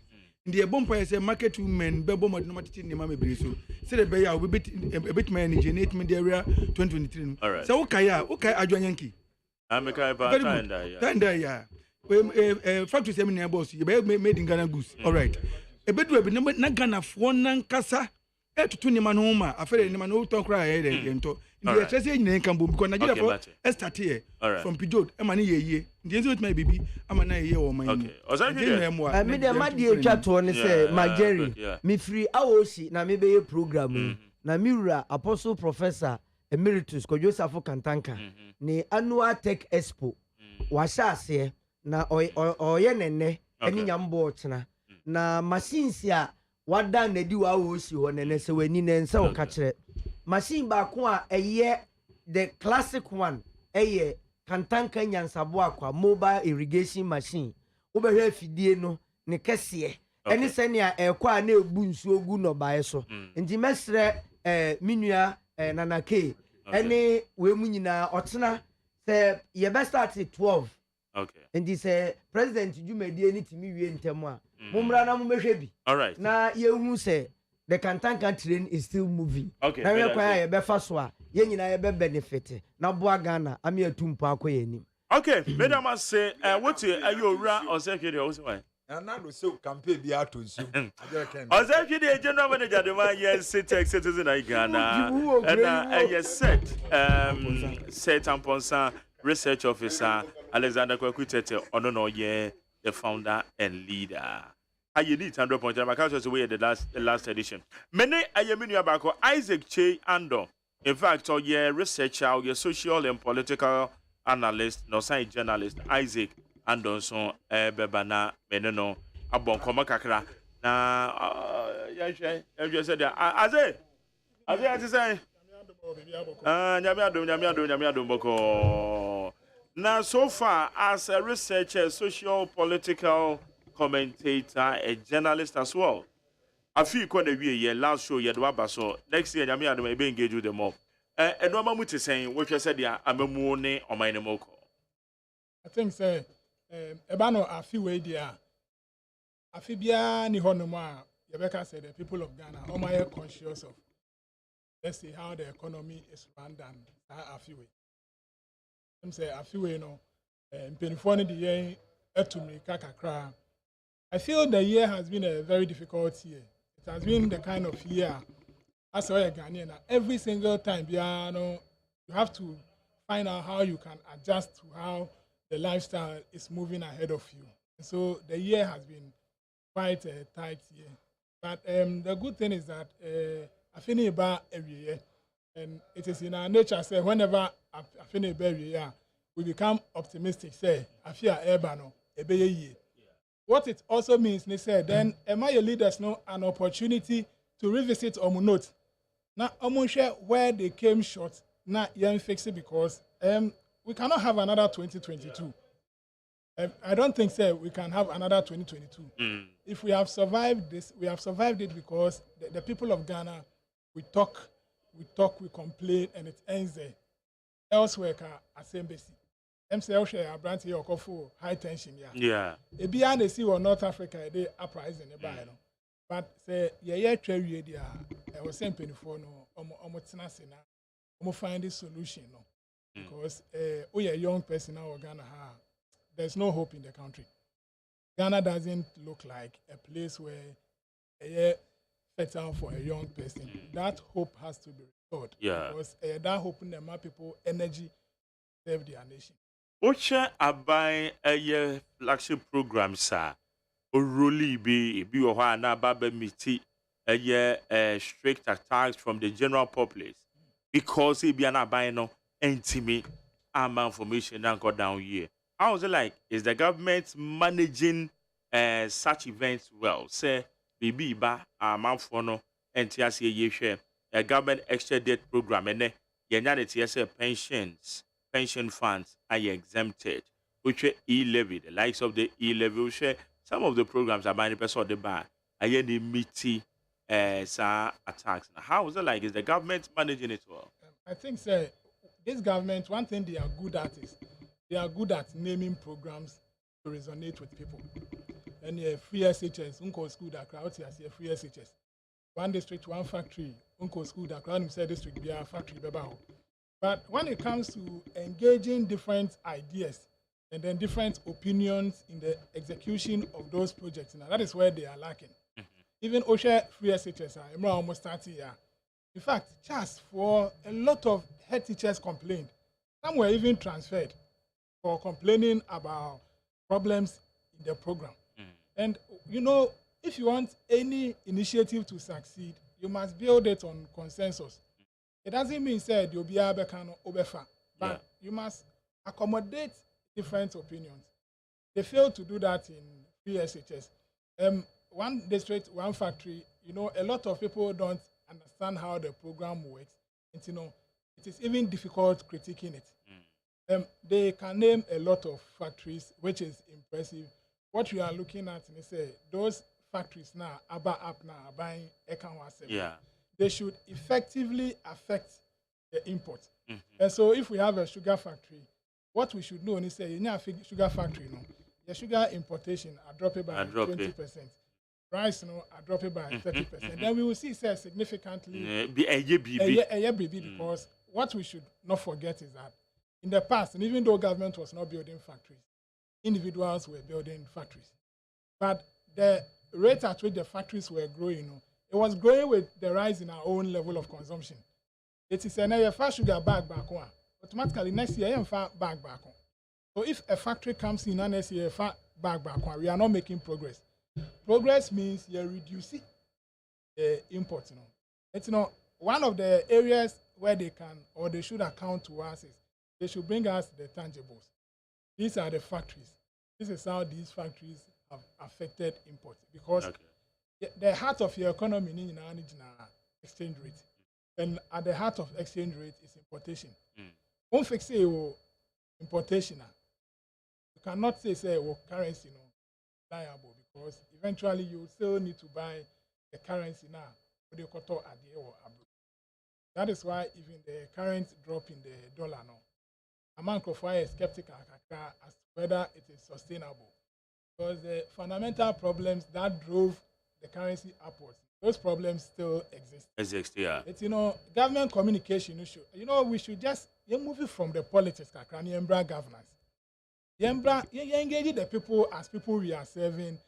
ndi e bompa say market women be bom no matete nema mebre so say the be ya we bit my generate me the area 2023 so okay adwanyanki ameka ba tanda ya factory say me na boss you be made in Ghana goods all right e bedu be na Ghana for nankasa etutu ni manoma afere ni manu ton kra ye ento ndi e trese nyina nkan bom because Nigeria for start here from Pijot e mani ye ndi enzo my baby ama na ye wo man okay me de ma die twa to ne say Majeri me free awosi na me be ye program na miura apostle professor emeritus ko Joseph Kantanka ni annual tech expo wa sha na oye nenne eni nyambo tena na machines ya wada na di wa wosi ho nene se wani ne nsa o ka kire machine ba ko a eye the classic one eye Kantanka nyansabo akwa mobile irrigation machine wo be hwe afidie no ne kese eni se ne a ekwa na ebu nsuo gu no bae so nti mesre minua nanake eni we mu nyina otena se ye be start 12 okay nti se president Jumedie ni timi wie ntemu a mumra na mumehwe bi all right na yehu se the Kantanka train is still moving okay na we kwa ye be fa so a ye nyina ye be benefit na boa Ghana ami atumpo akoye ni okay madam I say what you ra or secretary or why and now so campaign bi atonsu Ozekidi general manager de man yes citizen in Ghana and yes set Amponsa research officer Alexander Kwakutete ono ye the founder and leader. I need 100.9. My couch was away the last edition. Many ayeminu abako Isaac Che Ando. In fact, your researcher, your social and political analyst, no science journalist Isaac Ando so bebana meneno abon koma kakra na you said Aze say nyame adom boko Now, so far, as a researcher, social political commentator, a journalist as well, I feel quite a year last show, you had so next year, I may be engaged with them more. And no one is saying, what you said, yeah, I'm a morning on my name. I think, say, Ebano, a few way there. I feel bia ni honoma. Rebecca said the people of Ghana are more conscious of. Let's see how the economy is run down. A few way. I'm say a few way no. Penifone the year to me kakakra. I feel the year has been a very difficult year. It has been the kind of year as a Ghanaian. Every single time, you have to find out how you can adjust to how the lifestyle is moving ahead of you. And so the year has been quite a tight year. But the good thing is that I finish about every year. And it is in our nature, say, whenever I finish every year, we become optimistic, say, I fear Ebano, a year. What it also means, they say, then my leaders know an opportunity to revisit Omunot. Now, Omunche, where they came short, now you fix it because we cannot have another 2022. I don't think we can have another 2022. If we have survived this, we have survived it because the people of Ghana, we talk, we complain, and it ends there. Elsewhere, at embassy. MCL share a branch here for high tension. Yeah. A beyond the sea or North Africa, they uprising the buy. But say, yeah, trade idea. I was saying penny-for no, find this solution. No, because we are a young person now, Ghana. There's no hope in the country. Ghana doesn't look like a place where a fertile for a young person. That hope has to be restored. Yeah. Because that hope in the people energy save their nation. Oche abai a flagship program sir. Oruli be or na baba miti a strict attacks from the general populace because he be an abino intimate information and go down here. How is it like? Is the government managing such events well? Say, baby, ba amount and TSA share a government extra debt program and then TSA pension funds are exempted, which are e-levy, the likes of the e-levy share. Some of the programs are by the person of the bar. Are the meaty attacks? How is it like? Is the government managing it well? I think, this government, one thing they are good at is they are good at naming programs to resonate with people. And free SHS, Unko School that crowd here, free SHS. One district, one factory, Unko School that crowd say district be a factory. But when it comes to engaging different ideas and then different opinions in the execution of those projects, now that is where they are lacking. Even OSEI free SHS, I'm almost 30 years. In fact, just for a lot of head teachers complained. Some were even transferred for complaining about problems in the program. And, if you want any initiative to succeed, you must build it on consensus. It doesn't mean you'll be able to overfar, but you must accommodate different opinions. They failed to do that in PSHS. One district, one factory, a lot of people don't understand how the program works. And, it is even difficult critiquing it. They can name a lot of factories, which is impressive. What we are looking at, those factories now are buying they should effectively affect the import. And so if we have a sugar factory, what we should know is sugar factory, the sugar importation are dropping by 20%. Rice are dropping by 30%. Then we will see significantly because what we should not forget is that in the past, and even though government was not building factories, individuals were building factories. But the rate at which the factories were growing, it was growing with the rise in our own level of consumption. It is a fast sugar bag back one. Automatically next year, bag back on. So if a factory comes in and next year, bag back one, we are not making progress. Progress means you're reducing the import. It's one of the areas where they can or they should account to us is they should bring us the tangibles. These are the factories. This is how these factories have affected import because the heart of your economy is exchange rate. And at the heart of exchange rate is importation. Don't fix it, importation. You cannot say currency liable because eventually you still need to buy the currency now. That is why even the current drop in the dollar now, among Crofire is skeptical as to whether it is sustainable. Because the fundamental problems that drove the currency upwards, those problems still exist. Yeah. It's, government communication issue. We should just move it from the politics, governance. Engage the people as people we are serving.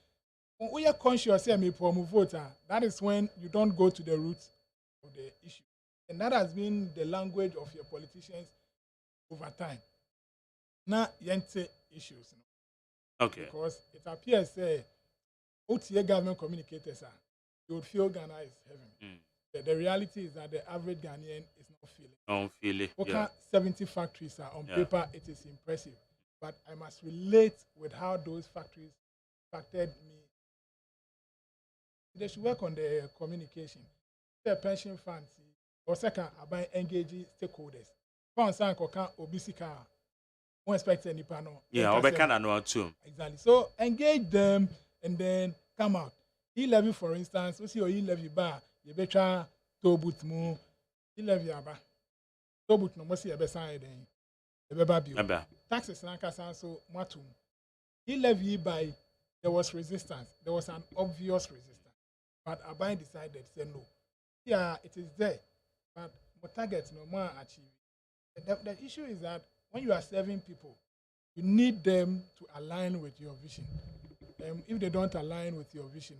When we are conscious voter, that is when you don't go to the roots of the issue. And that has been the language of your politicians over time. Now, yente issues. Okay. Because it appears, OTA government communicators you would feel Ghana is heaven. The reality is that the average Ghanaian is not feeling. Don't feel it. Okay, Yeah. 70 factories are on paper, it is impressive. But I must relate with how those factories impacted me. They should work on the communication. The pension funds, or second, about engaging stakeholders. Funds and kokan obisika. Won't expect any panel. Yeah, Obekana no too. Exactly. So engage them and then come out. E-levy, for instance, we see your e-levy bar, you better tobut mu, e-levy aba. Tobut no mosi ebe side then. Ebe babio. Taxes na kasa so matum. E-levy by there was resistance. There was an obvious resistance. But Abai decided say no. Yeah, it is there. But what targets no more achieve. The issue is that when you are serving people, you need them to align with your vision. If they don't align with your vision,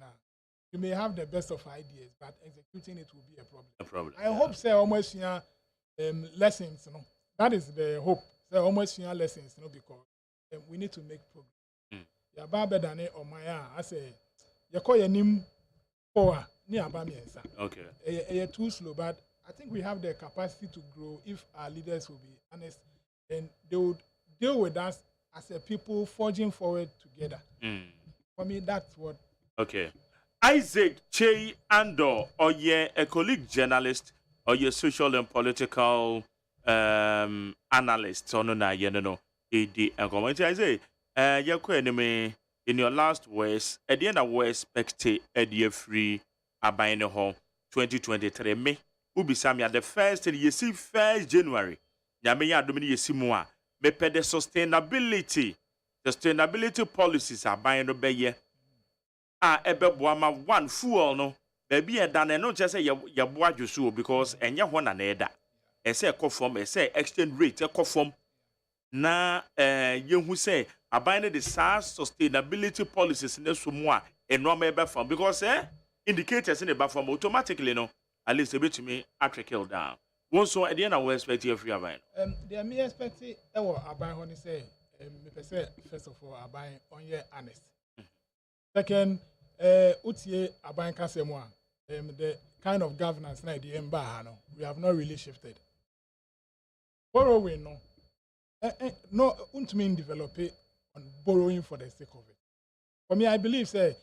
you may have the best of ideas, but executing it will be a problem. I hope say almost lessons. That is the hope. Say almost lessons, because we need to make progress. Ya baba dane omaya. I say you call your name power ni abamiensa. Okay. Too slow, but I think we have the capacity to grow if our leaders will be honest, and they would deal with us as a people forging forward together. For me, that's what. Okay. Isaac Che Andor, or a colleague journalist, or your social and political analyst, so no, AD and comment. I say, in your last words, at the end of we expect a year free abine home 2023. Me, Ubi Samia, the first, you see, 1st January. Yamea Domini Simua, me pe the sustainability policies are buying the bay. Ebe boama one fool no, baby and done no just say ya boa you because and ya one another. I say conform, I say exchange rate, a conform. Na you who say abide the sustainability policies in the sumwa and no member from because indicators in the back from automatically no, at least a bit to me after kill down. Once so at the end I will expect you free abide. They may expect it abide when say first of all abide on your honest. Second, utie abide kasemwa the kind of governance na the we have not really shifted. Borrowing no mean develop it on borrowing for the sake of it. For me, I believe say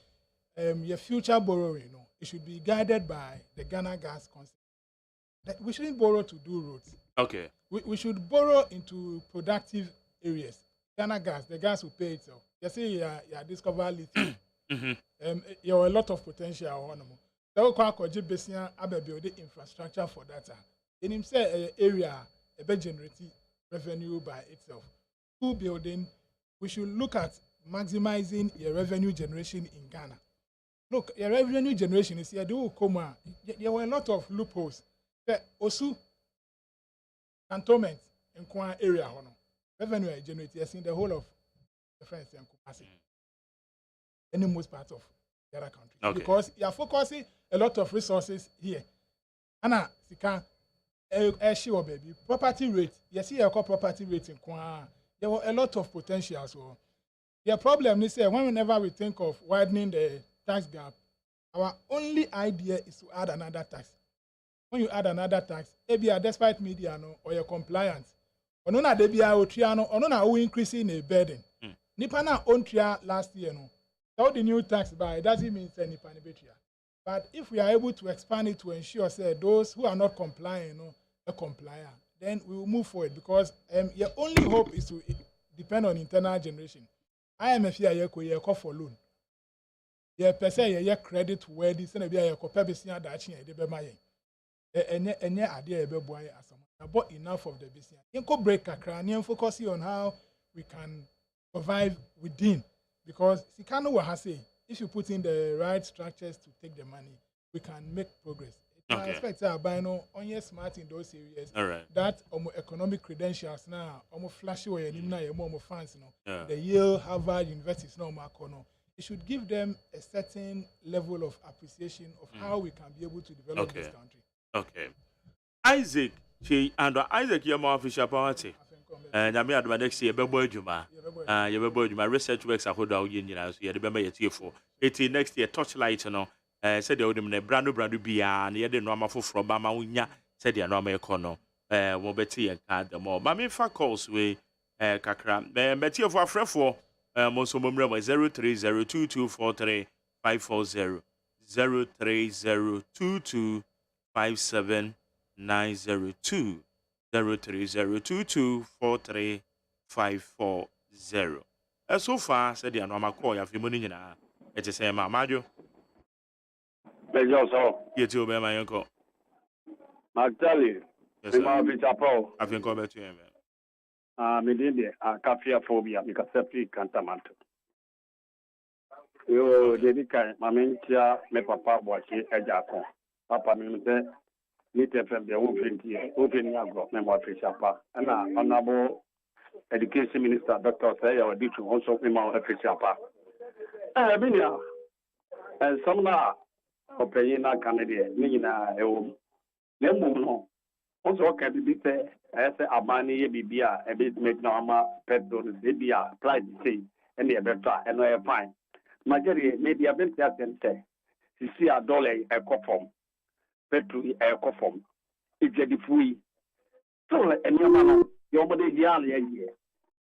your future borrowing it should be guided by the Ghana gas concept. We shouldn't borrow to do roads. Okay. We should borrow into productive areas. Ghana gas, the gas will pay itself. You see, you discover lithium. You have a lot of potential. So, we build the infrastructure for that. In him say area, a generating revenue by itself. School building, we should look at maximizing your revenue generation in Ghana. Look, your revenue generation is here. There were a lot of loopholes. The Osu cantonment in Kwan area, revenue generated in the whole of the French and Kupasi. In most parts of the other countries. Okay. Because you are focusing a lot of resources here. Anna, Sika, baby, property rate. You see, you call property rate in Kwan. There were a lot of potential. So, the problem is that whenever we think of widening the tax gap, our only idea is to add another tax. When you add another tax, despite media or your compliance, or no na debia o triano, or no na o increasing a burden. Nipa na own tria last year so the new tax by it doesn't mean say nipa ni betria. But if we are able to expand it to ensure say those who are not complying comply, then we will move forward because your only hope is to depend on internal generation. IMF here you call for loan. Your person your credit worthy, send be your copy business that you dey my any idea be boy as I bought enough of the business. You go break kakra and focus on how we can survive within because Sikano will have say if you put in the right structures to take the money, we can make progress. I expect on your smart in those areas. All right. That economic credentials now, flashy way and more fans, the Yale, Harvard universities no more it should give them a certain level of appreciation of how we can be able to develop this country. Okay. Isaac, Isaac, you're more official party. And I mean, at my next year, Bebo Juma. My research works are hold out union, so you remember your tier for 18 next year, Torchlight, said the old brand new beer, and you didn't know from Mama Unya, said the normal econo, Wobeti and card the more. Mammy for calls we, Kakra, Betty of our friend for most of them 0302243 540 03022 57902 0302243 540. So far, said the normal call of your money. It is a Madio. You too, my uncle. I tell you, yes, I'm I've been coming to him. Medindi, a caffeine phobia, because septic cantamant. You dedica, Mamentia, me papa, watching a jaco. Papa, me meet FM, the open here, open your memoir fisher, and honorable education minister, Dr. Say, or did to also memoir fisher. I've been here, and some now, opinion, Canadian, Nina, no. Also, can be said, as a money, Bibia, a bit make normal petrol, Bibia, price say, and the better, and I fine. Majority, maybe a bit that and say, see a dollar a coffin, petrol a coffin. It's a free. So, and your man, your body, the year.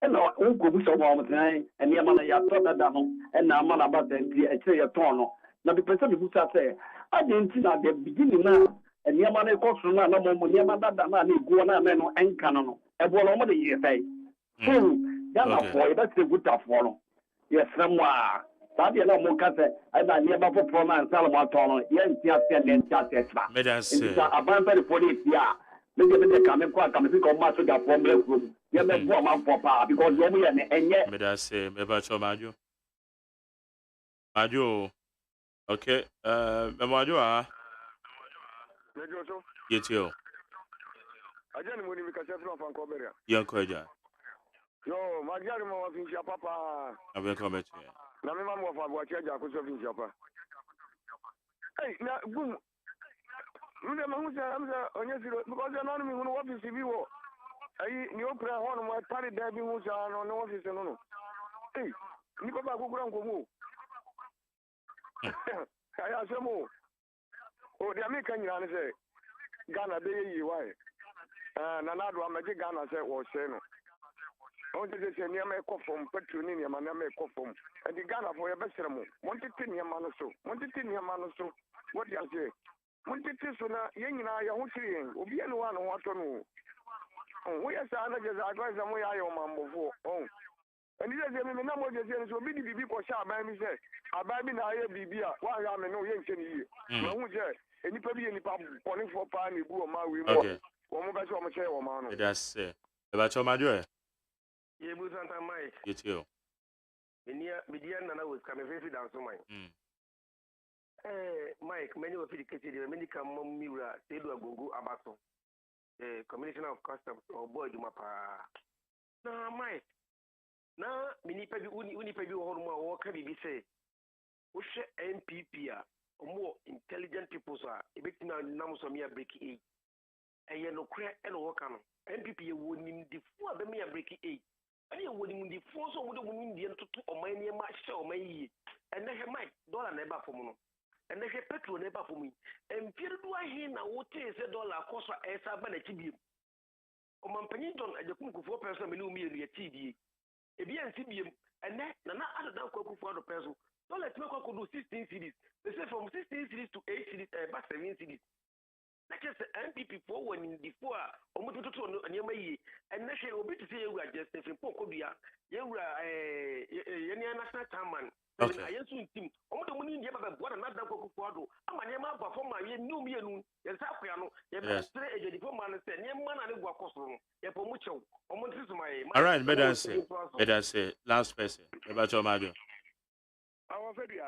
And now, Uncle Bush of our time, and your man, you thought that down, and now man about the a ton. Now, the person who say, I didn't see at the beginning now. And your money costs from no more, your mother than I go on and canon. And what over the year say. So, that's boy, that's a good tough one. Yes, somewhere. That you know, Mocasa, and I never put from and Salomon Tono, yes, and just a bumper for it, yeah. Maybe they come and come and pick on Master from the room. You may go on for power because you're and yet. May I say, maybe I show Madio. Madio. Okay, Madio, you too. I don't know when we can say from Coberia. Young Quaja. Yo, my grandma was in your papa. I will come to you. Now, my mom was watching Jacques in Japa. Hey, now, boom. I'm because you're not even what is the war. I knew prayer on my party Debbie was on the office. No, hey, you go back to Grango. I asked him, oh, the American say, Ghana, they why? And another one, Magic Ghana said, was saying, I want to say, near my coffin, Petronium, and I make coffin. And the Ghana for your best ceremony. Wanted to near Manoso, wanted to near Manoso. What do you say? Wanted to sooner, young and I are saying, will be anyone who want to know. We are just advice and we are your mamma for. Oh. And he says, I know what you're saying, so be the people shall buy me, say, I buy me now, Bibia, why I'm no young Kenny. No, and you probably any pub calling for Pani, who are my remote. One more better, I'm a chair, man. That's about your Madio. You was on Mike. You too. Midian and I was coming very down to mine. Mike, many of the cases, many come Mura, they do a go abato. The combination of customs or boy, do my pa. Now, Mike. Now, many people who can be say, who share MPP or more intelligent people are a bit now Namusomia breaking 8. And you know, crack and work on MPP would in the 4 of me breaking 8. And you would in the 4 of the women to or my near my show, my ye. And they have my dollar never for me. And they have petrol never for me. And Pierre do I hear now what is $1 cost for a Sabanatibium. Or my Peniton at the Kunku 4 person, me TV. A BNCBM, and that none other than Coco for the person. Don't let me do 16 cities. They say from 16 cities to 8 cities, about 7 cities. Like I said, MPP for when before, almost to near me, and national will be to say we are just a Pocobia, you are national chairman. Okay. I assume him, all the money you have got another Coco. I'm a Yama performer, you knew me, yes, Apiano, you have a diploma and say, Yaman and Guacoso, Yapomucho, almost my. All right, better say, last person, about your mother. Our very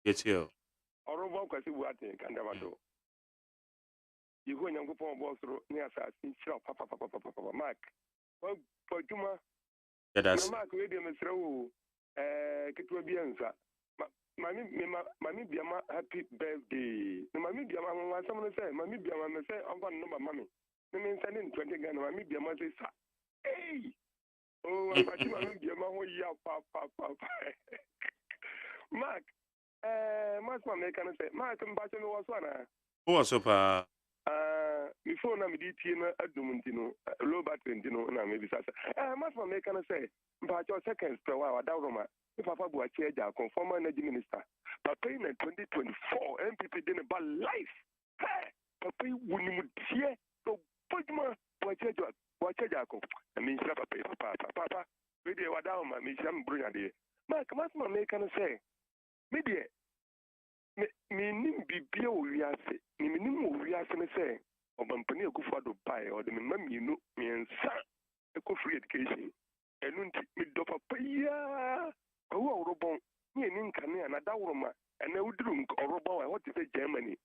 It's you. or because you are in Candavado. You go and go for a boss near Assassin Shop, Papa, Mark. Well, for Juma, Mark, radio, Mr. Kituabianza. Mammy Biama, happy birthday. Mammy Biama, someone say, Mammy Biama, say, I'm one number, Mammy. The men sending 20 gun, Mammy Biama, say, hey! Oh, I'm Mammy Biama, yeah, Papa. Mark, Mark, I can say, Mark, I'm batching was one. Who was up? Before na midi tina adumintino low battery ntino na maybe sasa mas ma make na say mpa cho seconds per hour dawroma if papa bu ache ja former energy minister papa in 2024 MPP dey ba life papa wunimu tie to pojuma bu ache ja kon I mean papa we dey wadawma me sham brunya dey mas ma make na say me dey me nim bibia o wiase me nim o wiase ne say obampani akufado pai or the maminu me ensa eco free education enunti me do papa ya o robon ni nkane na dawroma na uduru orobon what is Germany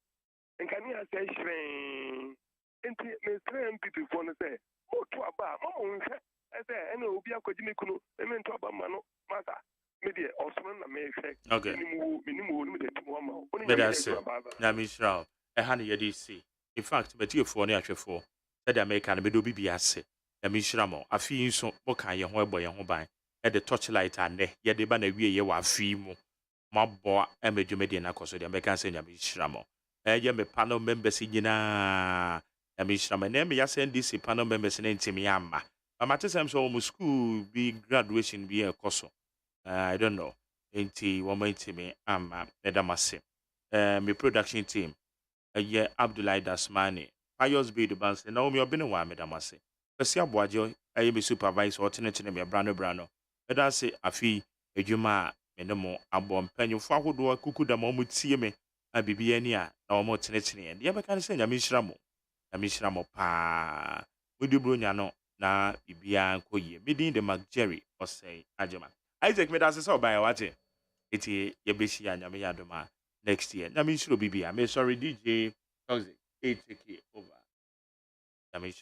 nkane ase hire enti me strem people for no say o to aba mo nse ese ene obi akwaji mekuno me nto aba ma no masa media osman na me hwe okay minimu de tumo ma that's it na me shraw na ye see in fact but you for na ahwefo said America na medo bibi ase na me shira mo afi nso mo kan ye ho ebo ye ho ban e the torchlight ane ye de ba na wie ye wa afi mu mabo emedwumede na koso de America say na me shira mo ye me panel members nyina na me shira mo na me ya send this panel members na ntimi amma amate sam so mo school bi graduation bi e koso I don't know enti wo ma ntimi amma edamase me production team yeah, Abdullah Dasmani, Pius B. the Banks, and Naomi Obinwa, Medamase. Persia Boajo, I am a supervisor, alternating me a brano. But I say, a fee, a juma, and no more, a bomb penny for who do a cuckoo the moment see me, and be near, no more tenetiny, and the other can say, a mishramo, pa. Would you brunyano, na, Bibia, Koye, bidding the McJerry, or say, Ajama. Isaac made us so by a water. It's a Yabishi and Yamayadoma. Next year. I mean, should be. I mean, sorry, DJ. 8 take over. I mean,